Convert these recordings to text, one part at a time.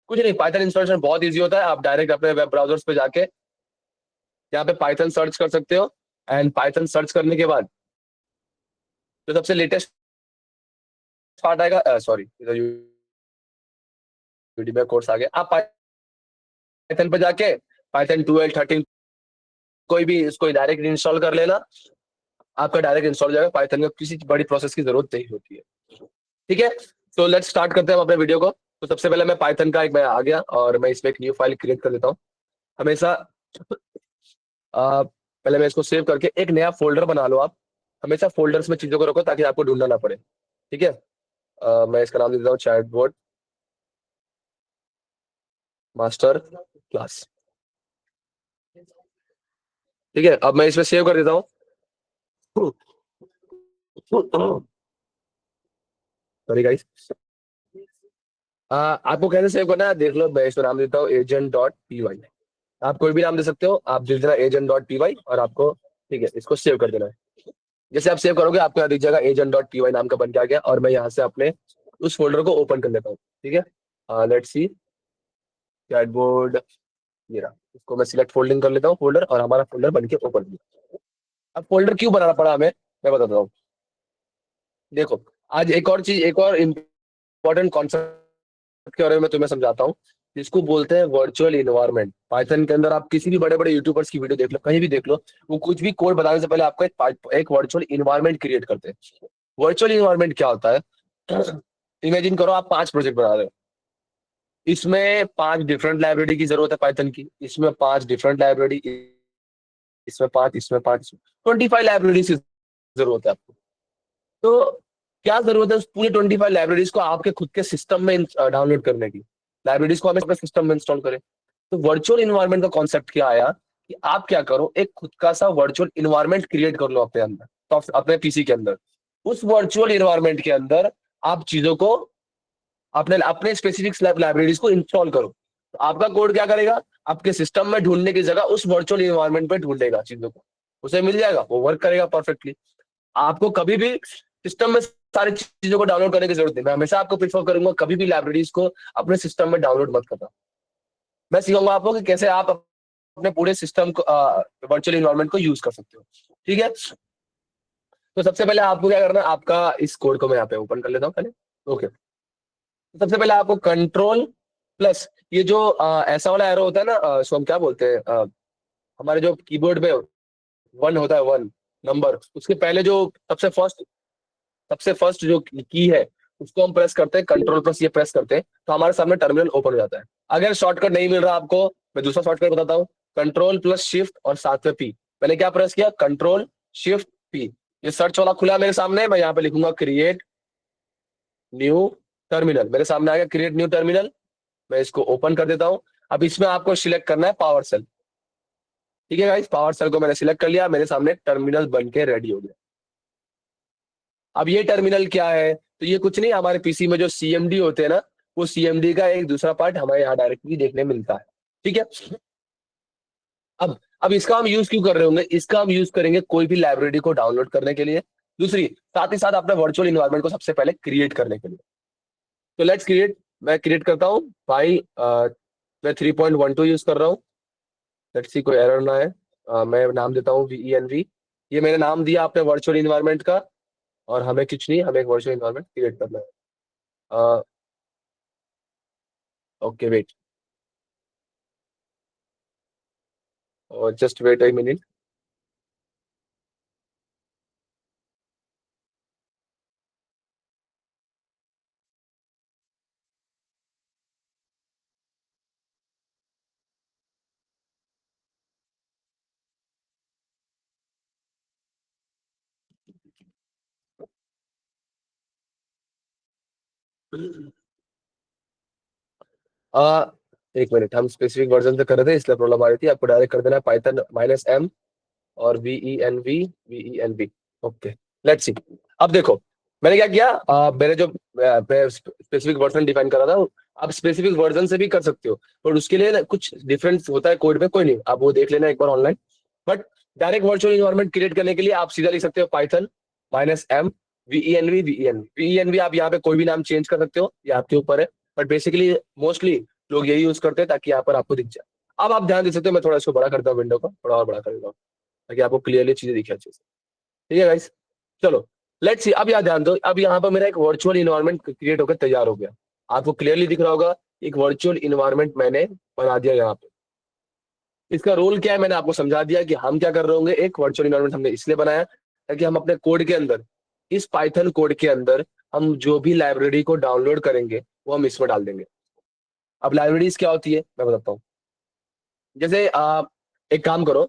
कुछ नहीं, Python installation बहुत इजी होता है। आप डायरेक्ट अपने वेब ब्राउजर्स पे जाके यहाँ पे पाइथन सर्च कर सकते हो। एंड पाइथन सर्च करने के बाद जो सबसे लेटेस्ट पार्ट आएगा, सॉरी यूट्यूब में कोर्स आ गया, आप पाइथन पे जाके पाइथन 12 13 कोई भी इसको डायरेक्ट इंस्टॉल कर लेना, आपका डायरेक्ट इंस्टॉल हो जाएगा। पाइथन का किसी बड़ी प्रोसेस की जरूरत नहीं होती है। ठीक है, तो लेट्स स्टार्ट करते हैं हम अपने वीडियो को। तो सबसे पहले मैं पाइथन का एक मैं आ गया और मैं इसमें एक न्यू फाइल क्रिएट कर देता हूँ। हमेशा पहले मैं इसको सेव करके एक नया फोल्डर बना लो आप। हमेशा फोल्डर्स में चीजों को रखो ताकि आपको ढूंढना ना पड़े। ठीक है, मैं इसका नाम दे देता हूँ चैटबॉट मास्टर क्लास। ठीक है, अब मैं इसमें सेव कर देता हूँ। सॉरी गाइस, आपको कैसे सेव करना है देख लो। मैं इसको नाम देता हूँ agent.py। आप कोई भी नाम दे सकते हो, आप दे देना agent.py और आपको ठीक है इसको सेव कर देना है। जैसे आप सेव करोगे आपको यहाँ दिख जाएगा agent.py नाम का बन के आ गया। और मैं यहाँ से अपने उस फोल्डर को ओपन कर लेता हूँ। ठीक है, लेट्स सी चैटबॉट, ये रहा। इसको मैं सिलेक्ट फोल्डिंग कर लेता हूँ फोल्डर, और हमारा फोल्डर बन के ओपन किया। अब फोल्डर क्यों बनाना पड़ा हमें, मैं बताता हूँ। देखो, आज एक और चीज, एक और इंपॉर्टेंट कॉन्सेप्ट के बारे में तुम्हें समझाता हूँ, जिसको बोलते हैं वर्चुअल इन्वायरमेंट। पाइथन के अंदर आप किसी भी बड़े बड़े यूट्यूबर्स की वीडियो देख लो, कहीं भी देख लो, वो कुछ भी कोड बताने से पहले आपको एक वर्चुअल इन्वायरमेंट क्रिएट करते हैं। वर्चुअल इन्वायरमेंट क्या होता है? इमेजिन करो आप 5 प्रोजेक्ट बना रहे हो। इसमें 5 डिफरेंट लाइब्रेरी की जरूरत है पाइथन की, इसमें 5 डिफरेंट लाइब्रेरी, इसमें 5, इसमें 5, 25 लाइब्रेरीज की जरूरत है आपको। तो क्या जरूरत है उस पूरे 25 लाइब्रेरीज को आपके खुद के सिस्टम में डाउनलोड करने की? लाइब्रेरीज को हमें अपने सिस्टम में इंस्टॉल करें। तो वर्चुअल इन्वायरमेंट का कॉन्सेप्ट क्या आया कि आप क्या करो, एक खुद का सा वर्चुअल इन्वायरमेंट क्रिएट कर लो अपने अंदर, तो अपने पीसी के अंदर। उस वर्चुअल इन्वायरमेंट के अंदर आप चीजों को, अपने अपने स्पेसिफिक लाइब्रेरीज को इंस्टॉल करो। तो आपका कोड क्या करेगा, आपके सिस्टम में ढूंढने की जगह उस वर्चुअल इन्वायरमेंट पे ढूंढेगा चीजों को, उसे मिल जाएगा, वो वर्क करेगा परफेक्टली। आपको कभी भी सिस्टम में सारी चीजों को डाउनलोड करने की जरूरत नहीं। मैं हमेशा आपको प्रीफर करूंगा कभी भी लाइब्रेरीज को अपने सिस्टम में डाउनलोड मत करना। मैं सिखाऊंगा आपको कि कैसे आप अपने पूरे सिस्टम को, वर्चुअल इन्वायरमेंट को यूज कर सकते हो। ठीक है, तो सबसे पहले आपको क्या करना है, आपका इस कोड को मैं यहाँ पे ओपन कर लेता हूँ पहले। ओके, सबसे पहले आपको कंट्रोल प्लस ये जो ऐसा वाला एरो होता है ना, इसको हम क्या बोलते हैं, हमारे जो कीबोर्ड में वन होता है, वन नंबर, उसके पहले जो सबसे फर्स्ट जो की है, उसको हम प्रेस करते हैं, कंट्रोल प्लस ये प्रेस करते हैं, तो हमारे सामने टर्मिनल ओपन हो जाता है। अगर शॉर्टकट नहीं मिल रहा आपको, मैं दूसरा शॉर्टकट बताता हूँ। कंट्रोल प्लस शिफ्ट और साथ में पी। मैंने क्या प्रेस किया, कंट्रोल शिफ्ट पी। ये सर्च वाला खुला मेरे सामने, मैं यहाँ पे लिखूंगा क्रिएट न्यू टर्मिनल। मेरे सामने आ गया क्रिएट न्यू टर्मिनल। मैं इसको ओपन कर देता हूँ। अब इसमें आपको सिलेक्ट करना है पावर सेल। ठीक है गाइस, पावर सेल को मैंने सिलेक्ट कर लिया, मेरे सामने टर्मिनल बन के रेडी हो गया। अब ये टर्मिनल क्या है, तो ये कुछ नहीं, हमारे पीसी में जो सीएमडी होते हैं ना, वो सीएमडी का एक दूसरा पार्ट हमारे यहाँ डायरेक्टली देखने मिलता है। ठीक है, अब इसका हम यूज क्यों कर रहे होंगे, इसका हम यूज करेंगे कोई भी लाइब्रेरी को डाउनलोड करने के लिए, दूसरी साथ ही साथ अपने वर्चुअल इन्वायरमेंट को सबसे पहले क्रिएट करने के लिए। तो लेट्स क्रिएट, मैं क्रिएट करता हूँ भाई। मैं 3.12 यूज कर रहा हूँ। लेट्स सी कोई एरर ना है। मैं नाम देता हूँ VENV। ये मैंने नाम दिया अपने वर्चुअल इन्वायरमेंट का। और हमें कुछ नहीं, हमें एक वर्चुअल इन्वायरमेंट क्रिएट करना है। ओके वेट, और जस्ट वेट ए मिनट। आ, एक मिनट, हम स्पेसिफिक वर्जन से कर रहे थे इसलिए प्रॉब्लम आ रही थी। आपको डायरेक्ट कर देना है पाइथन -m और VENV। Okay, let's see. अब देखो मैंने क्या किया, मैंने जो स्पेसिफिक वर्जन डिफाइन करा था, आप स्पेसिफिक वर्जन से भी कर सकते हो, पर उसके लिए ना कुछ डिफरेंस होता है कोड में, कोई नहीं, आप वो देख लेना एक बार online. But direct virtual environment create करने के लिए आप सीधा लिख सकते हो पाइथन -m VENV। आप यहाँ पे कोई भी नाम चेंज कर सकते हो, ये आपके ऊपर है। बट बेसिकली मोस्टली लोग यही यूज करते हैं ताकि यहाँ पर आपको दिख जाए। अब आप ध्यान दे सकते हो, मैं थोड़ा इसको बड़ा करता हूँ, विंडो को थोड़ा और बड़ा कर देता हूँ ताकि आपको क्लियरली चीजें दिखे अच्छे से। ठीक है गाइस, चलो लेट्स सी। अब यहाँ ध्यान दो, अब यहाँ पर मेरा एक वर्चुअल इन्वायरमेंट क्रिएट होकर तैयार हो गया। आपको क्लियरली दिख रहा होगा, एक वर्चुअल इन्वायरमेंट मैंने बना दिया यहाँ पे। इसका रोल क्या है मैंने आपको समझा दिया कि हम क्या कर रहे होंगे। एक वर्चुअल इन्वायरमेंट हमने इसलिए बनाया ताकि हम अपने कोड के अंदर, इस पाइथन कोड के अंदर, हम जो भी लाइब्रेरी को डाउनलोड करेंगे वो हम इसमें डाल देंगे। अब लाइब्रेरीज क्या होती है मैं बताता हूँ। जैसे आप एक काम करो,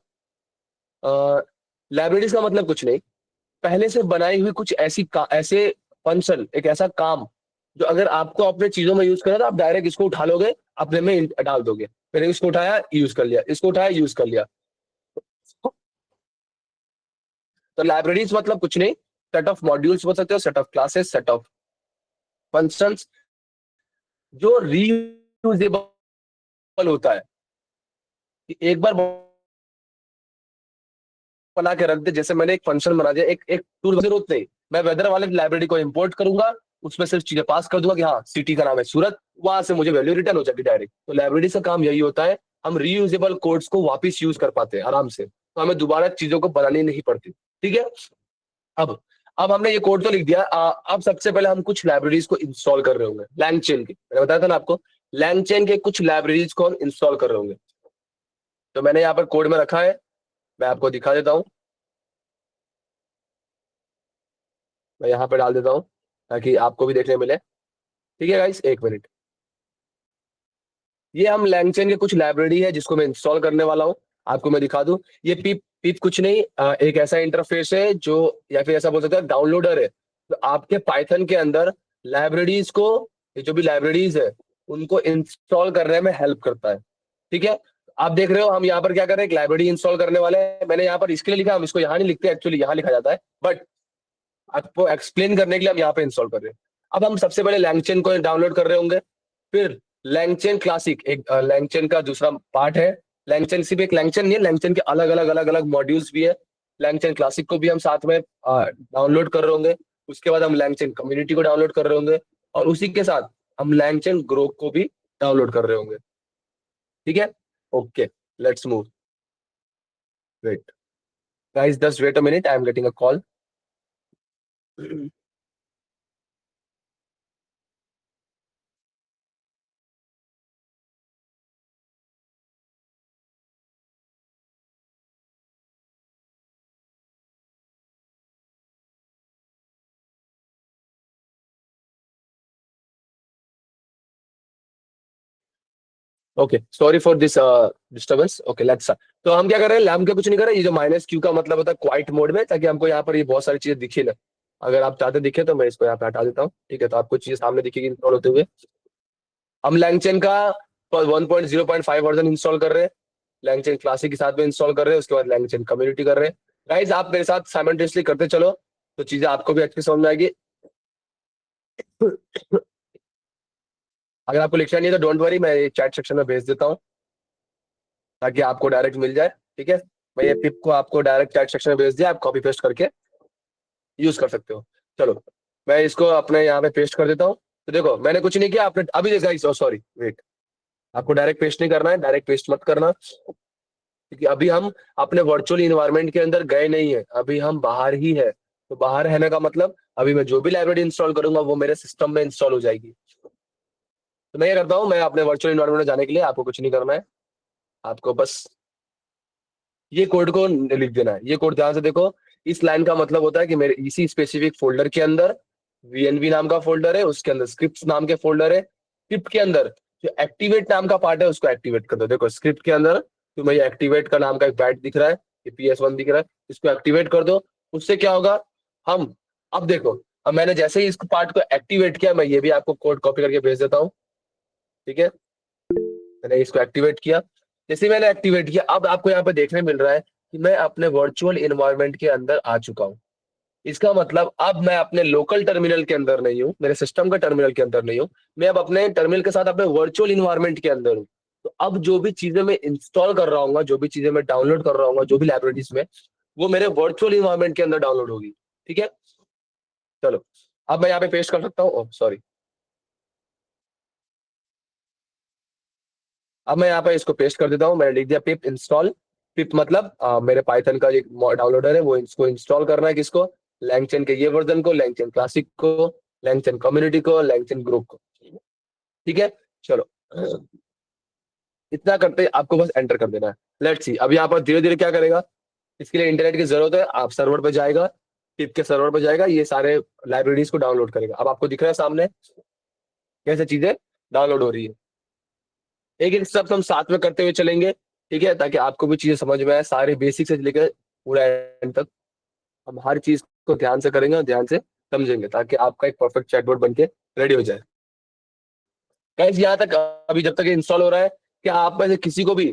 लाइब्रेरीज का मतलब कुछ नहीं, पहले से बनाई हुई कुछ ऐसे फंक्शन, एक ऐसा काम जो अगर आपको अपने चीजों में यूज करना तो आप डायरेक्ट इसको उठा लोगे, अपने में डाल दोगे। मैंने इसको उठाया यूज कर लिया, इसको उठाया यूज कर लिया। तो लाइब्रेरीज मतलब कुछ नहीं, सेट ऑफ मॉड्यूल्स बोल सकते हो, set of classes, set of functions जो रीयूजेबल होता है। कि एक बार बना के रख दे, जैसे मैंने एक फंक्शन बना दिया, एक एक टूल की जरूरत नहीं, मैं वेदर वाले लाइब्रेरी को इंपोर्ट करूंगा, उसमें सिर्फ चीजें पास कर दूंगा कि हाँ सिटी का नाम है सूरत, वहां से मुझे वैल्यू रिटर्न हो जाएगी डायरेक्ट। तो लाइब्रेरी का काम यही होता है, हम रीयूजेबल कोड्स को वापस यूज कर पाते हैं आराम से, तो हमें दोबारा चीजों को बनानी नहीं पड़ती। ठीक है। अब अब हमने ये कोड तो लिख दिया, अब सबसे पहले हम कुछ लाइब्रेरीज को इंस्टॉल कर रहे होंगे लैंगचेन की, मैंने बताया था ना आपको, लैंगचेन के कुछ लाइब्रेरीज को हम इंस्टॉल कर रहे होंगे। तो मैंने यहाँ पर कोड में रखा है, मैं आपको दिखा देता हूँ, मैं यहाँ पे डाल देता हूँ ताकि आपको भी देखने मिले। ठीक है गाइस, एक मिनट। ये हम लैंगचेन के कुछ लाइब्रेरी है जिसको मैं इंस्टॉल करने वाला हूँ, आपको मैं दिखा दूं। ये पिप पिप कुछ नहीं, एक ऐसा इंटरफेस है जो, या फिर ऐसा बोल सकते हैं डाउनलोडर है, तो आपके पाइथन के अंदर लाइब्रेरीज को, ये जो भी लाइब्रेरीज है उनको इंस्टॉल करने में हेल्प करता है। ठीक है। आप देख रहे हो हम यहाँ पर क्या कर रहे हैं, एक लाइब्रेरी इंस्टॉल करने वाले हैं। मैंने यहाँ पर इसके लिए लिखा, हम इसको यहाँ नहीं लिखते, एक्चुअली यहाँ लिखा जाता है, बट आपको एक्सप्लेन करने के लिए हम यहाँ पे इंस्टॉल कर रहे हैं। अब हम सबसे पहले लैंगचेन को डाउनलोड कर रहे होंगे, फिर लैंगचेन क्लासिक, एक लैंगचेन का दूसरा पार्ट है। लैंगचेन सिर्फ एक लैंगचेन नहीं है, लैंगचेन के अलग अलग मॉड्यूल्स भी है। लैंगचेन क्लासिक को भी हम साथ में डाउनलोड कर रहे होंगे। उसके बाद हम लैंगचेन कम्युनिटी को डाउनलोड कर रहे होंगे, और उसी के साथ हम लैंगचेन ग्रो को भी डाउनलोड कर रहे होंगे। ठीक है। Okay, let's move. Wait guys, just wait a minute, I am getting a call. Okay, sorry for this disturbance. Okay let's, तो हम क्या कर रहे हैं, लैम्प का कुछ नहीं कर रहे हैं। ये जो माइनस क्यू का मतलब होता है क्वाइट मोड में, ताकि हमको यहाँ पर ये बहुत सारी चीजें दिखे ना। अगर आप चाहते दिखे तो मैं इसको यहाँ पे हटा देता हूँ। ठीक है, तो आपको चीजें सामने दिखेगी इंस्टॉल होते हुए। हम लैंगचेन का 1.0.5 वर्जन इंस्टॉल कर रहे हैं, लैंगचेन क्लासिक के साथ में इंस्टॉल कर रहे हैं, उसके बाद लैंगचेन कम्युनिटी कर रहे हैं। गाइज आप मेरे साथ साइमल्टेनियसली करते चलो, तो चीजें आपको भी अच्छी समझ में आएगी। अगर आपको लिखना नहीं है तो डोंट वरी, मैं चैट सेक्शन में भेज देता हूँ ताकि आपको डायरेक्ट मिल जाए। ठीक है, मैं ये पिप को आपको डायरेक्ट चैट सेक्शन में भेज दिया, आप कॉपी पेस्ट करके यूज कर सकते हो। चलो, मैं इसको अपने यहाँ पे पेस्ट कर देता हूँ। तो देखो मैंने कुछ नहीं किया, आपने अभी देखा इस, सॉरी वेट, आपको डायरेक्ट पेस्ट नहीं करना है, डायरेक्ट पेस्ट मत करना, क्योंकि अभी हम अपने वर्चुअल इन्वायरमेंट के अंदर गए नहीं है, अभी हम बाहर ही है। तो बाहर रहने का मतलब, अभी मैं जो भी लाइब्रेरी इंस्टॉल करूंगा वो मेरे सिस्टम में इंस्टॉल हो जाएगी। तो मैं ये करता हूँ, मैं अपने वर्चुअल इन्वायरमेंट में जाने के लिए आपको कुछ नहीं करना है, आपको बस ये कोड को लिख देना है। ये कोड ध्यान से देखो, इस लाइन का मतलब होता है कि मेरे इसी स्पेसिफिक फोल्डर के अंदर वीएनवी नाम का फोल्डर है, उसके अंदर स्क्रिप्ट नाम के फोल्डर है। स्क्रिप्ट के अंदर जो एक्टिवेट नाम का पार्ट है उसको एक्टिवेट कर दो। देखो स्क्रिप्ट के अंदर तुम्हें ये एक्टिवेट का नाम का एक बैट दिख रहा है, ये PS1 दिख रहा है, इसको एक्टिवेट कर दो। उससे क्या होगा, हम, अब देखो, अब मैंने जैसे ही इस पार्ट को एक्टिवेट किया, मैं ये भी आपको कोड कॉपी करके भेज देता हूँ। ठीक है, मैंने इसको एक्टिवेट किया। जैसे ही मैंने एक्टिवेट किया, अब आपको यहाँ पे देखने मिल रहा है कि मैं अपने वर्चुअल इन्वायरमेंट के अंदर आ चुका हूँ। इसका मतलब अब मैं अपने लोकल टर्मिनल के अंदर नहीं हूँ, मेरे सिस्टम के टर्मिनल के अंदर नहीं हूँ, मैं अब अपने टर्मिनल के साथ अपने वर्चुअल इन्वायरमेंट के अंदर हूँ। तो अब जो भी चीजें मैं इंस्टॉल कर रहा हूँ, जो भी चीजें मैं डाउनलोड कर रहा हूँ, जो भी लाइब्रेरीज में, वो मेरे वर्चुअल इन्वायरमेंट के अंदर डाउनलोड होगी। ठीक है, चलो अब मैं यहाँ पे पेस्ट कर सकता हूँ, सॉरी। अब मैं यहाँ पे इसको पेस्ट कर देता हूँ, मैंने लिख दिया पिप इंस्टॉल। पिप मतलब मेरे पाइथन का एक डाउनलोडर है, वो इसको इंस्टॉल करना है, किसको, लैंगचेन के ये वर्जन को, लैंगचेन क्लासिक को, लैंगचेन कम्युनिटी को, लैंगचेन ग्रुप को। ठीक है, चलो इतना करते ही आपको बस एंटर कर देना है। लेट्स सी अब यहाँ पर धीरे धीरे क्या करेगा। इसके लिए इंटरनेट की जरूरत है, आप सर्वर पे जाएगा, पिप के सर्वर पे जाएगा, ये सारे लाइब्रेरीज को डाउनलोड करेगा। अब आपको दिख रहा है सामने कैसे चीजें डाउनलोड हो रही है। एक एक स्टेप हम साथ में करते हुए चलेंगे, ठीक है, ताकि आपको भी चीजें समझ में आए, सारे बेसिक से लेकर पूरा एंड तक हम हर चीज को ध्यान से करेंगे और ध्यान से समझेंगे, ताकि आपका एक परफेक्ट चैटबॉट बनके रेडी हो जाए। गाइस यहाँ तक अभी जब तक ये इंस्टॉल हो रहा है, क्या आप में से किसी को भी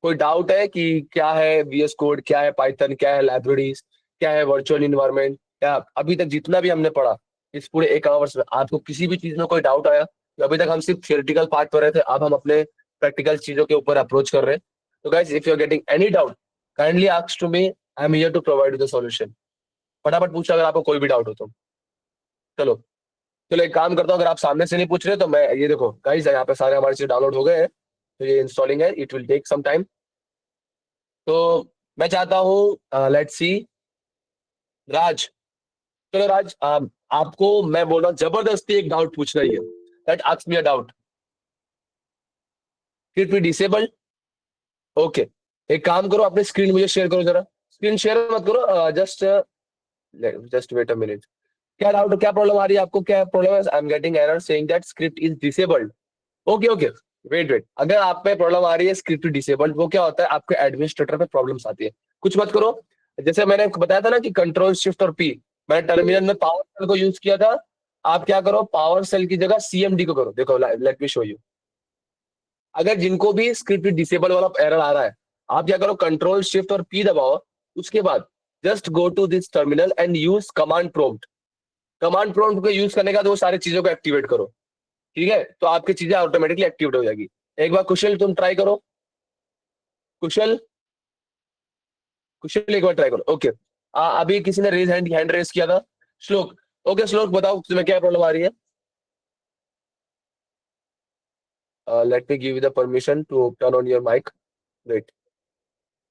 कोई डाउट है कि क्या है वीएस कोड, क्या है पाइथन, क्या है लाइब्रेरीज, क्या है वर्चुअल इन्वायरमेंट, क्या अभी तक जितना भी हमने पढ़ा इस पूरे 1 आवर्स में आपको किसी भी चीज में कोई डाउट आया? तो अभी तक हम सिर्फ थियोरेटिकल पार्ट पर रहे थे, अब हम अपने प्रैक्टिकल चीजों के ऊपर अप्रोच कर रहे हैं। तो guys if you are getting any doubt, kindly ask to me, I am here to provide you the solution. फटाफट पूछो अगर आपको कोई भी डाउट हो तो। चलो चलो एक काम करता हूँ, अगर आप सामने से नहीं पूछ रहे तो मैं ये देखो गाइस यहाँ पे सारे हमारे चीज डाउनलोड हो गए हैं, तो ये इंस्टॉलिंग है, it will take some time. तो मैं चाहता हूँ लेट्स सी राज, चलो राज आपको मैं बोल रहा हूँ जबरदस्ती एक डाउट पूछना ही है। Let ask me a doubt. फिर भी डिसेबल्ड, ओके। एक काम करो अपनी स्क्रीन मुझे शेयर करो जरा, स्क्रीन शेयर मत करो, just just wait a minute. क्या डाउट, क्या प्रॉब्लम आ रही है आपको, क्या प्रॉब्लम है? I am getting error saying that script is disabled. Okay okay, wait wait, अगर आप पे प्रॉब्लम आ रही है स्क्रिप्ट डिसेबल्ड, वो क्या होता है, आपके एडमिनिस्ट्रेटर पे प्रॉब्लम्स आती है। कुछ मत करो, जैसे मैंने बताया था ना कि कंट्रोल शिफ्ट और पी, मैंने टर्मिनल में पावर सेल को यूज किया था। आप क्या करो, पावर सेल की जगह सीएमडी को करो। देखो लेट मी शो यू। अगर जिनको भी स्क्रिप्ट डिसेबल वाला एरर आ रहा है, आप क्या करो, कंट्रोल शिफ्ट और पी दबाओ, उसके बाद just go to this terminal and use command prompt. Command prompt को यूज करने का वो सारी चीजों को एक्टिवेट करो, ठीक है, तो आपकी चीजें ऑटोमेटिकली एक्टिवेट हो जाएगी। एक बार कुशल तुम ट्राई करो, कुशल, कुशल एक बार ट्राई करो, ओके। अभी किसी ने हैंड रेज किया था, श्लोक। ओके श्लोक बताओ तुम्हें क्या प्रॉब्लम आ रही है। Let me give you the permission to turn on your mic, wait.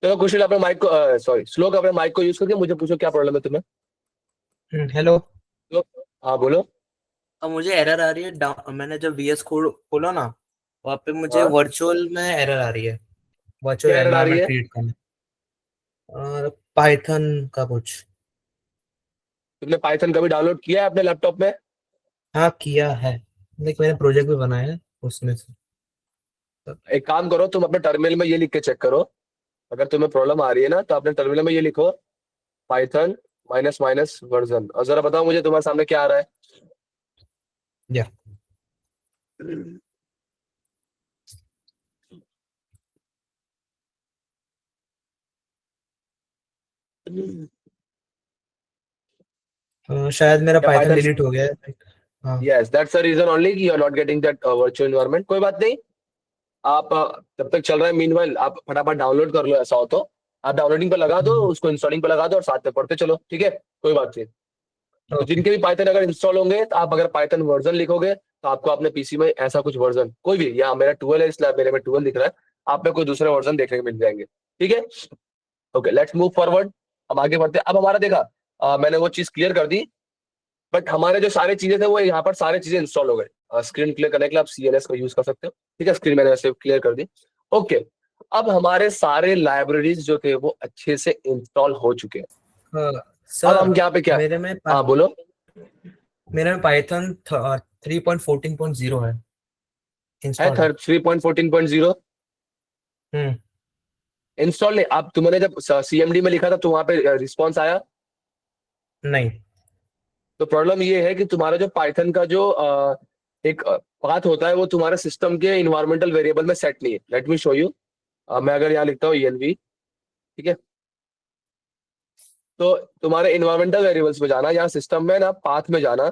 चलो कुशल अपने माइक को, सॉरी श्लोक अपने माइक को यूज करके मुझे पूछो क्या प्रॉब्लम है तुम्हें। हेलो। श्लोक, हाँ बोलो। अब मुझे एरर आ रही है मैंने जब वीएस कोड खोला ना, वहाँ पे मुझे हाँ वर्चुअल में एरर आ रही है, वर्चुअल क्या एरर आ रही एनवायरनमेंट है? क्रिएट करना। और पाइथन का कुछ। तुमने पाइथन कभी डाउनलोड किया है अपने लैपटॉप में? हाँ किया है, लाइक मैंने प्रोजेक्ट भी बनाया है उसमें से। एक काम करो, तुम अपने टर्मिनल में ये लिख के चेक करो, अगर तुम्हें प्रॉब्लम आ रही है ना तो अपने टर्मिनल में ये लिखो, पाइथन माइनस माइनस वर्जन, और जरा बताओ मुझे तुम्हारे सामने क्या आ रहा है। या शायद मेरा क्या पाइथन पाइथन? डिलीट हो गया है हाँ। Yes that's the reason only कि you are not getting that virtual environment. कोई बात नहीं, आप जब तक चल रहा है मीनवाइल आप फटाफट डाउनलोड कर लो, ऐसा हो तो आप डाउनलोडिंग पर लगा दो, उसको इंस्टॉलिंग पर लगा दो और साथ में पढ़ते चलो, ठीक है, कोई बात नहीं। तो ओके। जिनके भी पाइथन अगर इंस्टॉल होंगे, तो आप अगर पाइथन वर्जन लिखोगे तो आपको अपने पीसी में ऐसा कुछ वर्जन कोई भी, यहाँ मेरा 12 है इसलिए मेरे में 12 दिख रहा है, आप में कोई दूसरे वर्जन देखने को मिल जाएंगे, ठीक है। ओके लेट्स मूव फॉरवर्ड, हम आगे बढ़ते हैं। अब हमारा देखा, मैंने वो चीज क्लियर कर दी, बट हमारे जो सारे चीजें थे वो यहाँ पर सारे चीजें इंस्टॉल हो गए। स्क्रीन क्लियर करने के लिए आप सीएलएस का यूज कर सकते हो, ठीक है, स्क्रीन मैंने वैसे क्लियर कर दी। ओके, अब हमारे सारे लाइब्रेरीज जो थे वो अच्छे से इंस्टॉल हो चुके हैं। अब सर हम यहाँ पे क्या, मेरे में हाँ बोलो। मेरे में पाइथन 3.14.0 है है इंस्टॉल्ड। 3.14.0 हम्म। इंस्टॉल नहीं, आप तुमने जब सीएमडी में लिखा था तो वहां पे रिस्पॉन्स आया? नहीं। तो प्रॉब्लम ये है कि तुम्हारा जो पाइथन का जो एक पाथ होता है वो तुम्हारे सिस्टम के इन्वायरमेंटल वेरिएबल में सेट नहीं है। Let me show you. मैं अगर यहाँ लिखता हूँ ENV, ठीक है, तो तुम्हारे इन्वायरमेंटल वेरिएबल्स में जाना, यहाँ सिस्टम में ना पाथ में जाना,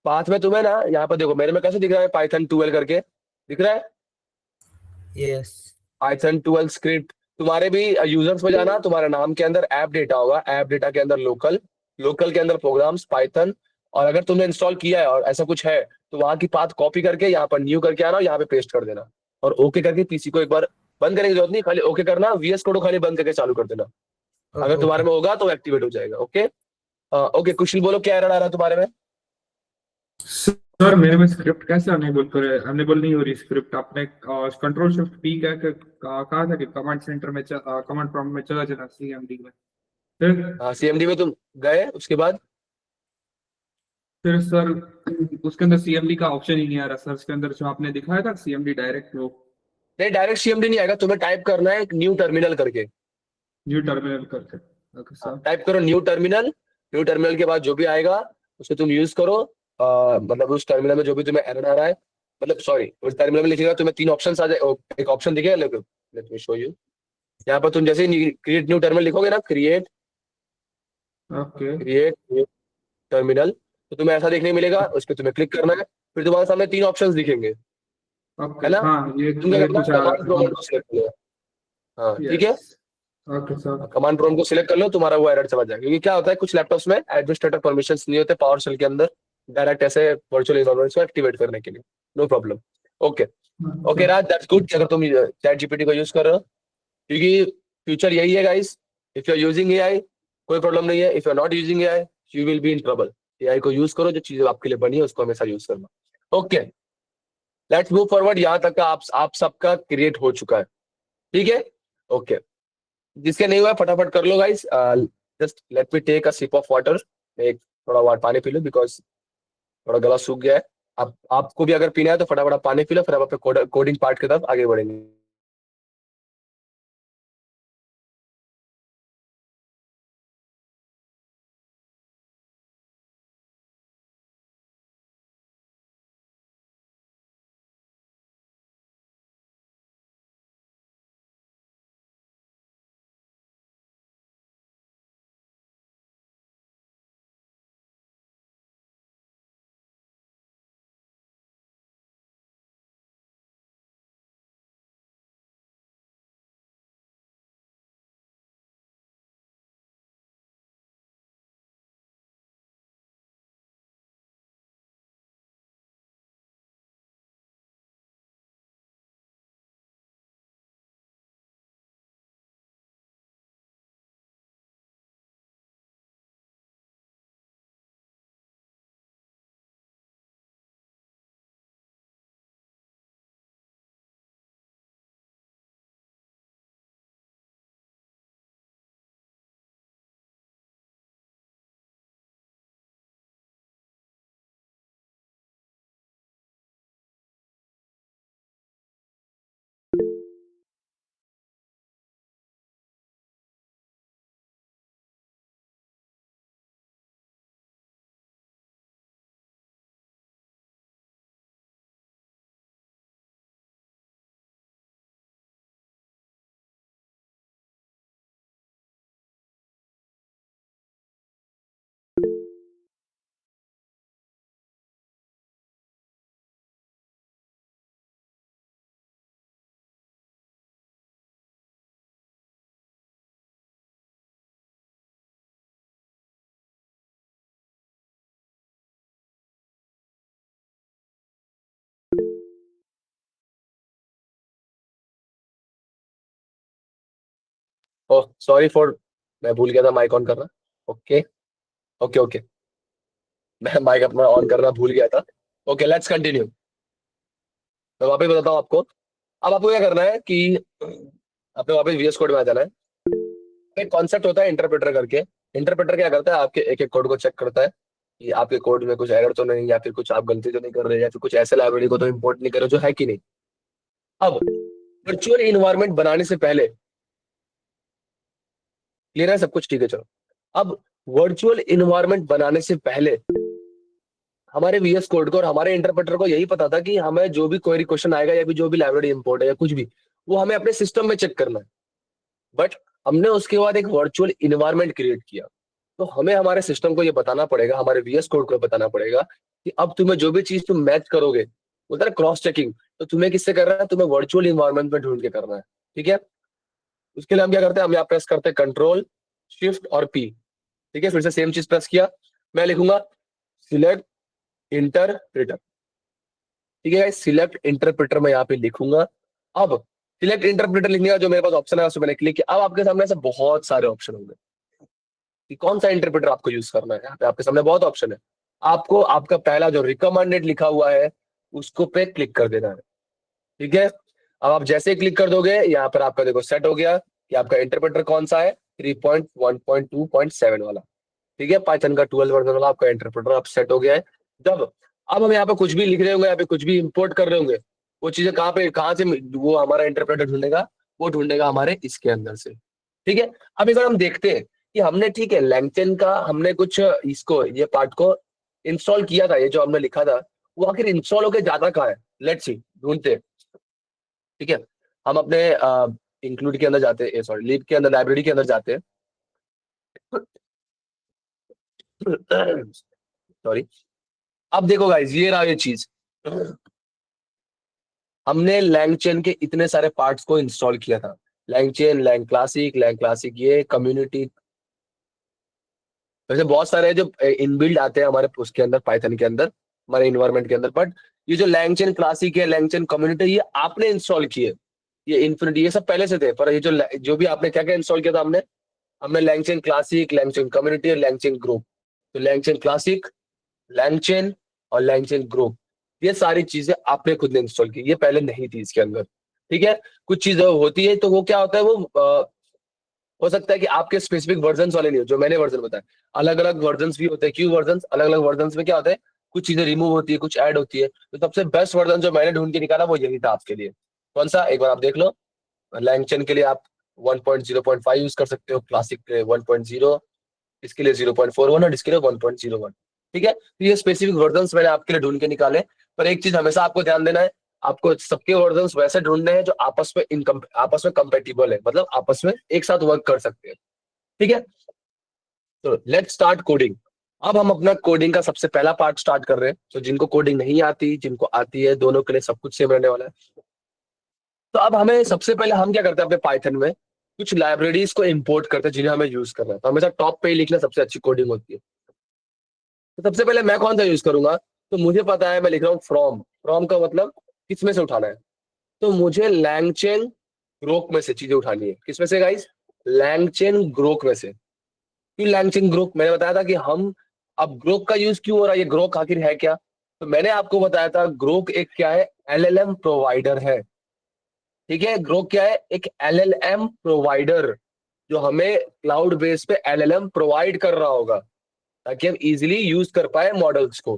पाथ में तुम्हें ना यहाँ पर देखो मेरे में कैसे दिख रहा है पाइथन 12 करके दिख रहा है, यस। Python 12 script. तुम्हारे भी यूजर्स में जाना, तुम्हारे नाम के अंदर ऐप डेटा होगा, ऐप डेटा के अंदर लोकल, लोकल के अंदर प्रोग्राम्स पाइथन, और अगर तुमने इंस्टॉल किया है और ऐसा कुछ है तो वहां की पाथ कॉपी करके यहाँ पर न्यू करके आना और यहाँ पे पेस्ट कर देना, और ओके करके पीसी को एक बार बंद करने की जरूरत नहीं, खाली ओके करना, वीएस कोड को खाली बंद करके चालू कर देना। अगर ओके तुम्हारे ओके। में होगा तो एक्टिवेट हो जाएगा। ओके ओके, कुशल बोलो क्या एरर आ रहा है तुम्हारे में? सर मेरे में स्क्रिप्ट कैसे अनेबल करे, अनेबल नहीं हो रही स्क्रिप्ट। आपने कंट्रोल शिफ्ट पी कहा था कि कमांड सेंटर में कमांड प्रॉम्प्ट में चला जाना सीएमडी में। फिर हाँ, सीएमडी में तुम गए, उसके बाद फिर सर उसके अंदर सीएमडी का ऑप्शन ही नहीं आ रहा सर। उसके अंदर जो आपने दिखाया था सीएमडी डायरेक्ट, वो नहीं, डायरेक्ट सीएमडी नहीं आएगा, तुम्हें टाइप करना है न्यू टर्मिनल करके। न्यू टर्मिनल करके। ओके हाँ, सर। टाइप करो न्यू टर्मिनल। न्यू टर्मिनल के बाद जो भी आएगा उसे तुम यूज करो। मतलब उस टर्मिनल में जो भी तुम्हें एरर आ रहा है, मतलब सॉरी, उस टर्मिनल में लिखिएगा, तुम्हें तीन ऑप्शन आ जाए, एक ऑप्शन दिखेगा, लेट मी शो यू। यहाँ पर तुम जैसे ही क्रिएट न्यू टर्मिनल लिखोगे ना, create okay create new terminal, तो तुम्हें ऐसा देखने मिलेगा, उस पर तुम्हें क्लिक करना है। फिर तुम्हारे सामने तीन ऑप्शंस दिखेंगे, ओके। है ना? हाँ तुम क्या ये करना, कुछ आ कमांड हाँ। प्रोम्प्ट को सिलेक्ट कर लो। हाँ ठीक यस। है, ओके सर। कमांड प्रॉम्प्ट को सिलेक्ट कर लो, तुम्हारा वो एरर समझ जाएगा। क्योंकि क्या होता है, कुछ लैपटॉप्स में एडमिनिस्ट्रेटर परमिशंस नहीं होते पावर शेल के अंदर डायरेक्ट ऐसे वर्चुअल इन्वायरमेंट्स को एक्टिवेट करने के लिए। No problem. Okay okay sir Raj, that's good अगर तुम चैट जीपीटी को यूज कर रहे हो, क्योंकि फ्यूचर यही है guys. If you are using AI, कोई प्रॉब्लम नहीं है। If you are not using AI, you will be in trouble. AI को यूज करो, जो चीजें आपके लिए बनी है उसको हमेशा यूज करना। Okay, let's move forward. यहाँ तक का आप सबका क्रिएट हो चुका है, ठीक है? ओके, जिसके नहीं हुआ है फटाफट कर लो guys. Just let me take a sip of water. एक थोड़ा वाटर पानी पी लो, बिकॉज थोड़ा गला सूख गया है। आपको भी अगर पीना है तो फटाफट आप पानी पी लो, फिर आप अपने कोडिंग पार्ट की तरफ आगे बढ़ेंगे। ओह सॉरी फॉर, मैं भूल गया था माइक ऑन करना। ओके ओके ओके, मैं माइक अपना ऑन करना भूल गया था। Okay let's continue. मैं वापस बताता हूँ आपको। अब आपको क्या करना है कि अपने वापस वीएस कोड में आ जाना है। एक कॉन्सेप्ट होता है इंटरप्रेटर करके। इंटरप्रेटर क्या करता है, आपके एक एक कोड को चेक करता है कि आपके कोड में कुछ एरर तो नहीं, या फिर कुछ आप गलती तो नहीं कर रहे, या फिर कुछ ऐसे लाइब्रेरी को तो इंपोर्ट नहीं कर रहे जो है कि नहीं। अब वर्चुअल इन्वायरमेंट बनाने से पहले, क्लियर है सब कुछ? ठीक है चलो। अब वर्चुअल इन्वायरमेंट बनाने से पहले हमारे वीएस कोड को और हमारे इंटरप्रेटर को यही पता था कि हमें जो भी क्वेरी क्वेश्चन आएगा, या भी जो भी लाइब्रेरी इंपोर्ट है या कुछ भी, वो हमें अपने सिस्टम में चेक करना है। बट हमने उसके बाद एक वर्चुअल इन्वायरमेंट क्रिएट किया, तो हमें हमारे सिस्टम को ये बताना पड़ेगा, हमारे वीएस कोड को बताना पड़ेगा कि अब तुम्हें जो भी चीज तुम मैच करोगे, बोलता है क्रॉस चेकिंग, तो तुम्हें किससे करना है? तुम्हें वर्चुअल इन्वायरमेंट में ढूंढ के करना है। ठीक है, उसके लिए हम क्या करते हैं, हम यहाँ प्रेस करते हैं कंट्रोल शिफ्ट और पी। ठीक है, फिर से सेम चीज प्रेस किया, मैं लिखूंगा सिलेक्ट इंटरप्रेटर। ठीक है, सिलेक्ट इंटरप्रेटर मैं यहाँ पे लिखूंगा। अब सिलेक्ट इंटरप्रेटर लिखने का जो मेरे पास ऑप्शन है उसमें मैंने क्लिक किया। अब आपके सामने ऐसे बहुत सारे ऑप्शन होंगे कि कौन सा इंटरप्रेटर आपको यूज करना है। यहाँ पे आपके सामने बहुत ऑप्शन है। आपको आपका पहला जो रिकमेंडेड लिखा हुआ है उसको पे क्लिक कर देना है। ठीक है, अब आप जैसे क्लिक कर दोगे यहाँ पर आपका देखो सेट हो गया कि आपका इंटरप्रेटर कौन सा है, 3.1.2.7 वाला। ठीक है, पाइथन का 12 वर्जन वाला आपका इंटरप्रेटर अब सेट हो गया है। जब अब हम यहाँ पे कुछ भी लिख रहे होंगे, यहाँ पे कुछ भी इंपोर्ट कर रहे होंगे, वो चीजें कहाँ पे कहाँ से वो हमारा इंटरप्रेटर ढूंढेगा, वो ढूंढेगा हमारे इसके अंदर से। ठीक है, अब अगर हम देखते हैं कि हमने, ठीक है, लैंगचेन का हमने कुछ इसको ये पार्ट को इंस्टॉल किया था, ये जो हमने लिखा था वो आखिर इंस्टॉल होके जाता कहाँ है, लेट्स सी ढूंढते हैं। ठीक है, हम अपने इंक्लूड के अंदर जाते हैं, सॉरी लिब के अंदर, लाइब्रेरी के अंदर जाते हैं। सॉरी, अब देखो गाइस, ये रहा ये चीज। हमने लैंगचेन के इतने सारे पार्ट्स को इंस्टॉल किया था, लैंगचेन, लैंग क्लासिक, ये कम्युनिटी, वैसे बहुत सारे हैं जो इनबिल्ड आते हैं हमारे उसके अंदर, पाइथन के अंदर, हमारे इन्वायरमेंट के अंदर। बट ये जो लैंगचेन क्लासिक है, लैंगचेन कम्युनिटी, ये आपने इंस्टॉल किए, ये इन्फिनिटी, ये सब पहले से थे। पर ये जो भी आपने क्या क्या इंस्टॉल किया था, हमने हमने लैंगचेन क्लासिक, लैंगचेन कम्युनिटी और लैंगचेन ग्रुप। तो लैंगचेन क्लासिक, लैंगचेन और लैंगचेन ग्रुप, ये सारी चीजें आपने खुद ने इंस्टॉल की, ये पहले नहीं थी इसके अंदर। ठीक है, कुछ चीजें होती है तो वो क्या होता है, वो हो सकता है कि आपके स्पेसिफिक वर्जन वाले नहीं हो, जो मैंने वर्जन बताया। अलग अलग वर्जन भी होते हैं, क्यों वर्जन, अलग अलग वर्जन में क्या होता है, कुछ चीजें रिमूव होती है, कुछ ऐड होती है। तो सबसे बेस्ट वर्जन जो मैंने ढूंढ के निकाला वो यही था आपके लिए। कौन सा, एक बार आप देख लो। लैंगचेन के लिए आप 1.0.5 यूज कर सकते हो, क्लासिक के 1.0, इसके लिए 0.41 और इसके लिए 1.01। ठीक है, तो ये स्पेसिफिक वर्जन मैंने आपके लिए ढूंढ के निकाले। पर एक चीज हमेशा आपको ध्यान देना है, आपको सबके वर्जन वैसे ढूंढने हैं जो आपस में कंपेटिबल है, मतलब आपस में एक साथ वर्क कर सकते हैं। ठीक है, तो लेट्स स्टार्ट कोडिंग। अब हम अपना कोडिंग का सबसे पहला पार्ट स्टार्ट कर रहे हैं। तो जिनको कोडिंग नहीं आती, जिनको आती है, दोनों के लिए सब कुछ सेम रहने वाला है। तो अब हमें सबसे पहले हम क्या करते हैं, अपने पाइथन में कुछ लाइब्रेरीज को इंपोर्ट करते हैं जिन्हें हमें यूज करना है। तो हमेशा टॉप पे ही लिखना सबसे अच्छी कोडिंग होती है। तो सबसे पहले मैं कौन सा यूज करूंगा, तो मुझे पता है, मैं लिख रहा हूँ फ्रॉम। फ्रॉम का मतलब किसमें से उठाना है, तो मुझे लैंगचेन ग्रोक में से चीजें उठानी है। किसमें से गाइस, लैंगचेन ग्रोक में से। क्यों लैंगचेन ग्रोक, मैंने बताया था कि हम, अब ग्रोक का यूज क्यों हो रहा है, ये ग्रोक आखिर है क्या। तो मैंने आपको बताया था ग्रोक एक क्या है, एलएलएम प्रोवाइडर है। ठीक है, ग्रोक क्या है, एक एलएलएम प्रोवाइडर, जो हमें क्लाउड बेस पे एलएलएम प्रोवाइड कर रहा होगा ताकि हम इजिली यूज कर पाए मॉडल्स को।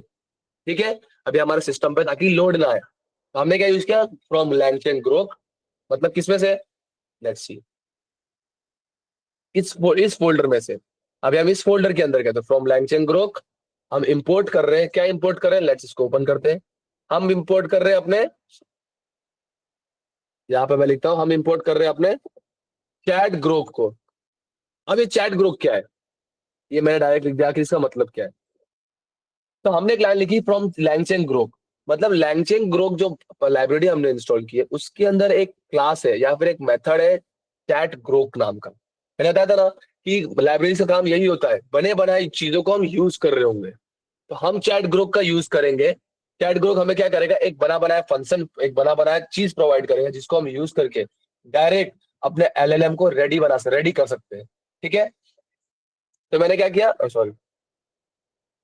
ठीक है, अभी हमारे सिस्टम पे ताकि लोड ना आए, तो हमने क्या यूज किया, फ्रॉम लैंगचेन ग्रोक। मतलब किसमें से, लेट्स सी, इस फोल्डर में से। अभी हम इस फोल्डर के अंदर गए, तो फ्रॉम लैंगचेन ग्रोक हम इंपोर्ट कर रहे हैं। क्या इंपोर्ट कर रहे हैं, लेट्स इसको ओपन करते हैं। हम इंपोर्ट कर रहे हैं अपने, यहाँ पे मैं लिखता हूँ, हम इंपोर्ट कर रहे हैं अपने चैट ग्रोक को। अब ये चैट ग्रोक क्या है, ये मैंने डायरेक्ट लिख दिया कि इसका मतलब क्या है। तो हमने एक लाइन लिखी, फ्रॉम लैंगचेन ग्रोक, मतलब लैंगचेन ग्रोक जो लाइब्रेरी हमने इंस्टॉल की है उसके अंदर एक क्लास है या फिर एक मेथड है चैट ग्रोक नाम का। मैंने बताया था ना कि लाइब्रेरी का काम यही होता है, बने बनाई चीजों को हम यूज कर रहे होंगे, तो हम चैट ग्रोक का यूज करेंगे। चैट ग्रोक हमें क्या करेगा, एक बना बनाया फंक्शन, एक बना बनाया चीज प्रोवाइड करेगा जिसको हम यूज करके डायरेक्ट अपने एलएलएम को रेडी कर सकते हैं। ठीक है, तो मैंने क्या किया, सॉरी,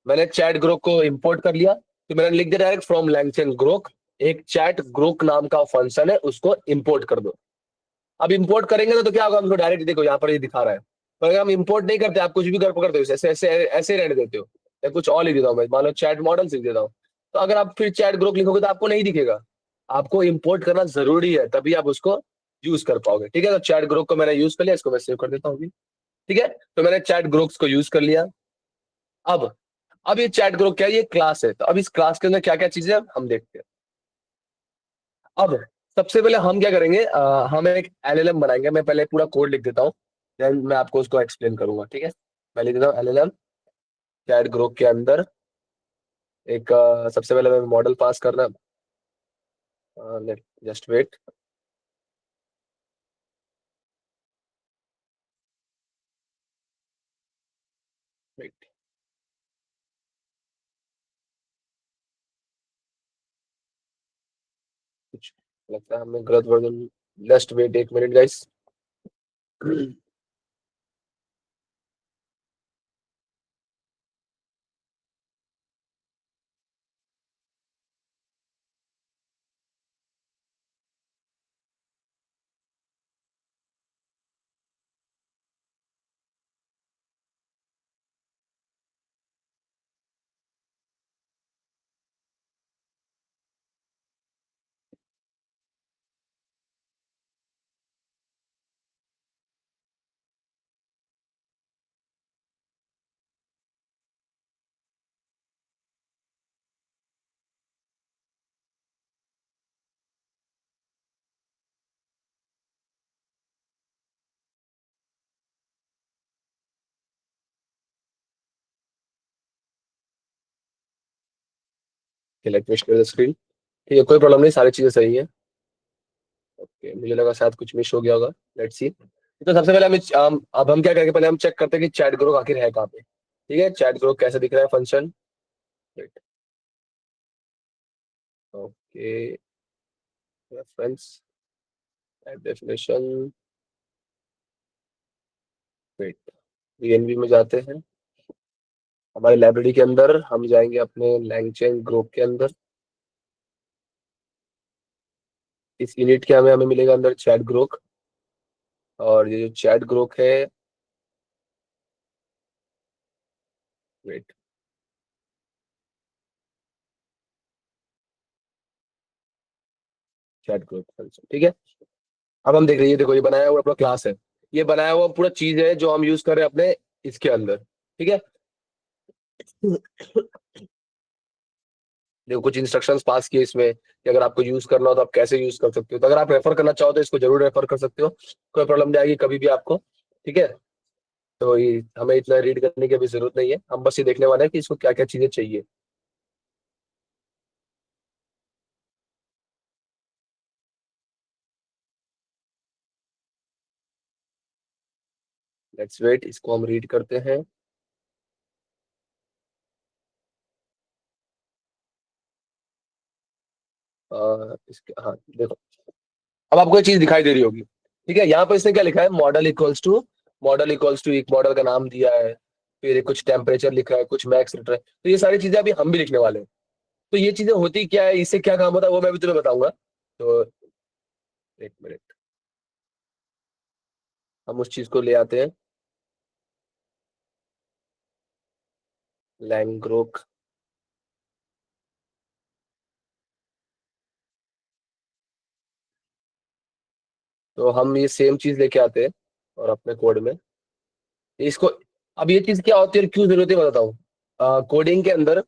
मैंने चैट ग्रोक को इंपोर्ट कर लिया। तो मैंने लिख दिया डायरेक्ट फ्रॉम लैंगचेन ग्रोक, एक चैट ग्रोक नाम का फंक्शन है, उसको इंपोर्ट कर दो। अब इंपोर्ट करेंगे ना तो क्या होगा, हमको डायरेक्ट देखो यहाँ पर ये दिखा रहा है। पर अगर हम इंपोर्ट नहीं करते, आप कुछ भी करते हो, ऐसे ऐसे ऐसे रहने देते हो, या कुछ और लिख देता हूँ मैं, मान लो चैट मॉडल लिख देता हूँ, तो अगर आप फिर चैट ग्रोक लिखोगे तो आपको नहीं दिखेगा। आपको इंपोर्ट करना जरूरी है, तभी आप उसको यूज कर पाओगे। ठीक है, तो चैट ग्रोक को मैंने यूज कर लिया, इसको मैं सेव कर देता हूँ अभी। ठीक है, तो मैंने चैट ग्रोक्स को यूज कर लिया। अब अब ये चैट ग्रुप क्या है, ये क्लास है। तो अब इस क्लास के अंदर क्या क्या चीजें हैं हम देखते हैं। अब सबसे पहले हम क्या करेंगे, हम एक एलएलएम बनाएंगे। मैं पहले पूरा कोड लिख देता हूँ, देन मैं आपको उसको एक्सप्लेन करूंगा। ठीक है, मैं लिख देता हूँ एलएलएम चैट ग्रुप के अंदर एक, सबसे पहले मैं मॉडल पास करना, जस्ट वेट। वेट, लगता है हमने गलत version. Just wait 1 minute guys. Let me share the screen. ठीक है, कोई प्रॉब्लम नहीं, सारी चीजें सही है। ओके, मुझे लगा शायद कुछ मिस हो गया होगा। Let's see. तो सबसे पहले अब हम क्या करेंगे, पहले हम चेक करते हैं कि चैट ग्रुप आखिर है कहाँ पे। ठीक है, चैट ग्रुप कैसे दिख रहा है function. Okay, reference, definition, wait, DNV में जाते हैं। हमारी लाइब्रेरी के अंदर हम जाएंगे अपने लैंगचेन ग्रुप के अंदर। इस यूनिट के हमें हमें मिलेगा अंदर चैट ग्रुप। और ये जो चैट ग्रुप है, वेट, चैट ग्रुप फंक्शन। ठीक है, अब हम देख रहे हैं, देखो ये बनाया हुआ अपना क्लास है। ये बनाया हुआ पूरा चीज है जो हम यूज कर रहे हैं अपने इसके अंदर। ठीक है, देखो कुछ इंस्ट्रक्शंस पास किए इसमें कि अगर आपको यूज करना हो तो आप कैसे यूज कर सकते हो। तो अगर आप रेफर करना चाहो तो इसको जरूर रेफर कर सकते हो, कोई प्रॉब्लम नहीं आएगी कभी भी आपको। ठीक है, तो ये हमें इतना रीड करने की अभी जरूरत नहीं है, हम बस ये देखने वाले हैं कि इसको क्या क्या चीजें चाहिए। लेट्स वेट, इसको हम रीड करते हैं। इसके, हाँ देखो, अब आपको ये चीज दिखाई दे रही होगी। ठीक है, यहाँ पर इसने क्या लिखा है, मॉडल इक्वल्स टू एक मॉडल का नाम दिया है। फिर कुछ टेम्परेचर लिखा है, कुछ मैक्स लिख रहा है। तो ये सारी चीजें अभी हम भी लिखने वाले हैं। तो ये चीजें होती क्या है, इससे क्या काम होता है, वो मैं भी तुम्हें बताऊंगा। तो 1 मिनट, हम उस चीज को ले आते हैं, लैंग्रोक। तो हम ये सेम चीज लेके आते हैं और अपने कोड में इसको। अब ये चीज क्या होती है और क्यों जरूरत है मैं बताता हूँ। कोडिंग के अंदर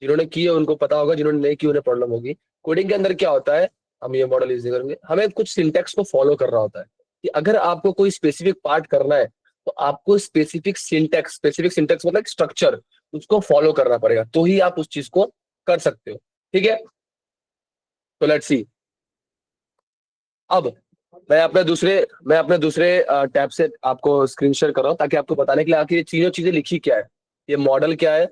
जिन्होंने की है उनको पता होगा, जिन्होंने नहीं की उन्हें प्रॉब्लम होगी। कोडिंग के अंदर क्या होता है, हम ये मॉडल यूज करेंगे, हमें कुछ सिंटेक्स को फॉलो करना होता है। कि अगर आपको कोई स्पेसिफिक पार्ट करना है तो आपको स्पेसिफिक सिंटेक्स मतलब स्ट्रक्चर, उसको फॉलो करना पड़ेगा, तो ही आप उस चीज को कर सकते हो। ठीक है, तो लेट्स सी। अब मैं अपने दूसरे टैब से आपको स्क्रीन शेयर कर रहा हूँ ताकि आपको बताने के लिए आखिर ये तीनों चीजें लिखी क्या है। ये मॉडल क्या है,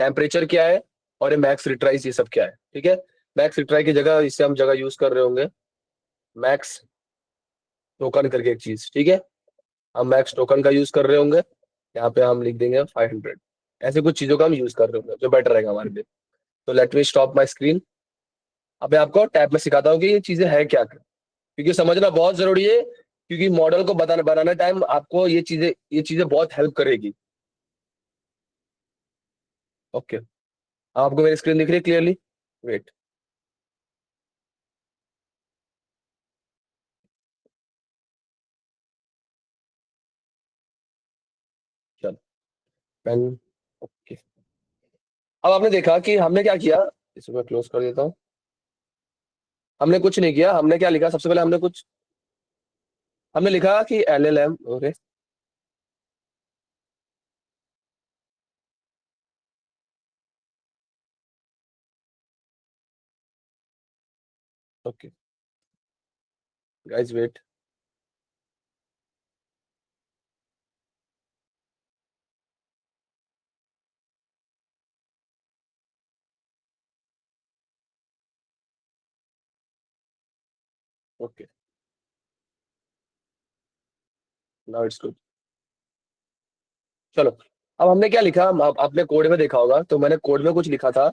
टेम्परेचर क्या है, और ये मैक्स रिट्राइज, ये सब क्या है। ठीक है, मैक्स रिट्राई की जगह इससे हम जगह यूज कर रहे होंगे मैक्स टोकन करके एक चीज। ठीक है, हम मैक्स टोकन का यूज कर रहे होंगे। यहाँ पे हम लिख देंगे 500। ऐसे कुछ चीजों का हम यूज कर रहे होंगे जो बेटर रहेगा हमारे लिए। तो let me stop my screen. अब मैं आपको टैब में सिखाता हूँ कि ये चीजें है क्या, क्योंकि समझना बहुत जरूरी है। क्योंकि मॉडल को बनाने टाइम आपको ये चीजें बहुत हेल्प करेगी। ओके, आपको मेरी स्क्रीन दिख रही है क्लियरली। वेट, चलो, पेन। ओके, अब आपने देखा कि हमने क्या किया। इसको मैं क्लोज कर देता हूँ। हमने कुछ नहीं किया, हमने क्या लिखा, सबसे पहले हमने लिखा कि LLM। Okay, okay guys, wait. Okay, now it's good. चलो, अब हमने क्या लिखा, आपने कोड में देखा होगा, तो मैंने कोड में कुछ लिखा था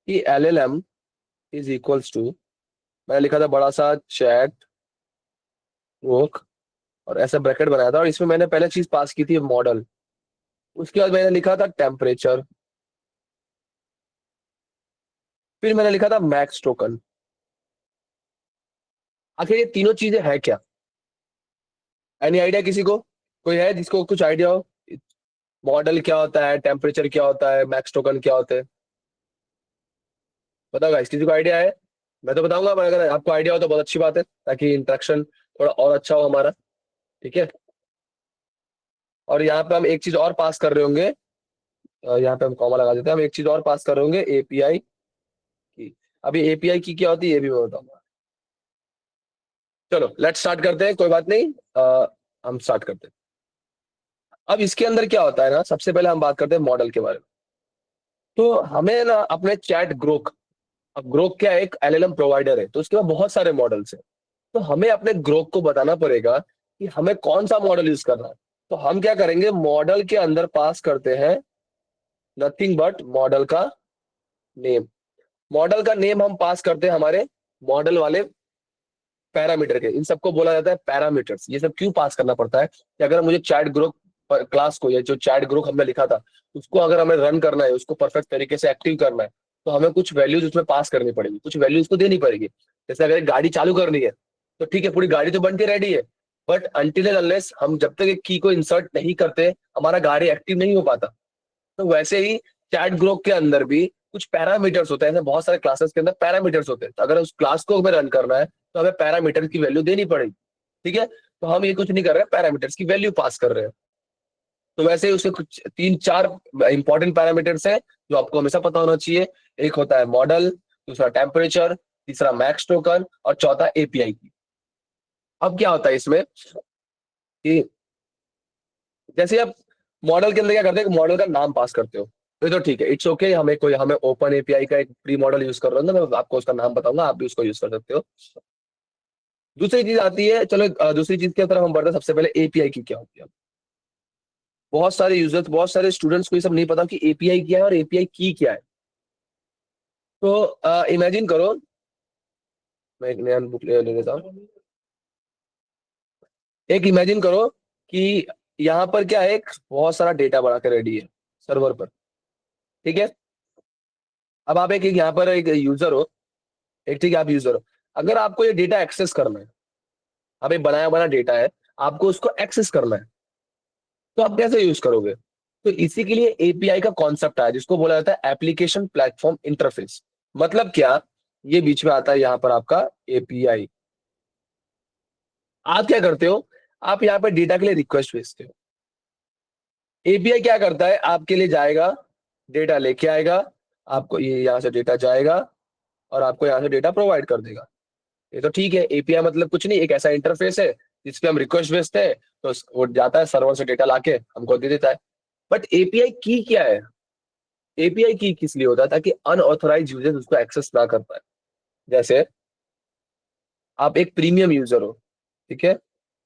कि LLM इज इक्वल्स टू, मैंने लिखा था बड़ा सा चैट वोक, और ऐसा ब्रैकेट बनाया था, और इसमें मैंने पहले चीज पास की थी मॉडल, उसके बाद मैंने लिखा था टेम्परेचर, फिर मैंने लिखा था मैक्स टोकन। आखिर ये तीनों चीजें है क्या? एनी आइडिया किसी को? कोई है जिसको कुछ आइडिया हो? मॉडल क्या होता है, टेम्परेचर क्या होता है, मैक्स टोकन क्या होते हैं? बताओ गाइस, किसी को आइडिया है? मैं तो बताऊंगा, पर अगर आपको आइडिया हो तो बहुत अच्छी बात है, ताकि इंटरेक्शन थोड़ा और अच्छा हो हमारा। ठीक है, और यहाँ पे हम एक चीज और पास कर रहे होंगे, यहाँ पे हम कॉमा लगा देते हैं, हम एक चीज और पास कर रहे होंगे, एपीआई की। अभी एपीआई की क्या होती है ये भी मैं बताऊंगा। चलो लेट्स स्टार्ट करते हैं, कोई बात नहीं, हम स्टार्ट करते हैं। अब इसके अंदर क्या होता है ना, सबसे पहले हम बात करते हैं मॉडल के बारे में। तो हमें ना अपने चैट ग्रोक, अब ग्रोक क्या है, एक LLM प्रोवाइडर है, तो उसके बाद बहुत सारे मॉडल्स हैं। तो हमें अपने ग्रोक को बताना पड़ेगा कि हमें कौन सा मॉडल यूज करना है। तो हम क्या करेंगे, मॉडल के अंदर पास करते हैं नथिंग बट मॉडल का नेम। मॉडल का नेम हम पास करते हैं हमारे मॉडल वाले पैरामीटर के, इन सबको बोला जाता है पैरामीटर्स। ये सब क्यों पास करना पड़ता है कि अगर मुझे चैट ग्रुप क्लास को, या जो चैट ग्रुप हमने लिखा था उसको अगर हमें रन करना है, उसको परफेक्ट तरीके से एक्टिव करना है, तो हमें कुछ वैल्यूज उसमें पास करनी पड़ेगी, कुछ वैल्यूज को देनी पड़ेगी। जैसे अगर एक गाड़ी चालू करनी है, तो ठीक है, पूरी गाड़ी तो बन के रेडी है, बट अनटिल एंड अनलेस हम जब तक एक की को इंसर्ट नहीं करते, हमारा गाड़ी एक्टिव नहीं हो पाता। तो वैसे ही चैट ग्रुप के अंदर भी कुछ पैरामीटर्स होते हैं, ऐसे बहुत सारे क्लासेस के अंदर पैरामीटर्स होते हैं, तो अगर उस क्लास को हमें रन करना है तो हमें पैरामीटर की वैल्यू देनी पड़ेगी। ठीक है, तो हम ये कुछ नहीं कर रहे हैं, पैरामीटर्स की वैल्यू पास कर रहे हैं। तो वैसे ही उसके कुछ 3-4 इंपॉर्टेंट पैरामीटर्स हैं जो आपको हमेशा पता होना चाहिए। एक होता है मॉडल, दूसरा टेम्परेचर, तीसरा मैक्स टोकन, और चौथा एपीआई की। अब क्या होता है इसमें कि जैसे आप मॉडल के अंदर क्या करते हैं, मॉडल का नाम पास करते हो, तो ठीक है, इट्स ओके, हमें ओपन एपीआई का एक प्री मॉडल यूज कर रहा हूँ ना, मैं आपको उसका नाम बताऊंगा, आप भी उसको यूज कर सकते हो। दूसरी चीज आती है, चलो दूसरी चीज की तरफ हम बढ़ते हैं। सबसे पहले एपीआई की क्या होती है। बहुत सारे यूजर्स, बहुत सारे स्टूडेंट्स को ये सब नहीं पता कि एपीआई क्या है और एपीआई की क्या है। तो इमेजिन करो, मैं एक नया बुक ले लेता हूँ। एक इमेजिन करो कि यहाँ पर क्या है, एक बहुत सारा डेटा बना के रेडी है सर्वर पर। ठीक है, अब आप एक यहाँ पर एक यूजर हो, एक ठीक है, आप यूजर हो, अगर आपको ये डेटा एक्सेस करना है, अब एक बनाया बना डेटा है, आपको उसको एक्सेस करना है, तो आप कैसे यूज करोगे? तो इसी के लिए एपीआई का कॉन्सेप्ट आया, जिसको बोला जाता है एप्लीकेशन प्लेटफॉर्म इंटरफेस। मतलब क्या, ये बीच में आता है यहाँ पर आपका एपीआई। आप क्या करते हो, आप यहाँ पर डेटा के लिए रिक्वेस्ट भेजते हो। एपीआई क्या करता है, आपके लिए जाएगा, डेटा लेके आएगा, आपको ये यहाँ से डेटा जाएगा, और आपको यहाँ से डेटा प्रोवाइड कर देगा। ये तो ठीक है, एपीआई मतलब कुछ नहीं, एक ऐसा इंटरफेस है जिसपे हम रिक्वेस्ट भेजते हैं, तो वो जाता है सर्वर से, डेटा लाके हमको दे देता है। बट एपीआई की क्या है? एपीआई की किस लिए होता है, ताकि अनऑथराइज यूजर उसको एक्सेस ना कर पाए। जैसे आप एक प्रीमियम यूजर हो, ठीक है,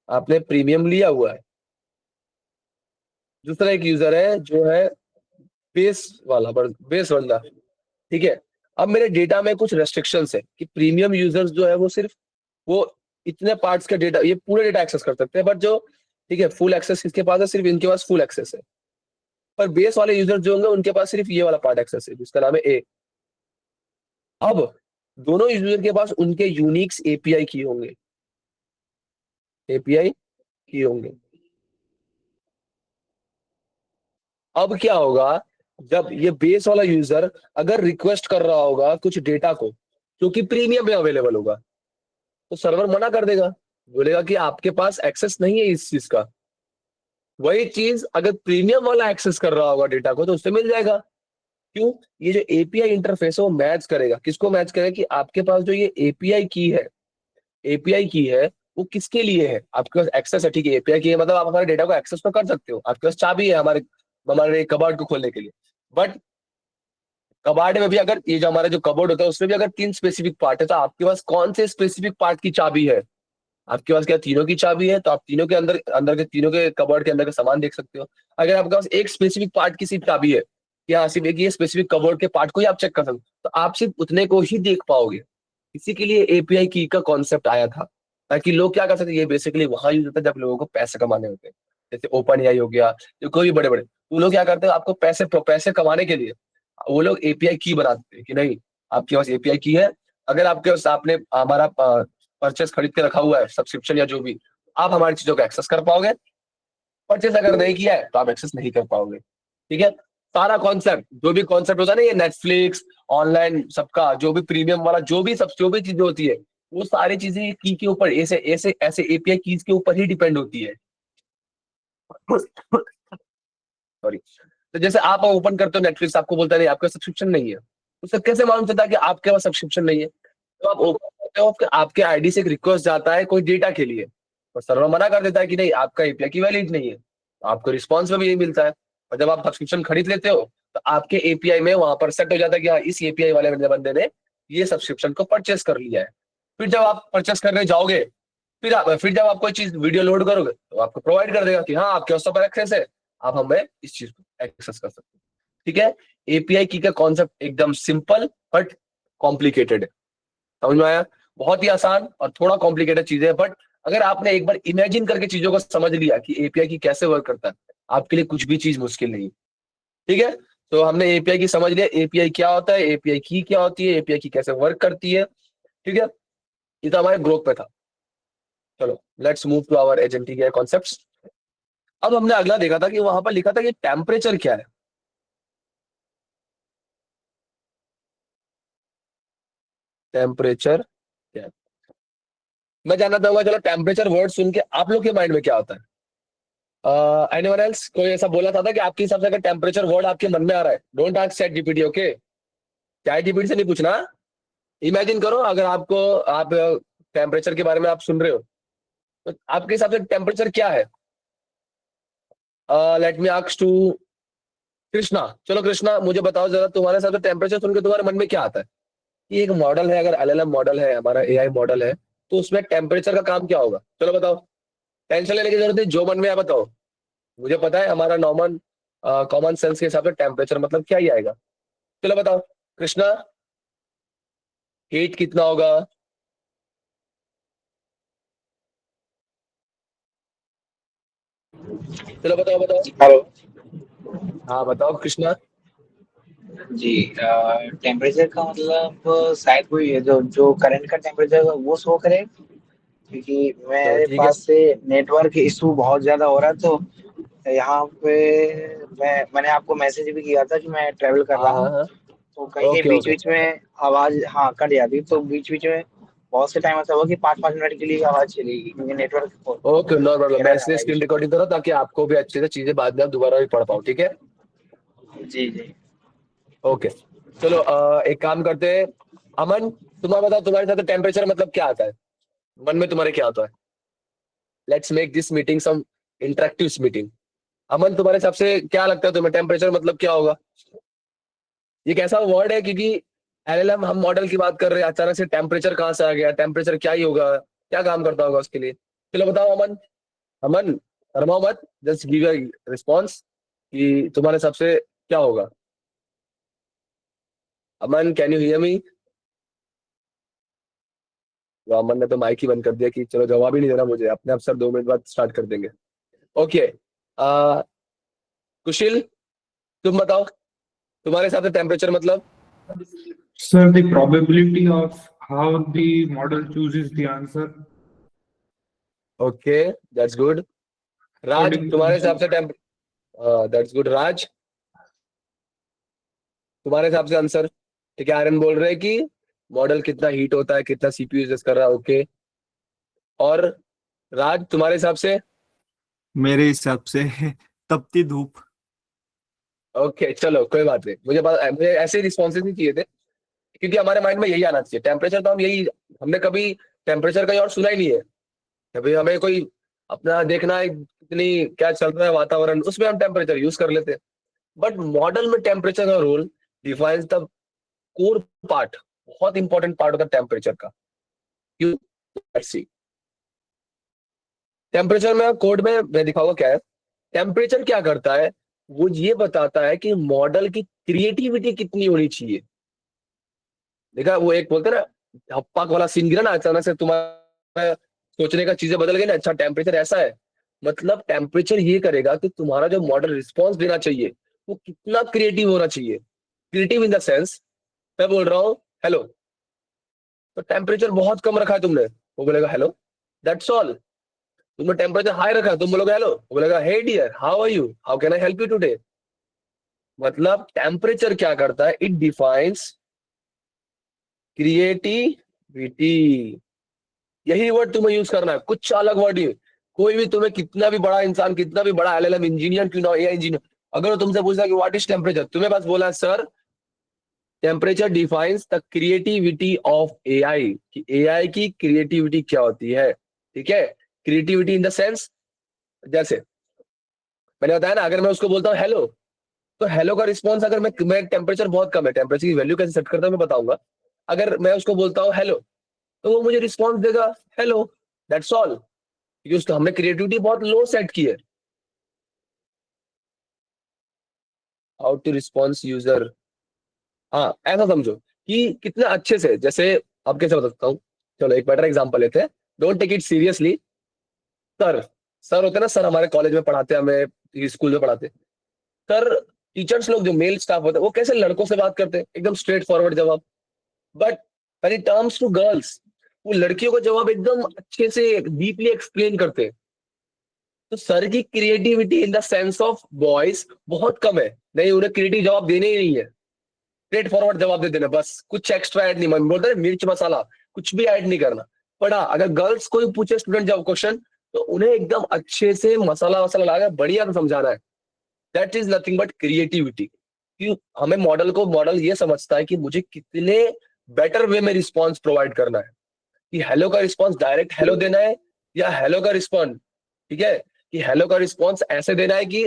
आपने प्रीमियम लिया हुआ है। दूसरा एक यूजर है जो है बेस वाला, बेस बंदा, ठीक है। अब मेरे डेटा में कुछ रेस्ट्रिक्शंस है कि प्रीमियम यूजर्स जो है वो सिर्फ वो इतने पार्ट्स का डेटा, ये पूरे डेटा एक्सेस कर सकते हैं, बट जो ठीक है फुल एक्सेस किसके पास है, सिर्फ इनके पास फुल एक्सेस है। पर बेस वाले यूजर जो होंगे उनके पास सिर्फ ये वाला पार्ट एक्सेस है, जिसका नाम है ए। अब दोनों यूजर के पास उनके यूनिक्स एपीआई की होंगे, एपीआई की होंगे। अब क्या होगा, जब ये बेस वाला यूजर अगर रिक्वेस्ट कर रहा होगा कुछ डेटा को जो कि प्रीमियम में अवेलेबल होगा, तो सर्वर मना कर देगा, बोलेगा कि आपके पास एक्सेस नहीं है इस चीज का। वही चीज अगर प्रीमियम वाला एक्सेस कर रहा होगा डेटा को, तो उससे मिल जाएगा। क्यों? ये जो एपीआई इंटरफेस है वो मैच करेगा, किसको मैच करेगा, कि आपके पास जो ये एपीआई की है, एपीआई की है वो किसके लिए है, आपके पास एक्सेस है, ठीक है, एपीआई की है मतलब आप हमारे डेटा को एक्सेस तो कर सकते हो, आपके पास चाबी है हमारे हमारे कबर्ड को खोलने के लिए। बट कबाड़ में भी अगर ये जो हमारा जो कबोर्ड होता है उसमें भी अगर 3 स्पेसिफिक पार्ट है, तो आपके पास कौन से स्पेसिफिक पार्ट की चाबी है? आपके पास क्या तीनों की चाबी है? तो आप तीनों के अंदर अंदर के तीनों के कबोर्ड के अंदर का सामान देख सकते हो। अगर आपके पास एक स्पेसिफिक पार्ट की सिर्फ चाबी है, कि हाँ सिर्फ एक ये स्पेसिफिक कबोर्ड के पार्ट को ही आप चेक कर सकते हो, तो आप सिर्फ उतने को ही देख पाओगे। इसी के लिए एपीआई की का कॉन्सेप्ट आया था, ताकि लोग क्या कर सकते हैं, ये बेसिकली वहां यूज होता है जब लोगों को पैसे कमाने होते हैं। जैसे ओपन एआई हो गया, जो कोई भी बड़े बड़े, वो लोग क्या करते हैं, आपको पैसे पैसे कमाने के लिए वो लोग एपीआई की बनाते हैं कि नहीं, आपके पास एपीआई की है, अगर आपके पास आपने हमारा परचेस खरीद के रखा हुआ है, सब्सक्रिप्शन या जो भी, आप हमारी चीजों को एक्सेस कर पाओगे। परचेस अगर नहीं किया है तो आप एक्सेस नहीं कर पाओगे। ठीक है, सारा कॉन्सेप्ट, जो भी कॉन्सेप्ट होता है ना, ये नेटफ्लिक्स, ऑनलाइन सबका जो भी प्रीमियम वाला जो भी चीजें होती है, वो सारी चीजें की के ऊपर ऐसे ऐसे ऐसे एपीआई कीज के ऊपर ही डिपेंड होती है। सॉरी। तो जैसे आप ओपन करते हो नेटफ्लिक्स, आपको बोलता है नहीं आपका सब्सक्रिप्शन नहीं है, उससे कैसे मालूम चलता है कि आपके पास सब्सक्रिप्शन नहीं है? तो आप ओपन करते हो, आपके आईडी से एक रिक्वेस्ट जाता है कोई डेटा के लिए, और सर्वर मना कर देता है कि नहीं आपका एपीआई की वैलिड नहीं है, तो आपको रिस्पॉन्स में भी यही मिलता है। और जब आप सब्सक्रिप्शन खरीद लेते हो, तो आपके एपीआई में वहां पर सेट हो जाता है कि हाँ इस एपीआई वाले बंदे ने ये सब्सक्रिप्शन को परचेस कर लिया है। फिर जब आप परचेस करने जाओगे, फिर जब आप कोई चीज वीडियो लोड करोगे, तो आपको प्रोवाइड कर देगा कि हाँ आपके पास पर एक्सेस है, आप हमें इस चीज को एक्सेस कर सकते हो। ठीक है, एपीआई की का कॉन्सेप्ट एकदम सिंपल बट कॉम्प्लिकेटेड है। समझ में आया? बहुत ही आसान और थोड़ा कॉम्प्लिकेटेड चीज है, बट अगर आपने एक बार इमेजिन करके चीजों को समझ लिया कि एपीआई की कैसे वर्क करता है, आपके लिए कुछ भी चीज मुश्किल नहीं। ठीक है, तो हमने एपीआई की समझ लिया, एपीआई क्या होता है, एपीआई की क्या होती है, एपीआई की कैसे वर्क करती है। ठीक है, ये तो हमारे ग्रुप पे था। चलो let's move to our agentic AI concepts. अब हमने अगला देखा था कि वहां पर लिखा था कि टेम्परेचर क्या है। टेम्परेचर क्या है, मैं जानना चाहूंगा। चलो टेम्परेचर वर्ड सुन के आप लोग के माइंड में क्या होता है? Anyone else? कोई ऐसा बोला था कि आपके हिसाब से अगर टेम्परेचर वर्ड आपके मन में आ रहा है, don't ask chat GPT, okay? Chat GPT से नहीं पूछना। इमेजिन करो अगर आपको, आप टेम्परेचर के बारे में आप सुन रहे हो, तो आपके हिसाब से टेम्परेचर क्या है? Let me ask to Krishna. चलो कृष्णा, मुझे बताओ जरा, तुम्हारे हिसाब से टेम्परेचर सुन के तुम्हारे मन में क्या आता है? ये एक मॉडल है, अगर एलएलएम मॉडल है, हमारा एआई मॉडल है, तो उसमें टेम्परेचर का काम क्या होगा? चलो बताओ, टेंशन लेने की जरूरत नहीं, जो मन में है बताओ। मुझे पता है हमारा नॉर्मल कॉमन सेंस के हिसाब से टेम्परेचर मतलब क्या ही आएगा। चलो बताओ कृष्णा, हीट कितना होगा? चलो बताओ बताओ। हेलो हाँ बताओ कृष्णा। जी। टेम्परेचर का मतलब शायद कोई है जो जो करंट का टेम्परेचर वो शो करे, क्योंकि चलो मेरे ठीक है। पास से नेटवर्क इशू बहुत ज्यादा हो रहा है, तो यहाँ पे मैंने आपको मैसेज भी किया था कि मैं ट्रेवल कर हाँ रहा हाँ हूँ, हाँ। तो कहीं कहीं ओके बीच ओके बीच में आवाज हाँ कट जाती, तो बीच बीच में बहुत से टाइम ऐसा हुआ कि 5-5 मिनट के लिए आवाज चलेगी, क्योंकि नेटवर्क ओके, नो प्रॉब्लम, मैं गिरा जा इसलिए रहा है स्क्रीन बीच रिकॉर्डिंग कर रहा हूं ताकि आपको भी अच्छे से चीजें बाद में आप दोबारा भी पढ़ पाओ। ठीक है, में। जी जी। ओके। चलो एक काम करते हैं। अमन, तुम्हारा बताओ, तुम्हारे साथ टेम्परेचर मतलब क्या आता है? मन में तुम्हारे क्या आता है? Let's make this meeting some interactive meeting. Aman, तुम्हारे हिसाब से क्या लगता है तुम्हें, टेम्परेचर मतलब क्या होगा? ये कैसा वर्ड है, क्योंकि एलएलएम हम मॉडल की बात कर रहे हैं, अचानक से टेम्परेचर कहाँ से आ गया? टेम्परेचर क्या ही होगा, क्या काम करता होगा उसके लिए? चलो बताओ अमन। अमन, शर्माओ मत, जस्ट गिव रिस्पॉन्स कि तुम्हारे हिसाब से क्या होगा। अमन, कैन यू हियर मी? तो अमन ने तो माइक ही बंद कर दिया कि चलो जवाब ही नहीं देना मुझे, अपने आप सर 2 मिनट बाद स्टार्ट कर देंगे। ओके, कुशिल, तुम बताओ, तुम्हारे हिसाब से टेम्परेचर मतलब? Sir, the probability of how the model chooses the answer okay, that's good. Raj, according to तुम्हारे हिसाब the से दैट्स गुड। राज, तुम्हारे हिसाब से आंसर? ठीक है, आर्यन बोल रहे हैं कि मॉडल कितना हीट होता है, कितना सीपीयू यूज कर रहा है। ओके, और राज तुम्हारे हिसाब से? मेरे हिसाब से तपती धूप। ओके चलो कोई बात नहीं, मुझे ऐसे रिस्पॉन्सेज नहीं चाहिए थे, क्योंकि हमारे माइंड में यही आना चाहिए। टेम्परेचर तो हम यही, हमने कभी टेम्परेचर का और सुना ही नहीं है। कभी हमें कोई अपना देखना है कितनी क्या चल रहा है वातावरण, उसमें हम टेम्परेचर यूज कर लेते हैं। बट मॉडल में टेम्परेचर का role defines the core part, बहुत इंपॉर्टेंट पार्ट होता है टेम्परेचर का। क्यों? Let's see. टेम्परेचर में कोड में मैं दिखाऊंगा क्या है। टेम्परेचर क्या करता है, वो ये बताता है कि मॉडल की क्रिएटिविटी कितनी होनी चाहिए। देखा, वो एक बोलते हैं ना हप्पा वाला सीन गिरा ना, अचानक से तुम्हारा सोचने का चीजें बदल गई ना, अच्छा टेम्परेचर ऐसा है। मतलब टेम्परेचर ये करेगा कि तुम्हारा जो मॉडल रिस्पॉन्स देना चाहिए वो कितना क्रिएटिव होना चाहिए। क्रिएटिव इन द सेंस, मैं बोल रहा हूँ हेलो, तो टेम्परेचर बहुत कम रखा है तुमने, वो बोलेगा हेलो, दैट्स ऑल। तुमने टेम्परेचर हाई रखा है, तुम बोलोगे हेलो, वो बोलेगा hey dear how are you, how can I help you today. मतलब टेम्परेचर क्या करता है, इट डिफाइंस क्रिएटिविटी। यही वर्ड तुम्हें यूज करना है, कुछ अलग वर्ड ही। कोई भी तुम्हें कितना भी बड़ा इंसान, कितना भी बड़ा एलएलएम इंजीनियर क्यों ना हो, एआई इंजीनियर, अगर वो तुमसे पूछता है कि व्हाट इज टेम्परेचर, तुम्हें बस बोला है sir temperature defines the creativity of AI, कि एआई की क्रिएटिविटी क्या होती है। ठीक है, क्रिएटिविटी इन द सेंस, जैसे मैंने बताया ना, अगर मैं उसको बोलता हूँ हेलो, तो हेलो का रिस्पॉन्स, अगर मैं टेम्परेचर बहुत कम है, टेम्परेचर की वैल्यू कैसे सेट करता हूं मैं बताऊंगा। अगर मैं उसको बोलता हूँ हेलो, तो वो मुझे रिस्पॉन्स देगा हेलो, दैट्स ऑल, क्योंकि उसको हमने क्रिएटिविटी बहुत लो सेट की है। हाउ टू रिस्पॉन्स यूजर, हाँ ऐसा समझो कि कितने अच्छे से, जैसे अब कैसे बता सकता हूँ, चलो एक बेटर एग्जांपल लेते हैं, don't take it seriously. Sir, sir होते हैं ना, सर हमारे कॉलेज में पढ़ाते हैं, हमें स्कूल में पढ़ाते हैं। सर, टीचर्स लोग जो मेल स्टाफ होते हैं वो कैसे लड़कों से बात करते हैं, एकदम स्ट्रेट फॉरवर्ड जवाब। But when it terms to girls, वो लड़कियों का जवाब एकदम अच्छे से डीपली एक्सप्लेन करते हैं। तो सर की creativity in the sense of boys बहुत कम है, नहीं उन्हें क्रिएटिव जवाब देने ही नहीं है, स्ट्रेट फॉरवर्ड जवाब दे देना बस, कुछ एक्स्ट्रा ऐड नहीं, मन बोलते हैं मिर्च मसाला, कुछ भी ऐड नहीं करना। पढ़ा, अगर गर्ल्स कोई पूछे स्टूडेंट जब क्वेश्चन, तो उन्हें एकदम अच्छे से मसाला वसाला लगा बढ़िया से समझाना है। That is nothing but creativity. कि हमें मॉडल को, मॉडल ये समझता है कि मुझे कितने बेटर वे में रिस्पॉन्स प्रोवाइड करना है, कि हेलो का रिस्पॉन्स डायरेक्ट हेलो देना है, या हेलो का रिस्पॉन्स, ठीक है, कि हेलो का रिस्पॉन्स ऐसे देना है कि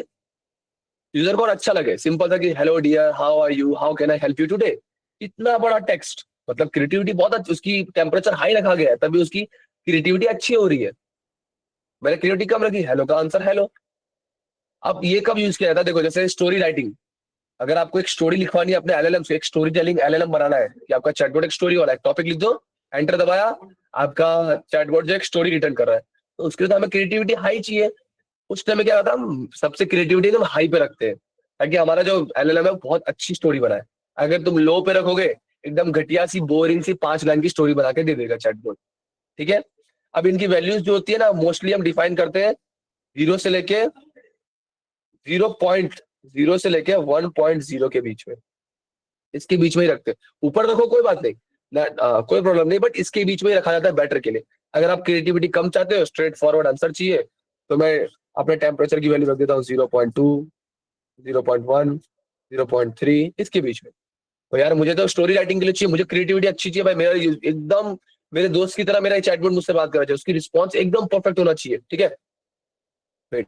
यूजर को और अच्छा लगे, सिंपल था कि hello dear how are you, how can I help you today. इतना बड़ा टेक्स्ट, मतलब क्रिएटिविटी बहुत अच्छी, उसकी टेम्परेचर हाई रखा गया है, तभी उसकी क्रिएटिविटी अच्छी हो रही है। मैंने क्रिएटिविटी कम रखी, हेलो का आंसर हेलो। अब ये कब यूज किया जाता है, देखो जैसे स्टोरी राइटिंग, अगर आपको एक स्टोरी लिखवानी है अपने एलएलएम से, एक स्टोरी टेलिंग एलएलएम बनाना है, कि आपका चैटबॉट एक स्टोरी वाला, एक टॉपिक लिख दो, एंटर दबाया, आपका चैटबॉट जो एक स्टोरी रिटर्न कर रहा है, तो उसके लिए तो हमें क्रिएटिविटी हाई चाहिए। उस टाइम में क्या होता है, हम सबसे क्रिएटिविटी एकदम हाई पे रखते हैं, ताकि हमारा जो एलएलएम है वो बहुत अच्छी स्टोरी बनाए। अगर तुम लो पे रखोगे, एकदम घटिया सी बोरिंग सी 5 लाइन की स्टोरी बना के दे देगा चैटबॉट। ठीक है, अब इनकी वैल्यूज जो होती है ना, मोस्टली हम डिफाइन करते हैं 0 के बीच में, इसके बीच में ही रखते हैं। ऊपर रखो कोई बात नहीं ना, कोई प्रॉब्लम नहीं, बट इसके बीच में ही रखा जाता है बेटर के लिए। अगर आप क्रिएटिविटी कम चाहते हो, स्ट्रेट फॉरवर्ड आंसर चाहिए, तो मैं अपने टेम्परेचर की वैल्यू रख देता हूँ 0.2, 0.1, 0.3, इसके बीच में। तो यार मुझे तो स्टोरी राइटिंग के लिए चाहिए, मुझे क्रिएटिविटी अच्छी चाहिए भाई, मेरा एकदम मेरे दोस्त की तरह मेरा चैटबॉट मुझसे बात करना चाहिए, उसकी रिस्पॉन्स एकदम परफेक्ट होना चाहिए। ठीक है, Wait.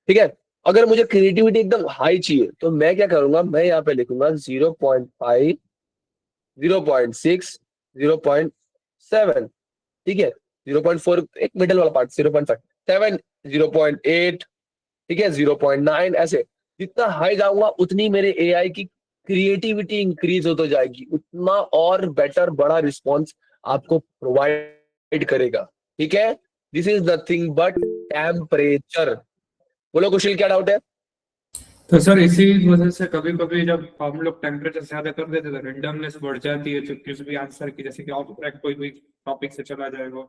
ठीक है, अगर मुझे क्रिएटिविटी एकदम हाई चाहिए, तो मैं क्या करूंगा, मैं यहाँ पे लिखूंगा 0.5, 0.6, 0.7। ठीक है, 0.4 एक मिडल वाला पार्ट, 0.5, 7, 0.8, ठीक है, 0.9, ऐसे जितना हाई जाऊंगा उतनी मेरे एआई की क्रिएटिविटी इंक्रीज होती जाएगी, उतना और बेटर बड़ा रिस्पॉन्स आपको प्रोवाइड करेगा। ठीक है, this is nothing but temperature. बोलो कुशल, क्या डाउट है? तो सर इसी वजह से कभी कभी जब हम लोग टेम्परेचर ज्यादा कर देते हैं तो रेंडमनेस बढ़ जाती है, तो किसी भी आंसर की, जैसे कि ऑफ ट्रैक कोई भी टॉपिक से चला जाएगा।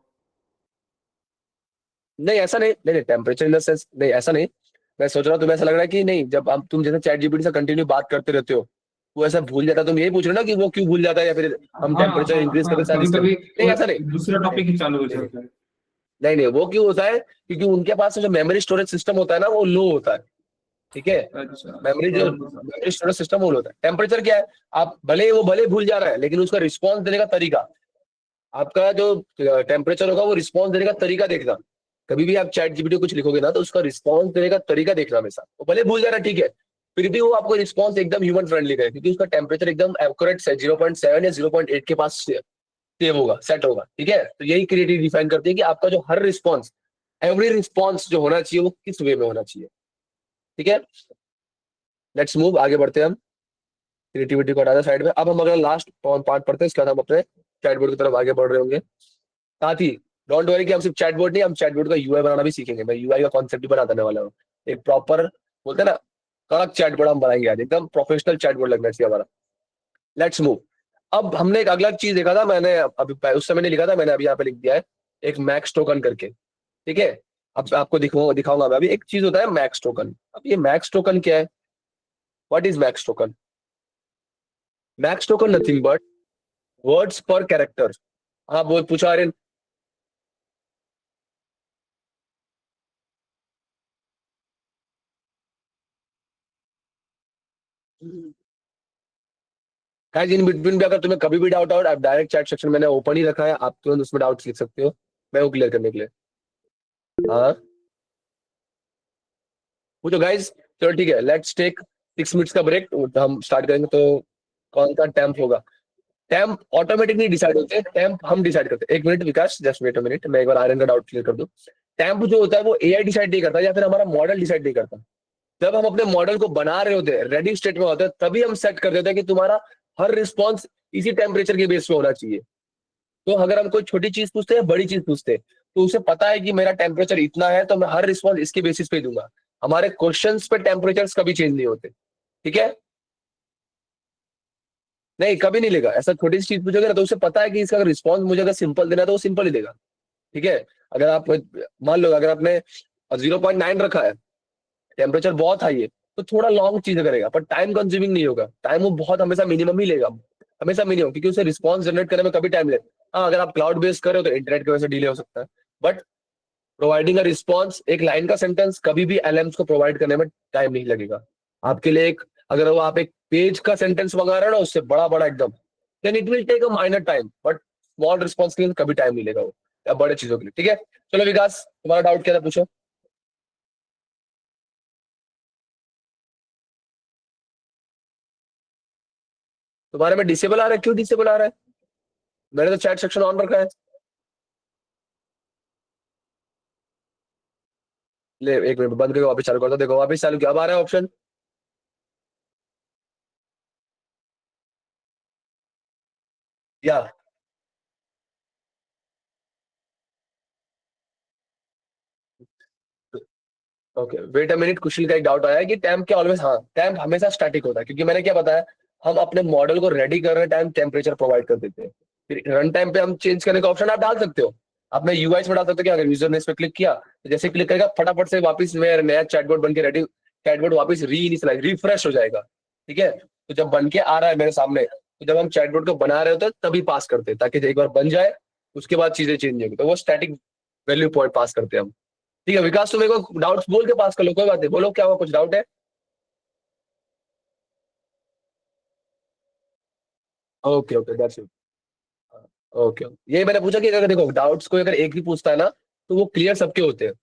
नहीं ऐसा नहीं, नहीं नहीं, टेम्परेचर इन द सेंस नहीं, ऐसा नहीं। मैं सोच रहा हूँ तुम्हें ऐसा लग रहा है कि नहीं, जब आप तुम जैसे चैट जीपीटी से कंटिन्यू बात करते रहते हो, वो ऐसा भूल जाता है, तुम यही पूछ रहे हो ना कि वो क्यों भूल जाता है, या फिर हम हाँ टेम्परेचर हाँ इंक्रीज हाँ, करते साथ कभी इसका, कभी नहीं ऐसा नहीं। दूसरा टॉपिक ही चालू हो नहीं जाता है। नहीं नहीं, वो क्यों होता है, क्योंकि उनके पास जो मेमोरी स्टोरेज सिस्टम होता है ना, वो लो होता है। ठीक है, अच्छा मेमोरी स्टोरेज सिस्टम वो होता है। टेम्परेचर क्या है, आप भले ही भूल जा रहा है, लेकिन उसका रिस्पॉन्स देने का तरीका, आपका जो टेम्परेचर होगा वो रिस्पॉन्स देने का तरीका देखना। कभी भी आप चैट जीपीटी कुछ लिखोगे ना तो उसका रिस्पॉन्स देने का तरीका देखना हमेशा। वो भले भूल जाना ठीक है, फिर भी वो आपको रिस्पॉन्स एकदम ह्यूमन फ्रेंडली करे, क्योंकि उसका टेम्परेचर एकदम एक्यूरेट 0.7 या 0.8 के पास सेव होगा, सेट होगा। ठीक है, तो यही क्रिएटिविटी डिफाइन करती है कि आपका जो हर रिस्पॉन्स, एवरी रिस्पॉन्स जो होना चाहिए वो किस वे में होना चाहिए। ठीक है, लेट्स मूव, आगे बढ़ते हैं हम। क्रिएटिविटी को हटाते साइड में। अब हम अगला लास्ट पार्ट पढ़ते हैं, इसके बाद हम अपने चैटबॉट की तरफ आगे बढ़ रहे होंगे। साथ ही डोंट वरी कि हम सिर्फ चैटबॉट नहीं, हम चैटबॉट का यूआई बनाना भी सीखेंगे। मैं यूआई का कॉन्सेप्ट भी बना देने वाला हूँ। एक प्रॉपर बोलते हैं ना, कड़क चैटबॉट हम बनाएंगे आज, एकदम प्रोफेशनल चैटबॉट लगना चाहिए हमारा। Let's move. अब हमने एक अगला चीज देखा था, मैंने अभी उस समय नहीं लिखा था, मैंने अभी यहाँ पे लिख दिया है, एक मैक्स टोकन करके। ठीक है, अब आपको दिखाऊंगा मैं। अभी एक चीज होता है मैक्स टोकन। अब ये मैक्स टोकन क्या है? What is max token? Max token nothing but words पर कैरेक्टर। हाँ बोल, पूछा आर्यन। गाइस इन बिटवीन भी अगर तुम्हें कभी भी डाउट आउट, आप डायरेक्ट चैट सेक्शन मैंने ओपन ही रखा है, आप तुरंत उसमें डाउट्स लिख सकते हो, मैं वो क्लियर करने के लिए। हाँ पूछो गाइस। चलो ठीक है, लेट्स टेक 6 मिनट्स का ब्रेक, हम स्टार्ट करेंगे। तो कौन सा टेम्प होगा? टेम्प ऑटोमेटिकली डिसाइड होते हैं, टेम्प हम डिसाइड करते हैं। 1 minute Vikas, just wait a minute, मैं एक बार आर्यन का डाउट क्लियर कर दूं। टेम्प जो होता है वो एआई डिसाइड नहीं करता, या फिर हमारा मॉडल डिसाइड नहीं करता। जब हम अपने मॉडल को बना रहे होते हैं, रेडी स्टेट में होते हैं, तभी हम सेट कर देते हैं कि तुम्हारा हर रिस्पॉन्स इसी टेम्परेचर के बेस पे होना चाहिए। तो अगर हम कोई छोटी चीज पूछते हैं, बड़ी चीज पूछते हैं, तो उसे पता है कि मेरा टेम्परेचर इतना है, तो मैं हर रिस्पॉन्स इसके बेसिस पे ही दूंगा। हमारे क्वेश्चंस पे टेम्परेचर कभी चेंज नहीं होते। ठीक है, नहीं कभी नहीं लेगा। ऐसा छोटी सी चीज पूछोगे ना, तो उसे पता है कि इसका रिस्पॉन्स मुझे अगर सिंपल देना है तो वो सिंपल ही देगा। ठीक है, अगर आप मान लो अगर आपने 0.9 रखा है, टेम्परेचर बहुत हाई है, तो थोड़ा लॉन्ग चीज करेगा, पर टाइम कंज्यूमिंग नहीं होगा। टाइम वो बहुत हमेशा मिनिमम ही लेगा, हमेशा मिनिमम, क्योंकि उसे रिस्पॉन्स जनरेट करने में कभी टाइम ले। हाँ अगर आप क्लाउड बेस्ड कर रहे हो तो इंटरनेट की वजह से डिले हो सकता है, बट प्रोवाइडिंग अ रिस्पॉन्स, एक लाइन का सेंटेंस कभी भी एलएम्स को प्रोवाइड करने में टाइम नहीं लगेगा आपके लिए। एक अगर वो आप एक पेज का सेंटेंस मंगा रहे हो ना, उससे बड़ा बड़ा एकदम, then it will take a minor time, but small response के लिए कभी टाइम नहीं लेगा वो, या बड़े चीजों के लिए। ठीक है, चलो विकास तुम्हारा डाउट क्या था, पूछो। तुम्हारे में डिसेबल आ रहा है, क्यों डिसेबल आ रहा है? मैंने तो चैट सेक्शन ऑन रखा है। ले एक मिनट बंद करके वापस चालू करता हूं, देखो वापस चालू किया, अब आ रहा है ऑप्शन। या ओके, वेट अ मिनट, कुशल का एक डाउट आया है कि टैम्प क्या ऑलवेज, हाँ टैम्प हमेशा स्टैटिक होता है, क्योंकि मैंने क्या बताया, हम अपने मॉडल को रेडी करने टाइम टेम्परेचर प्रोवाइड कर देते हैं। फिर रन टाइम पे हम चेंज करने का ऑप्शन आप डाल सकते हो, अपने यूआई में डाल सकते हो कि अगर यूजर ने इस पे क्लिक किया तो जैसे क्लिक करेगा फटाफट से वापस मेरा नया चैटबॉट बन के रेडी, चैटबॉट वापस री रिफ्रेश हो जाएगा। ठीक है, तो जब बन के आ रहा है मेरे सामने, तो जब हम चैटबॉट को बना रहे होते हैं तभी पास करते हैं, ताकि एक बार बन जाए उसके बाद चीजें चेंज होगी, तो वो स्टैटिक वैल्यू पॉइंट पास करते हैं हम। ठीक है विकास, तुम मेरे को डाउट्स बोल के पास कर लो, कोई बात नहीं, बोलो क्या हुआ, कुछ डाउट है? Okay okay that's it. Okay, ये मैंने पूछा कि अगर देखो डाउट्स कोई अगर एक ही पूछता है ना, तो वो क्लियर सबके होते हैं।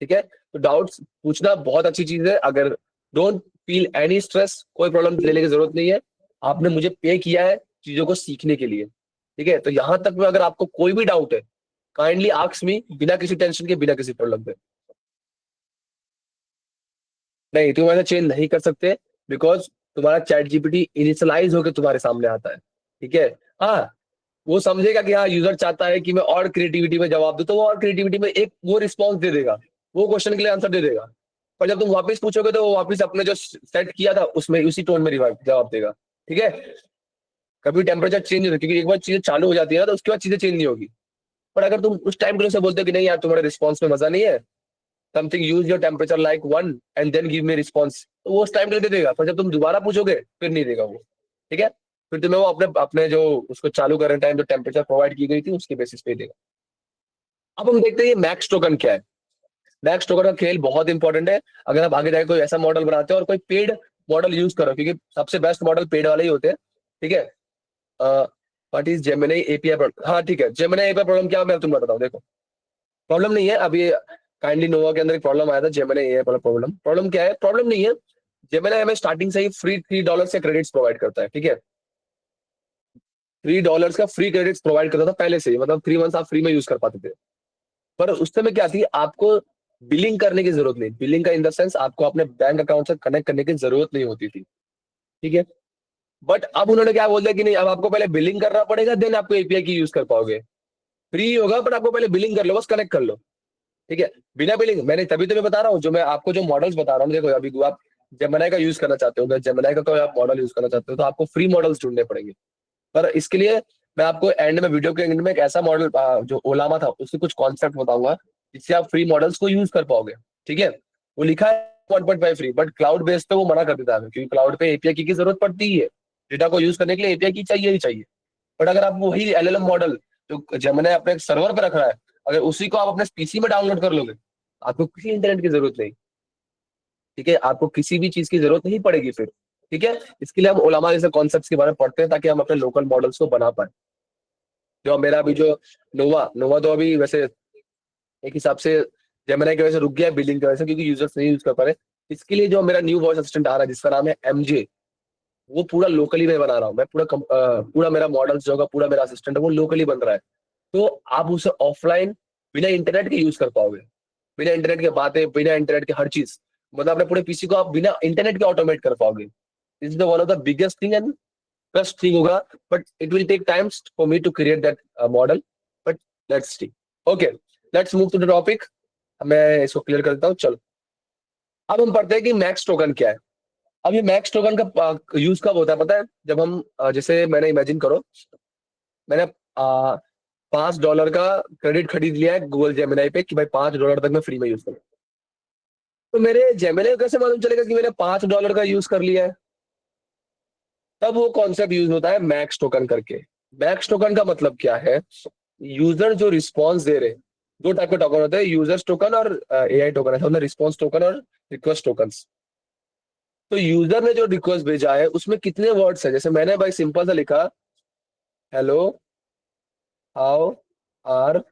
ठीक है, तो डाउट्स पूछना बहुत अच्छी चीज है। अगर डोंट फील एनी स्ट्रेस, कोई प्रॉब्लम लेने की जरूरत नहीं है। आपने मुझे पे किया है चीजों को सीखने के लिए। ठीक है, तो यहां तक में अगर आपको कोई भी डाउट है, काइंडली आस्क मी, बिना किसी टेंशन के, बिना किसी प्रॉब्लम के। नहीं तुम ऐसा चेंज नहीं कर सकते, बिकॉज तुम्हारा चैट जीपीटी इनिशियलाइज होकर तुम्हारे सामने आता है। ठीक है, हाँ वो समझेगा कि हाँ यूजर चाहता है कि मैं और क्रिएटिविटी में जवाब दूं, तो वो और क्रिएटिविटी में एक वो रिस्पॉन्स दे देगा, वो क्वेश्चन के लिए आंसर दे देगा। पर जब तुम वापस पूछोगे तो वो वापस अपने जो सेट किया था उसमें उसी टोन में जवाब देगा। ठीक है, कभी टेम्परेचर चेंज नहीं होता, क्योंकि एक बार चीजें चालू हो जाती है ना, तो उसके बाद चीजें चेंज नहीं होगी। पर अगर तुम उस टाइम के लिए उसे बोलते हो कि नहीं यार तुम्हारे रिस्पॉन्स में मजा नहीं है, something use your temperature like 1 and then give me response, तो वो उस टाइम के लिए दे देगा, पर जब तुम दोबारा पूछोगे फिर नहीं देगा वो। ठीक है, फिर तुम्हें वो अपने अपने जो उसको चालू करने टाइम जो टेम्परेचर प्रोवाइड की गई थी उसके बेसिस पे देगा। अब हम देखते हैं ये मैक्स टोकन क्या है। मैक्स टोकन का खेल बहुत इंपॉर्टेंट है। अगर आप आगे जाके कोई ऐसा मॉडल बनाते हो और कोई पेड मॉडल यूज करो, क्योंकि सबसे बेस्ट मॉडल पेड वाले ही होते हैं। ठीक है, what is Gemini API problem? हाँ ठीक है, जेमिनी एपीआई प्रॉब्लम क्या है मैं तुम्हें बताता हूँ। देखो प्रॉब्लम नहीं है, अभी काइंडली नोवा के अंदर एक प्रॉब्लम आया था जेमिनी एपीआई प्रॉब्लम। प्रॉब्लम क्या है? प्रॉब्लम नहीं है, जेमिनी हमें स्टार्टिंग से ही फ्री $3 से क्रेडिट्स प्रोवाइड करता है, ठीक है। $3 का फ्री क्रेडिट्स प्रोवाइड करता था पहले से ही, मतलब 3 मंथ्स आप फ्री में यूज कर पाते थे। पर उस समय क्या थी, आपको बिलिंग करने की जरूरत नहीं, बिलिंग का इन द सेंस आपको अपने बैंक अकाउंट से कनेक्ट करने की जरूरत नहीं होती थी, ठीक है। बट अब उन्होंने क्या बोल दिया कि नहीं, अब आपको पहले बिलिंग करना पड़ेगा, देन आपको एपीआई की यूज कर पाओगे। फ्री होगा बट आपको पहले बिलिंग कर लो, बस कनेक्ट कर लो, ठीक है। बिना बिलिंग, मैंने तभी तो मैं बता रहा हूँ, जो मैं आपको जो मॉडल्स बता रहा हूँ, देखो अभी आप जेमिनी का यूज करना चाहते हो, अगर जेमिनी का कोई आप मॉडल यूज करना चाहते हो तो आपको फ्री मॉडल्स ढूंढने पड़ेंगे। पर इसके लिए मैं आपको एंड में, वीडियो के एंड में एक ऐसा मॉडल जो ओलामा था उसके कुछ कॉन्सेप्ट बताऊंगा जिससे आप फ्री मॉडल्स को यूज कर पाओगे, ठीक है। वो लिखा है 1.5 फ्री, बट क्लाउड बेस्ड पे वो मना कर देता है, क्योंकि क्लाउड पे एपीआई की जरूरत पड़ती ही है, डेटा को यूज करने के लिए एपीआई की चाहिए ही चाहिए। बट अगर आप वही एलएलएम मॉडल जो जेमिनी अपने सर्वर पे रख रहा है, अगर उसी को आप अपने पीसी में डाउनलोड कर लोगे, आपको किसी इंटरनेट की जरूरत नहीं, ठीक है। आपको किसी भी चीज की जरूरत नहीं पड़ेगी फिर, ठीक है। इसके लिए हम ओलामा जैसे कॉन्सेप्ट्स के बारे में पढ़ते हैं ताकि हम अपने लोकल मॉडल्स को बना पाए। जो मेरा अभी जो नोवा नोवा तो अभी वैसे एक हिसाब से जेमिनी की वजह से रुक गया है, बिलिंग की वजह से, क्योंकि यूजर्स नहीं यूज कर पा रहे। इसके लिए जो मेरा न्यू वॉइस असिस्टेंट आ रहा है जिसका नाम है एमजे, वो पूरा लोकली मैं बना रहा हूँ। मैं पूरा मेरा मॉडल्स जो होगा, पूरा मेरा असिस्टेंट है वो लोकली बन रहा है। तो आप उसे ऑफलाइन बिना इंटरनेट के यूज कर पाओगे, बिना इंटरनेट के बातें, बिना इंटरनेट के हर चीज, मतलब अपने पूरे पीसी को आप बिना इंटरनेट के ऑटोमेट कर पाओगे। This is the one of the biggest thing and best thing होगा। But it will take times for me to create that model, but let's see. Okay, let's move to the topic. मैं इसको clear करता हूँ, चलो। अब हम पढ़ते हैं कि मैक्स टोकन क्या है। अब ये मैक्स टोकन का यूज कब होता है पता है? जब हम जैसे मैंने इमेजिन करो, मैंने $5 का क्रेडिट खरीद लिया है गूगल जेमिनी पे कि भाई $5 तक मैं फ्री में यूज करूँ। तो मेरे जेमिनी को कैसे मालूम चलेगा कि मैंने $5 का यूज कर लिया है? तब वो कॉन्सेप्ट यूज होता है मैक्स टोकन करके। मैक्स टोकन का मतलब क्या है? यूजर जो रिस्पॉन्स दे रहे, दो टाइप के टोकन होते हैं, यूजर्स टोकन और एआई टोकन, ऐसा होता है रिस्पॉन्स टोकन और रिक्वेस्ट टोकन्स। तो यूजर ने जो रिक्वेस्ट भेजा है उसमें कितने वर्ड्स है, जैसे मैंने भाई सिंपल सा लिखा, हेलो हाउ आर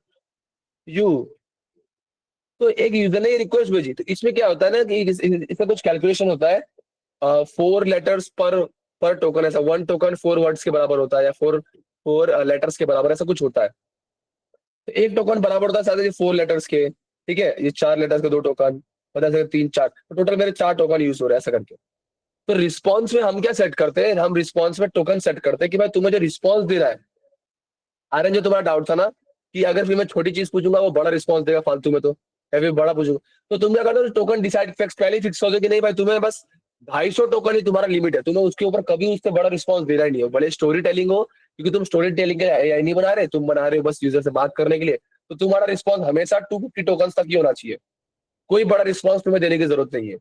यू। तो एक यूजर ने रिक्वेस्ट भेजी, तो इसमें क्या होता है ना कि इसका कुछ कैलकुलेशन होता है। 4 लेटर्स पर टोकन, ऐसा 1 टोकन 4 वर्ड्स के बराबर होता है, या 4 लेटर्स के बराबर, ऐसा कुछ होता है। तो एक टोकन बराबर होता है शायद ये 4 लेटर्स के, ठीक है। ये 4 लेटर्स के 2 टोकन, पता चले 3 4, तो टोटल मेरे 4 टोकन यूज हो रहे हैं ऐसा करके। तो रिस्पॉन्स में हम क्या सेट करते हैं? हम रिस्पॉन्स में टोकन सेट करते हैं कि भाई तुम्हें जो रिस्पॉन्स दे रहा है, आर्यन जो तुम्हारा डाउट था ना कि अगर फिर मैं छोटी चीज पूछूंगा वो बड़ा रिस्पॉन्स देगा फालतू में, तो या फिर बड़ा पूछूंगा, तो तुम क्या करते हो? टोकन डिसाइड फिक्स पहले ही फिक्स हो गया कि नहीं भाई तुम्हें बस 250 टोकन ही तुम्हारा लिमिट है, तुम्हें उसके ऊपर कभी उससे बड़ा रिस्पॉन्स देना ही नहीं हो, भले स्टोरी टेलिंग हो, क्योंकि तुम स्टोरी टेलिंग के लिए एआई नहीं बना रहे, तुम बना रहे हो बस यूजर से बात करने के लिए। तो तुम्हारा रिस्पॉन्स हमेशा 250 टोकन तक ही होना चाहिए, कोई बड़ा रिस्पॉन्स तुम्हें देने की जरूरत नहीं है।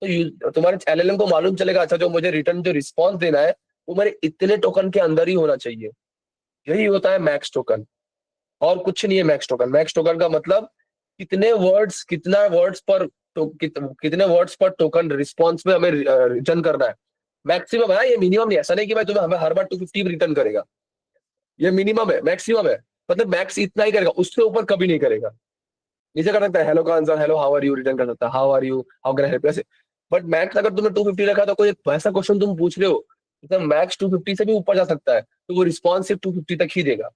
तो तुम्हारे एलएलएम को मालूम चलेगा, अच्छा जो मुझे रिटर्न जो रिस्पॉन्स देना है वो मेरे इतने टोकन के अंदर ही होना चाहिए। यही होता है मैक्स टोकन, और कुछ नहीं है मैक्स टोकन। मैक्स टोकन का मतलब कितने वर्ड्स, कितना वर्ड्स पर कितने वर्ड्स पर टोकन रिस्पॉन्स में हमें रिटर्न करना है। मैक्सिमम है, ये मिनिमम नहीं। ऐसा नहीं कि भाई तुम्हें हमें हर बार 250 रिटर्न करेगा, ये मिनिमम है, मैक्सिमम है। मतलब मैक्स इतना ही करेगा, उससे ऊपर कभी नहीं करेगा। नीचे कर सकता है हेलो का answer hello how are you return कर सकता है, how are you how can I help ऐसे। बट मैक्स अगर तुमने 250 रखा तो कोई ऐसा क्वेश्चन तुम पूछ रहे हो तो मैक्स 250 से भी ऊपर जा सकता है, तो वो रिस्पॉन्स सिर्फ 250 तक ही देगा।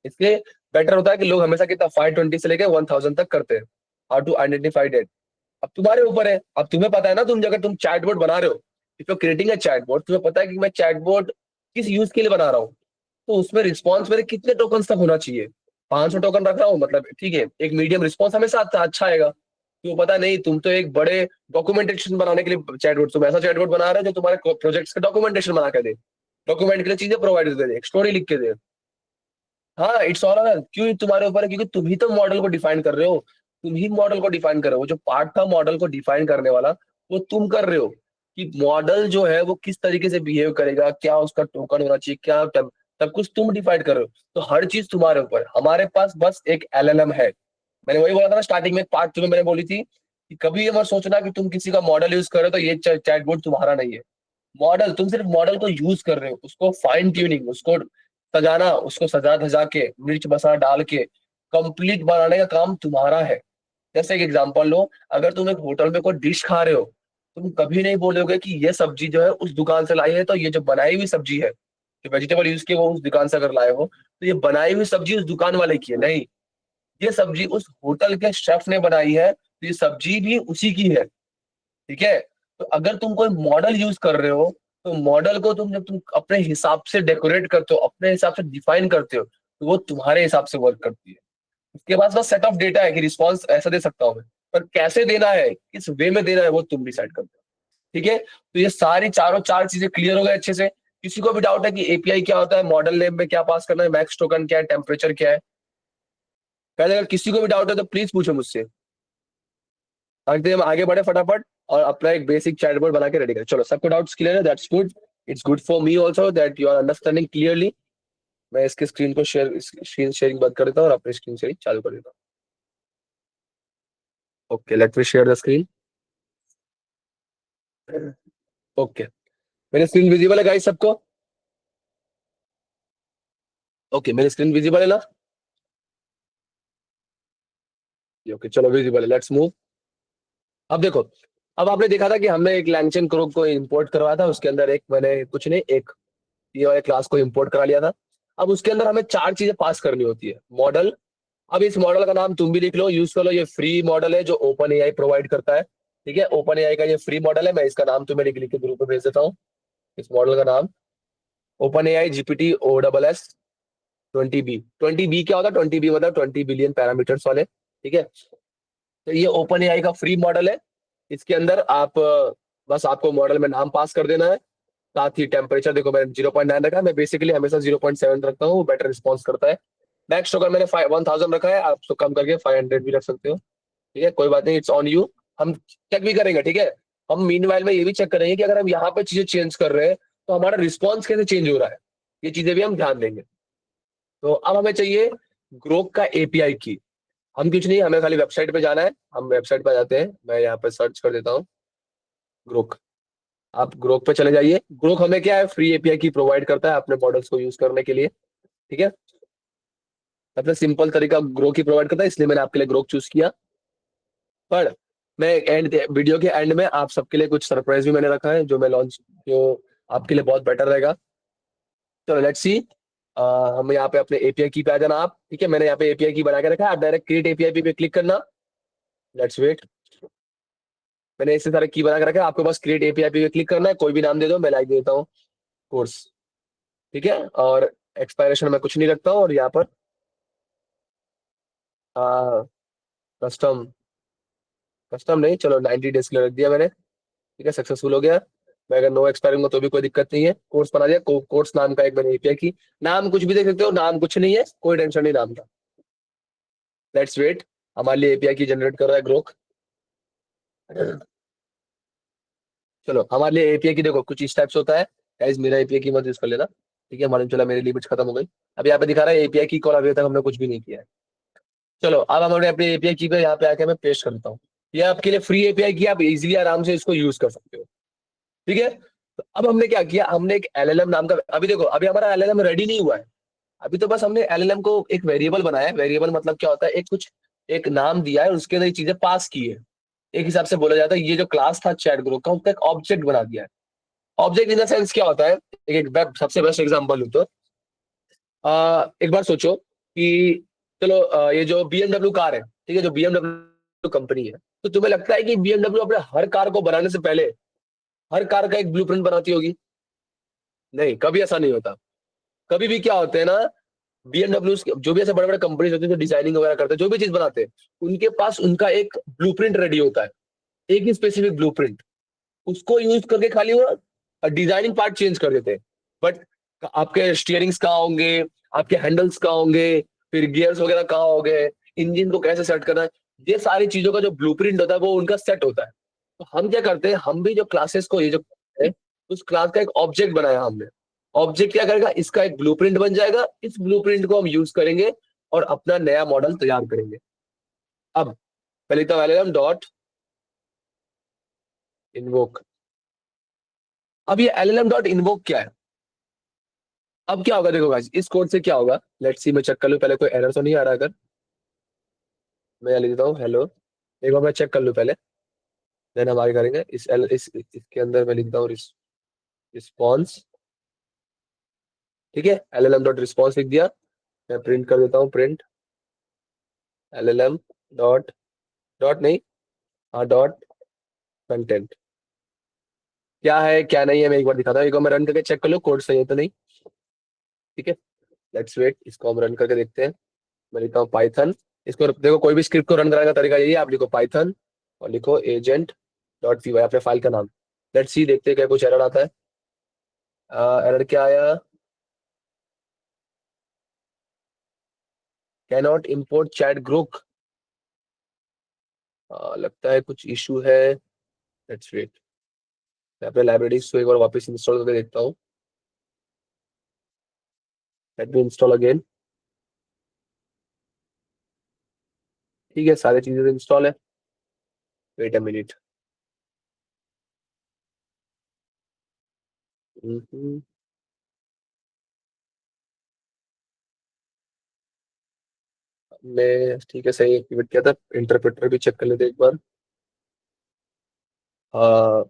इसलिए बेटर होता है कि लोग हमेशा कितना 520 से लेके 1000 तक करते हैं। हाउ टू आइडेंटिफाई डेट, अब तुम्हारे ऊपर है। अब तुम्हें पता है ना, अगर तुम चैटबॉट बना रहे हो, if you creating a chatbot, तुम्हें पता है कि मैं चैटबॉट किस यूज के लिए बना रहा हूँ, तो उसमें रिस्पॉन्स मेरे कितने टोकन तक होना चाहिए। 500 टोकन रख रहा हूँ, मतलब ठीक है, एक मीडियम रिस्पॉन्स हमेशा अच्छा आएगा। तो पता नहीं, तुम तो एक बड़े डॉक्यूमेंटेशन बनाने के लिए चैटबॉट, तुम ऐसा चैटबॉट बना रहे हो जो तुम्हारे प्रोजेक्ट्स का डॉक्यूमेंटेशन बना के दे, डॉक्यूमेंट के लिए चीजें प्रोवाइड कर दे, एक स्टोरी लिख के दे। हाँ इट्स ऑल ओवर, क्यों तुम्हारे ऊपर है, क्योंकि तुम ही तो मॉडल को डिफाइन कर रहे हो, तुम ही मॉडल को डिफाइन कर रहे हो। जो पार्ट था मॉडल को डिफाइन करने वाला, वो तुम कर रहे हो कि मॉडल जो है वो किस तरीके से बिहेव करेगा, क्या उसका टोकन होना चाहिए, क्या सब कुछ तुम डिफाइन कर रहे हो। तो हर चीज तुम्हारे ऊपर है। हमारे पास बस एक एलएलएम है। मैंने वही बोला था ना स्टार्टिंग में, एक पार्ट तुम्हें मैंने बोली थी कि कभी ये मत सोचना कि तुम किसी का मॉडल यूज कर रहे हो तो ये चैटबॉट तुम्हारा नहीं है। मॉडल, तुम सिर्फ मॉडल को यूज कर रहे हो, उसको फाइन ट्यूनिंग, उसको सजाना, उसको सजा धजा के मिर्च मसाला डाल के कंप्लीट बनाने का काम तुम्हारा है। जैसे एक एग्जांपल लो, अगर तुम एक होटल में कोई डिश खा रहे हो, तुम कभी नहीं बोलोगे कि ये सब्जी जो है उस दुकान से लाई है, तो ये जो बनाई हुई सब्जी है, जो वेजिटेबल यूज की है, वो उस दुकान से अगर लाए हो तो ये बनाई हुई सब्जी उस दुकान वाले की है। नहीं, ये सब्जी उस होटल के शेफ ने बनाई है, तो ये सब्जी भी उसी की है। ठीक है। तो अगर तुम कोई मॉडल यूज कर रहे हो, तो मॉडल को तुम जब तुम अपने हिसाब से डेकोरेट करते हो, अपने हिसाब से डिफाइन करते हो, तो वो तुम्हारे हिसाब से वर्क करती है। उसके पास बस सेट ऑफ डेटा है कि रिस्पॉन्स ऐसा दे सकता हूँ मैं, पर कैसे देना है, किस वे में देना है, वो तुम डिसाइड करते हो। ठीक है। तो ये सारी चारों चार चीजें क्लियर हो गए अच्छे से। किसी को भी डाउट है कि एपीआई क्या होता है, मॉडल नेम में क्या पास करना है, मैक्स टोकन क्या है, टेम्परेचर क्या है? पहले अगर किसी को भी डाउट है तो प्लीज पूछो मुझसे। आगे हम आगे बढ़े फटाफट और अपना एक बेसिक चैटबॉट बना के रेडी करें। चलो, सबको डाउट्स क्लियर है? That's good. It's good for me also that you are understanding clearly. मैं इसकी स्क्रीन को स्क्रीन शेयरिंग बंद कर देता हूँ और अपनी स्क्रीन शेयरिंग चालू कर देता हूँ। Okay, late me share the screen. Okay, मेरी स्क्रीन विजिबल है गाइस सबको? ओके, मेरी स्क्रीन विजिबल है ना? ओके, चलो विजिबल है, लेट्स मूव। अब देखो, अब आपने देखा था कि हमने एक लैंगचेन क्रोक को इंपोर्ट करवाया था, उसके अंदर एक मैंने कुछ नहीं, एक ये वाले क्लास को इंपोर्ट करा लिया था। अब उसके अंदर हमें चार चीजें पास करनी होती है। मॉडल, अब इस मॉडल का नाम तुम भी लिख लो, यूज कर लो, ये फ्री मॉडल है जो ओपन एआई प्रोवाइड करता है। ठीक है, ओपन एआई का ये फ्री मॉडल है, मैं इसका नाम तुम्हें लिख लिख के ग्रुप में भेज देता हूँ। इस मॉडल का नाम open AI GPT OSS 20B। 20B क्या होता है? 20B मतलब 20 बिलियन पैरामीटर्स वाले। ठीक है, तो ये ओपन एआई का फ्री मॉडल है। इसके अंदर आप बस आपको मॉडल में नाम पास कर देना है, साथ ही टेम्परेचर देखो मैंने 0.9 रखा है, मैं बेसिकली हमेशा 0.7 रखता हूँ, बेटर रिस्पॉन्स करता है। मैक्स टोकन मैंने 1000 रखा है, आप उसको कम करके 500 भी रख सकते हो। ठीक है, कोई बात नहीं, इट्स ऑन यू। हम चेक भी करेंगे। ठीक है, हम मीनवाइल में ये भी चेक करेंगे कि अगर हम यहाँ पे चीजें चेंज कर रहे हैं तो हमारा रिस्पॉन्स कैसे चेंज हो रहा है, ये चीजें भी हम ध्यान देंगे। तो अब हमें चाहिए ग्रोक का एपीआई की। हम कुछ नहीं, हमें खाली वेबसाइट पे जाना है, हम वेबसाइट पे जाते हैं, मैं यहाँ पे सर्च कर देता हूँ ग्रोक। आप ग्रोक पे चले जाइए। ग्रोक हमें क्या है, फ्री एपीआई की प्रोवाइड करता है अपने मॉडल्स को यूज करने के लिए। ठीक है, सबसे सिंपल तरीका ग्रोक ही प्रोवाइड करता है, इसलिए मैंने आपके लिए ग्रोक चूज किया। पर मैं एंड वीडियो के एंड में आप सबके लिए कुछ सरप्राइज भी मैंने रखा है, जो मैं लॉन्च, जो आपके लिए बहुत बेटर रहेगा। चलो लेट्स सी। हम यहाँ पे अपने एपीआई की पे आ जाना आप। ठीक है, मैंने यहाँ पे एपीआई की बना के रखा है, आप डायरेक्ट क्रिएट एपीआई पे क्लिक करना। Let's wait. मैंने इससे सारे की बना के रखा है, आपको बस क्रिएट एपीआई पे क्लिक करना है, कोई भी नाम दे दो, मैं लाइक देता हूँ कोर्स। ठीक है, और एक्सपायरेशन में कुछ नहीं रखता हूँ, और यहाँ पर कस्टम, कस्टम नहीं, चलो 90 डेज के लिए रख दिया मैंने। ठीक है, सक्सेसफुल हो गया। मैं अगर नो एक्सपायरिंग में तो भी कोई दिक्कत नहीं है। कोर्स बना दिया, कोर्स नाम का एक मैंने एपीआई की। नाम कुछ भी देख सकते हो, नाम कुछ नहीं है, कोई टेंशन नहीं नाम का। लेट्स वेट, हमारे लिए एपीआई की जनरेट कर रहा है ग्रोक। चलो, हमारे लिए एपीआई की देखो कुछ इस टाइप से होता है। गाइस मेरा एपीआई की मत यूज कर लेना। ठीक है, मालूम चला मेरी लिमिट्स खत्म हो गई। अब यहाँ पे दिखा रहा है एपीआई की कॉल, अभी तक हमने कुछ भी नहीं किया है। चलो, अब हमने अपनी एपीआई की पे यहाँ पे आके मैं पेस्ट करता हूँ। ये आपके लिए फ्री एपीआई की, आप इजीली आराम से इसको यूज कर सकते हो। ठीक है, तो अब हमने क्या किया, हमने एक एलएलएम नाम का, अभी देखो अभी हमारा एलएलएम रेडी नहीं हुआ है। अभी तो बस हमने एलएलएम को एक वेरिएबल बनाया है। वेरिएबल मतलब क्या होता है, एक कुछ एक नाम दिया है, उसके अंदर ये चीजें पास की है। एक हिसाब से बोला जाता है ये जो क्लास था चैट ग्रुप का, उसका एक ऑब्जेक्ट बना दिया है। ऑब्जेक्ट इन द सेंस क्या होता है, एक वेब सबसे बेस्ट एग्जांपल लूं तो एक बार सोचो कि चलो ये जो बीएमडब्ल्यू कार है, ठीक है, जो बीएमडब्ल्यू कंपनी है, तो तुम्हें लगता है कि बीएमडब्ल्यू अपने हर कार को बनाने से पहले हर कार का एक ब्लूप्रिंट बनाती होगी? नहीं, कभी ऐसा नहीं होता। कभी भी क्या होते हैं ना, बीएमडब्ल्यू जो भी ऐसे बड़े बड़े कंपनीज होते हैं जो डिजाइनिंग वगैरह करते हैं, जो भी चीज बनाते हैं, उनके पास उनका एक ब्लूप्रिंट रेडी होता है, एक ही स्पेसिफिक ब्लूप्रिंट। उसको यूज करके खाली वो डिजाइनिंग पार्ट चेंज कर देते हैं। बट आपके स्टीयरिंग्स कहाँ होंगे, आपके हैंडल्स कहाँ होंगे, फिर गियर्स वगैरह कहाँ होंगे, इंजन को कैसे सेट करना है, ये सारी चीजों का जो ब्लूप्रिंट होता है वो उनका सेट होता है। तो हम क्या करते हैं, हम भी जो क्लासेस को ये जो है, उस क्लास का एक ऑब्जेक्ट बनाया हमने। ऑब्जेक्ट क्या करेगा, इसका एक ब्लूप्रिंट बन जाएगा, इस ब्लूप्रिंट को हम यूज करेंगे और अपना नया मॉडल तैयार करेंगे। अब पहले तो एलएलएम डॉट इन्वोक। अब ये एलएलएम डॉट इन्वोक क्या है? अब क्या होगा देखो गाइस, इस कोड से क्या होगा, लेट्स सी, मैं चेक कर लूं पहले कोई एरर तो नहीं आ रहा। अगर मैं यहाँ लिख देता हूँ हेलो, एक बार मैं चेक कर लूं पहले, देन हम आगे करेंगे। इसके अंदर मैं लिखता हूँ रिस्पॉन्स, ठीक है, LLM डॉट रिस्पॉन्स लिख दिया। मैं प्रिंट कर देता हूँ, प्रिंट LLM डॉट, डॉट नहीं, हाँ डॉट कंटेंट। क्या है क्या नहीं है मैं एक बार दिखाता हूँ, एक बार मैं रन करके चेक कर लूँ कोड सही है तो नहीं। ठीक है, लेट्स वेट, इसको हम रन करके देखते हैं। मैं लिखता हूँ पाइथन, इसको देखो कोई भी स्क्रिप्ट को रन कराने का तरीका यही है, आप लिखो पाइथन और लिखो एजेंट डॉट पी वाई, अपने फाइल का नाम। लेट्स सी, देखते हैं क्या कुछ एरर आता है। एरर क्या आया, कैनॉट इम्पोर्ट चैट ग्रुप, लगता है कुछ इशू है। लेट्स वेट, मैं अपने लाइब्रेरीज को एक बार वापस इंस्टॉल करके देखता हूँ। Let me install again. ठीक है, सारी चीजें इंस्टॉल है। Wait a minute. मैं ठीक है सही एक्टिवेट किया था। इंटरप्रेटर भी चेक कर लेते एक बार। हाँ,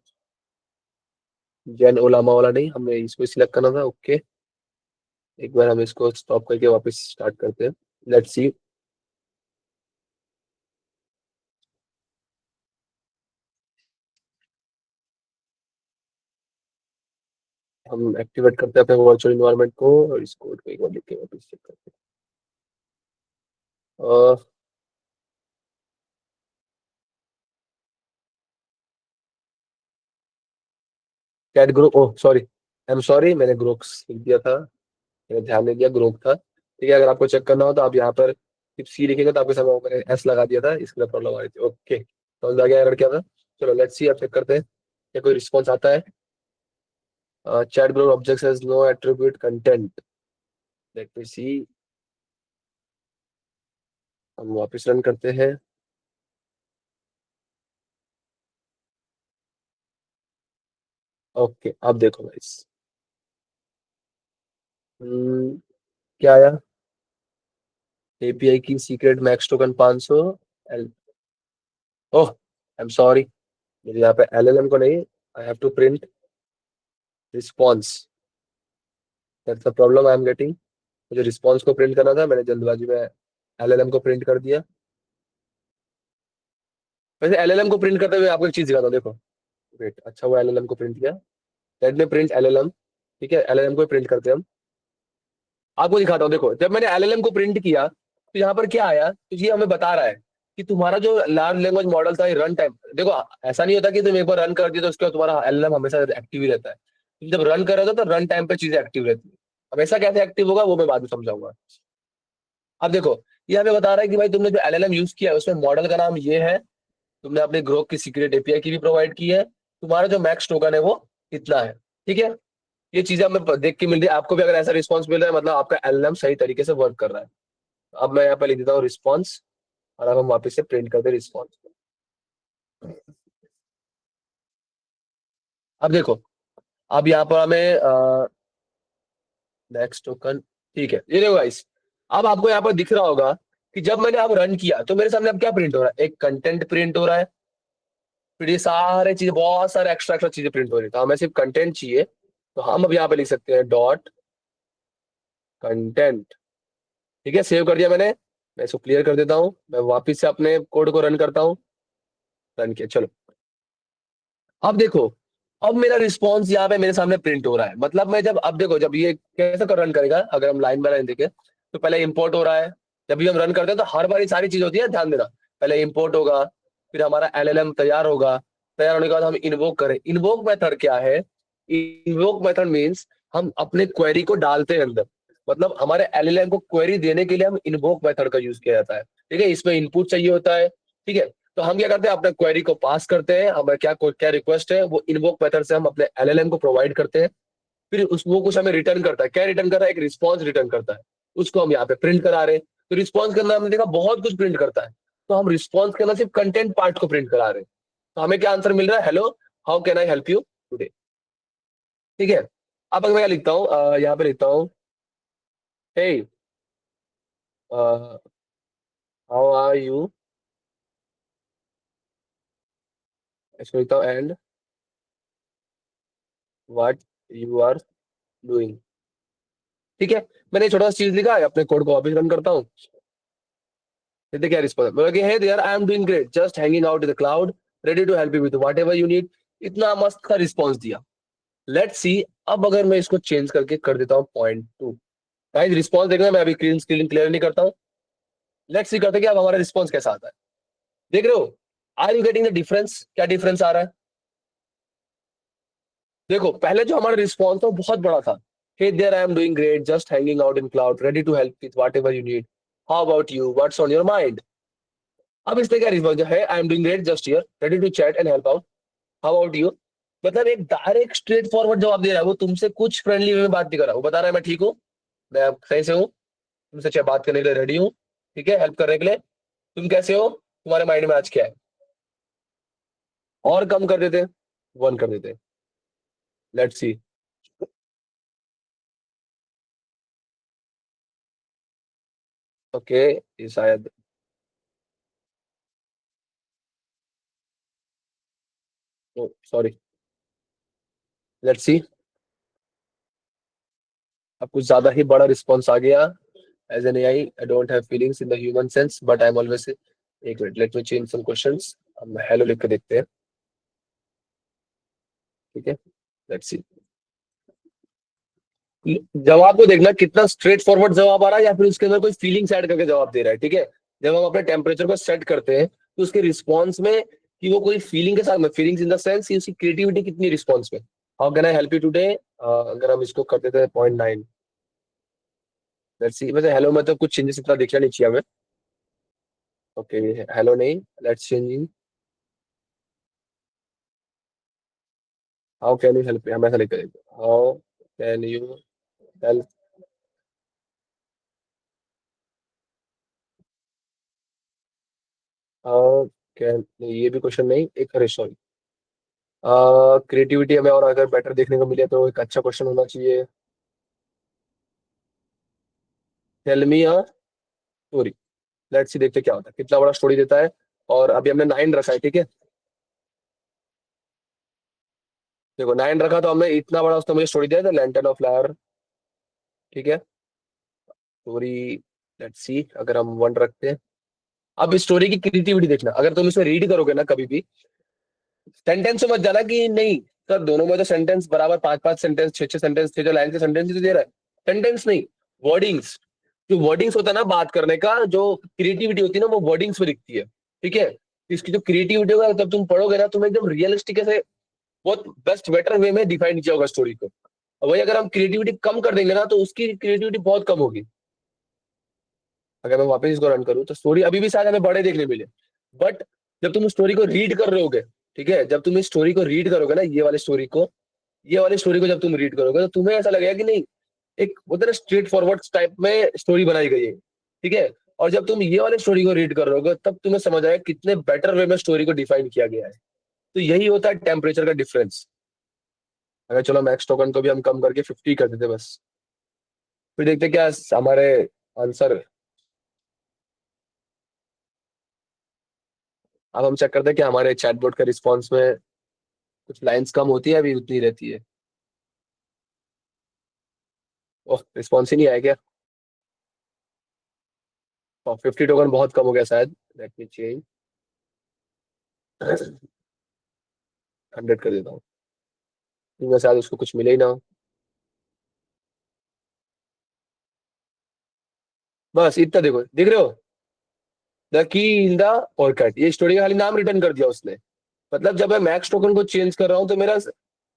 जैन ओलामा वाला नहीं, हमें इसको सिलेक्ट करना था। ओके, एक बार हम इसको स्टॉप करके वापस स्टार्ट करते हैं। लेट्स सी, हम एक्टिवेट करते हैं अपने वर्चुअल इन्वायरमेंट को और इस कोड को एक बार लिख के वापस चेक करते हैं। Cat group, oh sorry, I am sorry, मैंने ग्रोक्स लिख दिया था, मैंने ध्यान नहीं दिया, ग्रोक था। ठीक है, अगर आपको चेक करना हो तो आप यहाँ पर सिर्फ सी लिखेंगे तो आपके सामने मैंने एस लगा दिया था, इसके लिए प्रॉब्लम आ रही थी। ओके, समझ आ गया एरर क्या था। चलो लेट्स सी, अब चेक करते हैं क्या कोई रिस्पॉन्स आता है। Chat group object has no attribute content. Let me see, हम वापस रन करते हैं। ओके, अब देखो गाइस, क्या आया, एपीआई की secret max token 500। L, oh I am sorry, मुझे यहाँ पे LLM को नहीं, I have to print response, that's the problem I am getting. मुझे रिस्पॉन्स को प्रिंट करना था, मैंने जल्दबाजी में LLM को प्रिंट कर दिया। वैसे LLM को प्रिंट करते हुए आपको एक चीज दिखाता हूँ, देखो। वेट, अच्छा वो LLM को प्रिंट किया, लेट में प्रिंट LLM। ठीक है, LLM को प्रिंट करते हैं हम। आपको दिखाता हूँ, देखो जब मैंने LLM को प्रिंट किया तो यहाँ पर क्या आया, तो ये हमें बता रहा है कि तुम्हारा जो लार्ज लैंग्वेज मॉडल था, ये रन टाइम, देखो ऐसा नहीं होता कि तुम एक बार रन कर दिए तो उसके बाद तुम्हारा LLM हमेशा एक्टिव ही रहता है। तुम जब रन कर रहे हो तो रन टाइम पे चीजें एक्टिव रहती है। हमेशा कैसे एक्टिव होगा वो मैं बाद में समझाऊंगा। अब देखो, ये हमें बता रहा है कि भाई तुमने जो LLM यूज किया है उसमें मॉडल का नाम ये है, तुमने अपने ग्रोक की सीक्रेट एपीआई की भी प्रोवाइड की है, तुम्हारा जो मैक्स टोकन है वो इतना है। ठीक है, ये चीजें हमें देख के मिल रही है। आपको भी अगर ऐसा रिस्पॉन्स मिल रहा है, मतलब आपका LLM सही तरीके से वर्क कर रहा है। अब मैं यहाँ पे लिख देता हूँ रिस्पॉन्स, और अब हम वापस से प्रिंट करते हैं रिस्पॉन्स। अब देखो, अब यहाँ पर हमें नेक्स्ट टोकन, ठीक है, ये देखो गाइस, अब आपको यहाँ पर दिख रहा होगा कि जब मैंने अब रन किया तो मेरे सामने अब क्या प्रिंट हो रहा है, एक कंटेंट प्रिंट हो रहा है। फिर ये सारे चीजें, बहुत सारे एक्स्ट्रा एक्स्ट्रा चीजें प्रिंट हो रही है, तो हमें सिर्फ कंटेंट चाहिए, तो हम अब यहाँ पे लिख सकते हैं डॉट कंटेंट। ठीक है, सेव कर दिया मैंने, मैं इसको क्लियर कर देता हूँ, मैं वापस से अपने कोड को रन करता हूँ। रन किया, चलो अब देखो, अब मेरा रिस्पॉन्स यहाँ पे मेरे सामने प्रिंट हो रहा है। मतलब मैं जब, अब देखो जब ये कैसे कर रन करेगा, अगर हम लाइन बाय लाइन देखें तो पहले इंपोर्ट हो रहा है। जब भी हम रन करते हैं तो हर बार ये सारी चीज होती है, ध्यान देना। पहले इंपोर्ट होगा, फिर हमारा LLM तैयार होगा, तैयार होने के बाद हम इन्वोक करें। इन्वोक मेथड क्या है, इन्वोक मेथड मीन्स हम अपने क्वेरी को डालते हैं अंदर, मतलब हमारे LLM को क्वेरी देने के लिए हम इन्वोक मेथड का यूज किया जाता है। ठीक है, इसमें इनपुट चाहिए होता है। ठीक है, तो हम क्या करते हैं, अपने क्वेरी को पास करते हैं, हमें क्या क्या रिक्वेस्ट है वो इन्वोक मेथड से हम अपने LLM को प्रोवाइड करते हैं। फिर उस वो कुछ हमें रिटर्न करता है, क्या रिटर्न कर रहा है, एक रिस्पॉन्स रिटर्न करता है, उसको हम यहाँ पे प्रिंट करा रहे हैं। तो रिस्पॉन्स करना हमने देखा बहुत कुछ प्रिंट करता है, तो हम रिस्पॉन्स करना सिर्फ कंटेंट पार्ट को प्रिंट करा रहे हैं। तो हमें क्या आंसर मिल रहा है, hello how can I help you today. ठीक है, अब अगर मैं लिखता हूँ यहाँ पे लिखता हूँ hey, uh, how are you? इसको लिखता हूँ and what you are doing. ठीक है, मैंने छोटा सा चीज लिखा है, अपने कोड को वापस रन करता हूँ। देखते क्या रिस्पॉन्स बोला कि hey there I am doing great just hanging out in the cloud ready to help you with whatever you need. इतना मस्त का रिस्पॉन्स दिया। लेट्स सी, अब अगर मैं इसको चेंज करके कर देता हूँ 0.2। गाइस रिस्पॉन्स देखना, मैं अभी स्क्रीन क्लियर नहीं करता हूँ। लेट्स सी करते हैं कि अब हमारा रिस्पॉन्स कैसा आता है। देख रहे हो, are you getting the difference? क्या डिफरेंस आ रहा है? देखो पहले जो हमारा रिस्पॉन्स था वो बहुत बड़ा था। Hey there I am doing great just hanging out in cloud ready to help with whatever you need, how about you, what's on your mind. अब इसमें क्या रिस्पॉन्स है? I am doing great just here ready to chat and help out, how about you. मतलब एक direct straight forward जवाब दे रहा है। वो तुमसे कुछ फ्रेंडली वे में बात नहीं कर रहा, वो बता रहा है मैं ठीक हूँ, मैं सही से हूँ, तुमसे चाहे बात करने के लिए रेडी हूँ, ठीक है, हेल्प करने के लिए। तुम कैसे हो, तुम्हारे माइंड में आज क्या है। और कम कर देते, 1 कर देते। Let's see. ओके, ये शायद सॉरी, लेट्स सी। अब कुछ ज्यादा ही बड़ा रिस्पॉन्स आ गया। As an AI I don't have feelings in the human sense but I am always. एक minute, let me change some questions. हम हेलो लिख के देखते हैं, ठीक है। लेट्स सी, जवाब को देखना कितना स्ट्रेट फॉरवर्ड जवाब आ रहा है या फिर उसके अंदर कोई फीलिंग्स ऐड करके जवाब दे रहा है, ठीक है। जब हम अपने टेम्परेचर को सेट करते हैं तो उसके रिस्पॉन्स में कि वो कोई फीलिंग के साथ में, फीलिंग्स इन द सेंस कि उसकी क्रिएटिविटी कितनी रिस्पॉन्स में। How can I help you today, अगर हम इसको कर देते हैं 0.9। लेट्स सी, वैसे हेलो में तो कुछ चेंजेस इतना देखना नहीं चाहिए हमें। ओके, हेलो नहीं, let's changing how can you help, हम ऐसा लिख देंगे, how can you help. How can, ये भी क्वेश्चन नहीं, एक सॉरी, क्रिएटिविटी हमें और अगर बेटर देखने को मिले तो एक अच्छा क्वेश्चन होना चाहिए। Tell me a story. Let's see, देखते क्या होता है, कितना बड़ा स्टोरी देता है। और अभी हमने 9 रखा है, ठीक है। देखो 9 रखा तो हमने इतना बड़ा, उसने मुझे स्टोरी दिया था, लैंटर्न ऑफ फ्लावर, ठीक है। स्टोरी, लेट्स सी, अगर हम 1 रखते हैं। अब इस स्टोरी की क्रिएटिविटी देखना, अगर तुम इसे रीड करोगे ना कभी भी, सेंटेंस से मत जाना कि नहीं सर दोनों में तो सेंटेंस बराबर 5-5 सेंटेंस, 6-6 सेंटेंस, 6 लाइन के सेंटेंस ही तो दे रहा है। सेंटेंस नहीं, वर्डिंग्स। जो वर्डिंग्स होता है ना बात करने का, जो क्रिएटिविटी होती है ना, वो वर्डिंग्स में दिखती है, ठीक है। इसकी जो क्रिएटिविटी होगा जब तुम पढ़ोगे ना, तुम एकदम रियलिस्टिक से बहुत बेस्ट बेटर वे में डिफाइन किया होगा स्टोरी को। और वही अगर हम क्रिएटिविटी कम कर देंगे ना, तो उसकी क्रिएटिविटी बहुत कम होगी। अगर मैं वापस इसको रन करूँ तो स्टोरी अभी भी शायद हमें बड़े देखने मिले, बट जब तुम स्टोरी को रीड कर रहे होगे, ठीक है, जब तुम इस स्टोरी को रीड करोगे ना, ये वाली स्टोरी को जब तुम रीड करोगे तो तुम्हें ऐसा लगेगा कि नहीं, एक उधर स्ट्रेट फॉरवर्ड टाइप में स्टोरी बनाई गई है, ठीक है। और जब तुम ये वाली स्टोरी को रीड कर रहे होगे तब तुम्हें समझ आएगा कितने बेटर वे में स्टोरी को डिफाइन किया गया है। तो यही होता है टेम्परेचर का डिफरेंस। अगर चलो मैक्स टोकन को भी हम कम करके 50 कर देते बस, फिर देखते क्या हमारे आंसर। अब हम चेक करते हैं कि हमारे चैटबॉट का रिस्पॉन्स में कुछ लाइंस कम होती है, अभी उतनी रहती है। ओह, रिस्पॉन्स ही नहीं आया क्या? 50 टोकन बहुत कम हो गया शायद। लेट मी चेंज, 100 कर देता हूँ, क्योंकि शायद उसको कुछ मिले ही ना। बस इतना देखो, दिख रहे हो, द की इन द ऑर्कट, ये स्टोरी का खाली नाम रिटर्न कर दिया उसने। मतलब जब मैं मैक्स टोकन को चेंज कर रहा हूँ तो मेरा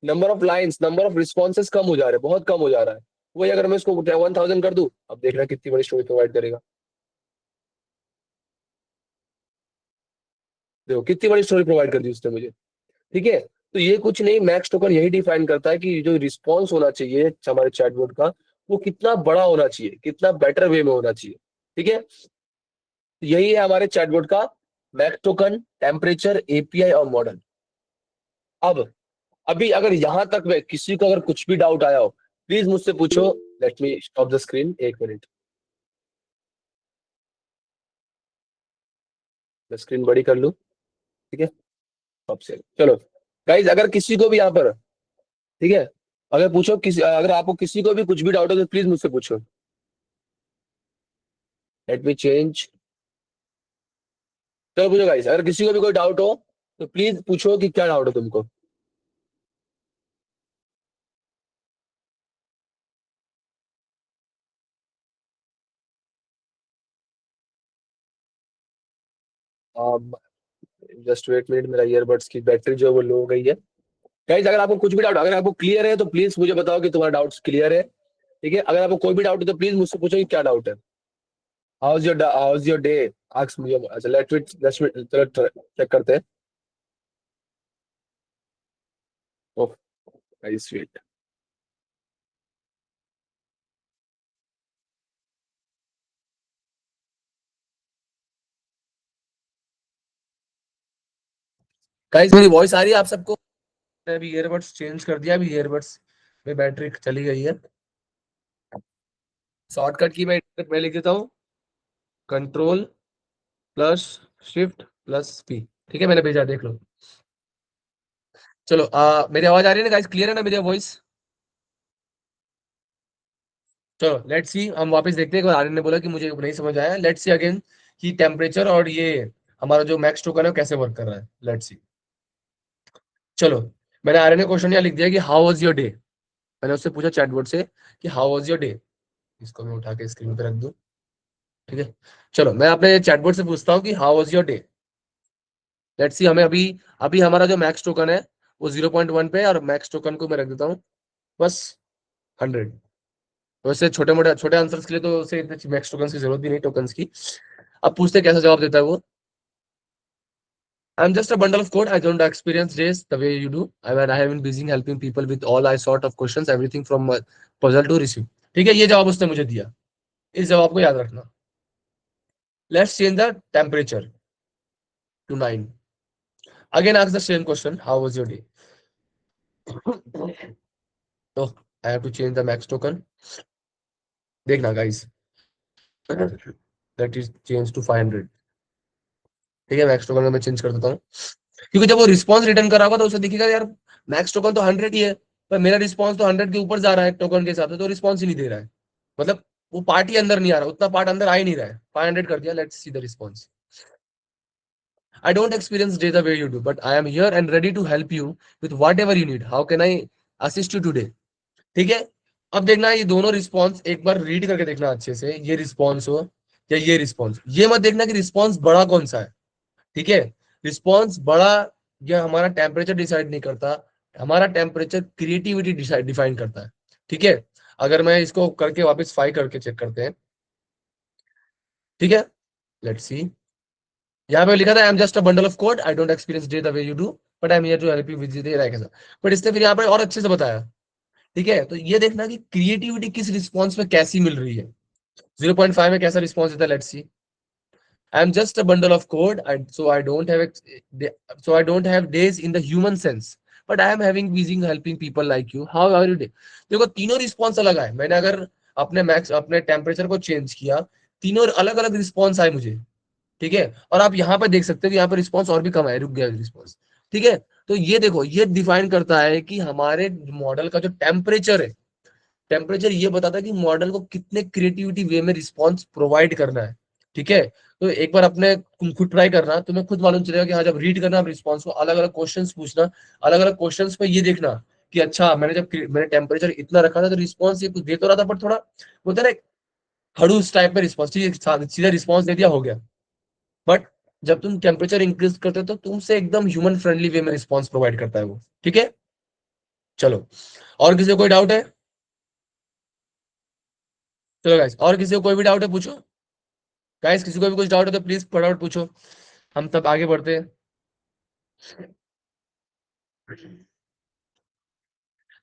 number of lines, number of responses कम हो जा रहे हैं, बहुत कम हो जा रहा है। वही अगर मैं इसको 1000 कर दूं, अब देखना कितनी बड़ी स्टोरी प्रोवाइड करेगा। देखो कितनी बड़ी स्टोरी प्रोवाइड कर दी उसने मुझे, ठीक है। तो ये कुछ नहीं, मैक्स टोकन यही डिफाइन करता है कि जो रिस्पॉन्स होना चाहिए हमारे चैटबॉट का, वो कितना बड़ा होना चाहिए, कितना बेटर वे में होना चाहिए, ठीक है। यही है हमारे चैटबॉट का मैक्स टोकन, टेम्परेचर, एपीआई और मॉडल। अब अभी अगर यहां तक में किसी को अगर कुछ भी डाउट आया हो, प्लीज मुझसे पूछो। Let me stop the screen, 1 minute. मैं स्क्रीन बड़ी कर लूं, ठीक है। अब से चलो गाइज, अगर किसी को भी यहाँ पर, ठीक है, अगर पूछो किसी, अगर आपको किसी को भी कुछ भी डाउट हो तो प्लीज मुझसे पूछो। Let me change. चलो पूछो गाइस, अगर किसी को भी कोई डाउट हो तो प्लीज पूछो कि क्या डाउट है तुमको। जस्ट वेट मिनट, मेरा ईयरबड्स की बैटरी जो है वो लो हो गई है। गाइस अगर आपको कुछ भी डाउट, अगर आपको क्लियर है तो प्लीज मुझे बताओ कि तुम्हारा डाउट्स क्लियर है, ठीक है। अगर आपको कोई भी डाउट है तो प्लीज मुझसे पूछो कि क्या डाउट है। How is your day, ask me. अच्छा लेट मी, चलो चेक करते हैं। Oh guys wait. गाइस मेरी वॉइस आ रही है आप सबको? मैं अभी ईयरबड्स चेंज कर दिया, अभी ईयरबड्स में बैटरी चली गई है। शॉर्टकट की मैं लिख देता हूँ, control plus shift plus P, ठीक है। मैंने भेजा, देख लो। चलो मेरी आवाज आ रही है ना गाइस, क्लियर है ना मेरी वॉइस? चलो लेट्स सी, हम वापस देखते हैं। एक बार आर्यन ने बोला कि मुझे नहीं समझ आया, लेट्स सी अगेन कि टेम्परेचर और ये हमारा जो मैक्स टोकन है वो कैसे वर्क कर रहा है। Let's see. चलो मैंने आर्यन ने क्वेश्चन यहाँ लिख दिया कि हाउ वाज योर डे। मैंने उससे पूछा चैटबॉट से कि हाउ वाज योर डे। इसको मैं उठा के स्क्रीन पे रख दूं, ठीक है। चलो मैं अपने चैटबॉट से पूछता हूँ कि how was your day. Let's see, हमें अभी अभी हमारा जो मैक्स टोकन है वो 0.1 पे है, और मैक्स टोकन को मैं रख देता हूँ बस 100। वैसे छोटे मोटे छोटे आंसर्स के लिए तो उसे मैक्स टोकन की जरूरत भी नहीं, टोकन्स की। अब पूछते हैं कैसा जवाब देता है वो। I'm just a bundle of code. I don't experience days the way you do. I have been busy helping people with all I sort of questions, everything from puzzle to receive. ठीक है, ये जवाब उसने मुझे दिया। इस जवाब को याद रखना। Let's change the temperature to 9. Again, ask the same question. How was your day? So I have to change the max token. देखना guys. That is changed to 500. ठीक है, मैक्स टोकन में मैं चेंज कर देता हूँ, क्योंकि जब वो रिस्पॉन्स रिटर्न करा होगा तो उसे दिखेगा यार मैक्स टोकन तो 100 ही है, पर मेरा रिस्पॉन्स तो 100 के ऊपर जा रहा है टोकन के हिसाब से, तो रिस्पॉन्स ही नहीं दे रहा है। मतलब वो पार्ट ही अंदर नहीं आ रहा, उतना पार्ट अंदर आ ही नहीं रहा है। 500 कर दिया, let's see the response. I don't experience day the way you do, but I am here and ready to help you with whatever you need. How can I assist you today? ठीक है। अब देखना ये दोनों response एक बार read करके देखना अच्छे से, ये रिस्पॉन्स हो या ये रिस्पॉन्स। ये मत देखना कि रिस्पॉन्स बड़ा कौन सा है, ठीक है। रिस्पॉन्स बड़ा या हमारा टेम्परेचर डिसाइड नहीं करता, हमारा टेम्परेचर क्रिएटिविटी डिफाइन करता है, ठीक है। अगर मैं इसको करके वापस 5 करके चेक करते हैं, ठीक है। लेट्स सी, यहाँ पे लिखा था I am just a bundle of code, I don't experience day the way you do, but I am here to help you with कैसा। बट इसने फिर यहाँ पे और अच्छे से बताया, ठीक है। तो ये देखना कि क्रिएटिविटी किस रिस्पॉन्स में कैसी मिल रही है। 0.5 में कैसा रिस्पॉन्स देता है, let's see. I am just a bundle of code, so I don't have days in the human sense, but I am having busy helping people like you. How are you? देखो तीनों response अलग आए। मैंने अगर अपने temperature को change किया, तीनों अलग अलग रिस्पॉन्स आए मुझे, ठीक है। और आप यहाँ पे देख सकते हो कि यहाँ पे रिस्पॉन्स और भी कम है, रुक गया रिस्पॉन्स, ठीक है। तो ये देखो, ये डिफाइन करता है कि हमारे मॉडल का जो टेम्परेचर है, टेम्परेचर ये बताता है कि मॉडल को कितने क्रिएटिविटी वे में रिस्पॉन्स प्रोवाइड करना है, ठीक है। तो एक बार अपने तुम खुद ट्राई करना, तुम्हें खुद मालूम चलेगा कि हाँ, जब रीड करना रिस्पॉन्स को, अलग अलग क्वेश्चंस पूछना, अलग अलग क्वेश्चंस पे ये देखना कि अच्छा मैंने टेम्परेचर इतना रखा था तो रिस्पॉन्स ये कुछ दे तो रहा था, पर थोड़ा होता है ना खड़ूस टाइप में रिस्पॉन्स, सीधा रिस्पॉन्स दे दिया हो गया। बट जब तुम टेम्परेचर इंक्रीज करते हो तो तुमसे एकदम ह्यूमन फ्रेंडली वे में रिस्पॉन्स प्रोवाइड करता है वो, ठीक है। चलो और किसी को कोई डाउट है? चलो गाइस, और किसी को कोई भी डाउट है पूछो। गाइस किसी को भी कुछ डाउट है तो प्लीज फटाफट पूछो, हम तब आगे बढ़ते हैं।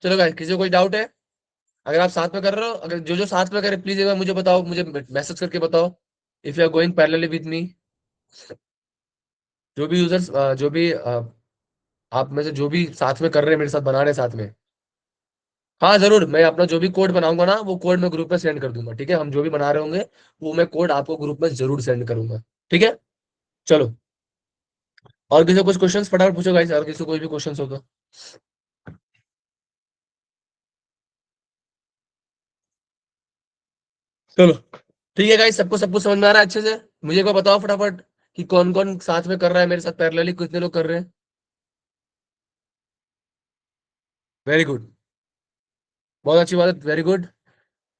चलो गाइस किसी को कोई डाउट है? अगर आप साथ में कर रहे हो, अगर जो जो साथ में करे प्लीज एक बार मुझे बताओ, मुझे मैसेज करके बताओ। If you are going parallelly with me, जो भी यूजर्स आप में से जो भी साथ में कर रहे हैं, मेरे साथ बना रहे हैं साथ में, हाँ जरूर, मैं अपना जो भी कोड बनाऊंगा ना वो कोड मैं ग्रुप में सेंड कर दूंगा, ठीक है। हम जो भी बना रहे होंगे वो मैं कोड आपको ग्रुप में जरूर सेंड करूंगा, ठीक है। चलो, और किसी को कुछ क्वेश्चंस फटाफट पूछो गाइस, और किसी को कोई भी क्वेश्चंस हो तो। चलो ठीक है गाइस, सबको सब कुछ समझ में आ रहा है अच्छे से? मुझे एक बार बताओ फटाफट कि कौन कौन साथ में कर रहा है मेरे साथ पैरेलली, कितने लोग कर रहे हैं? वेरी गुड, बहुत अच्छी बात है, वेरी गुड।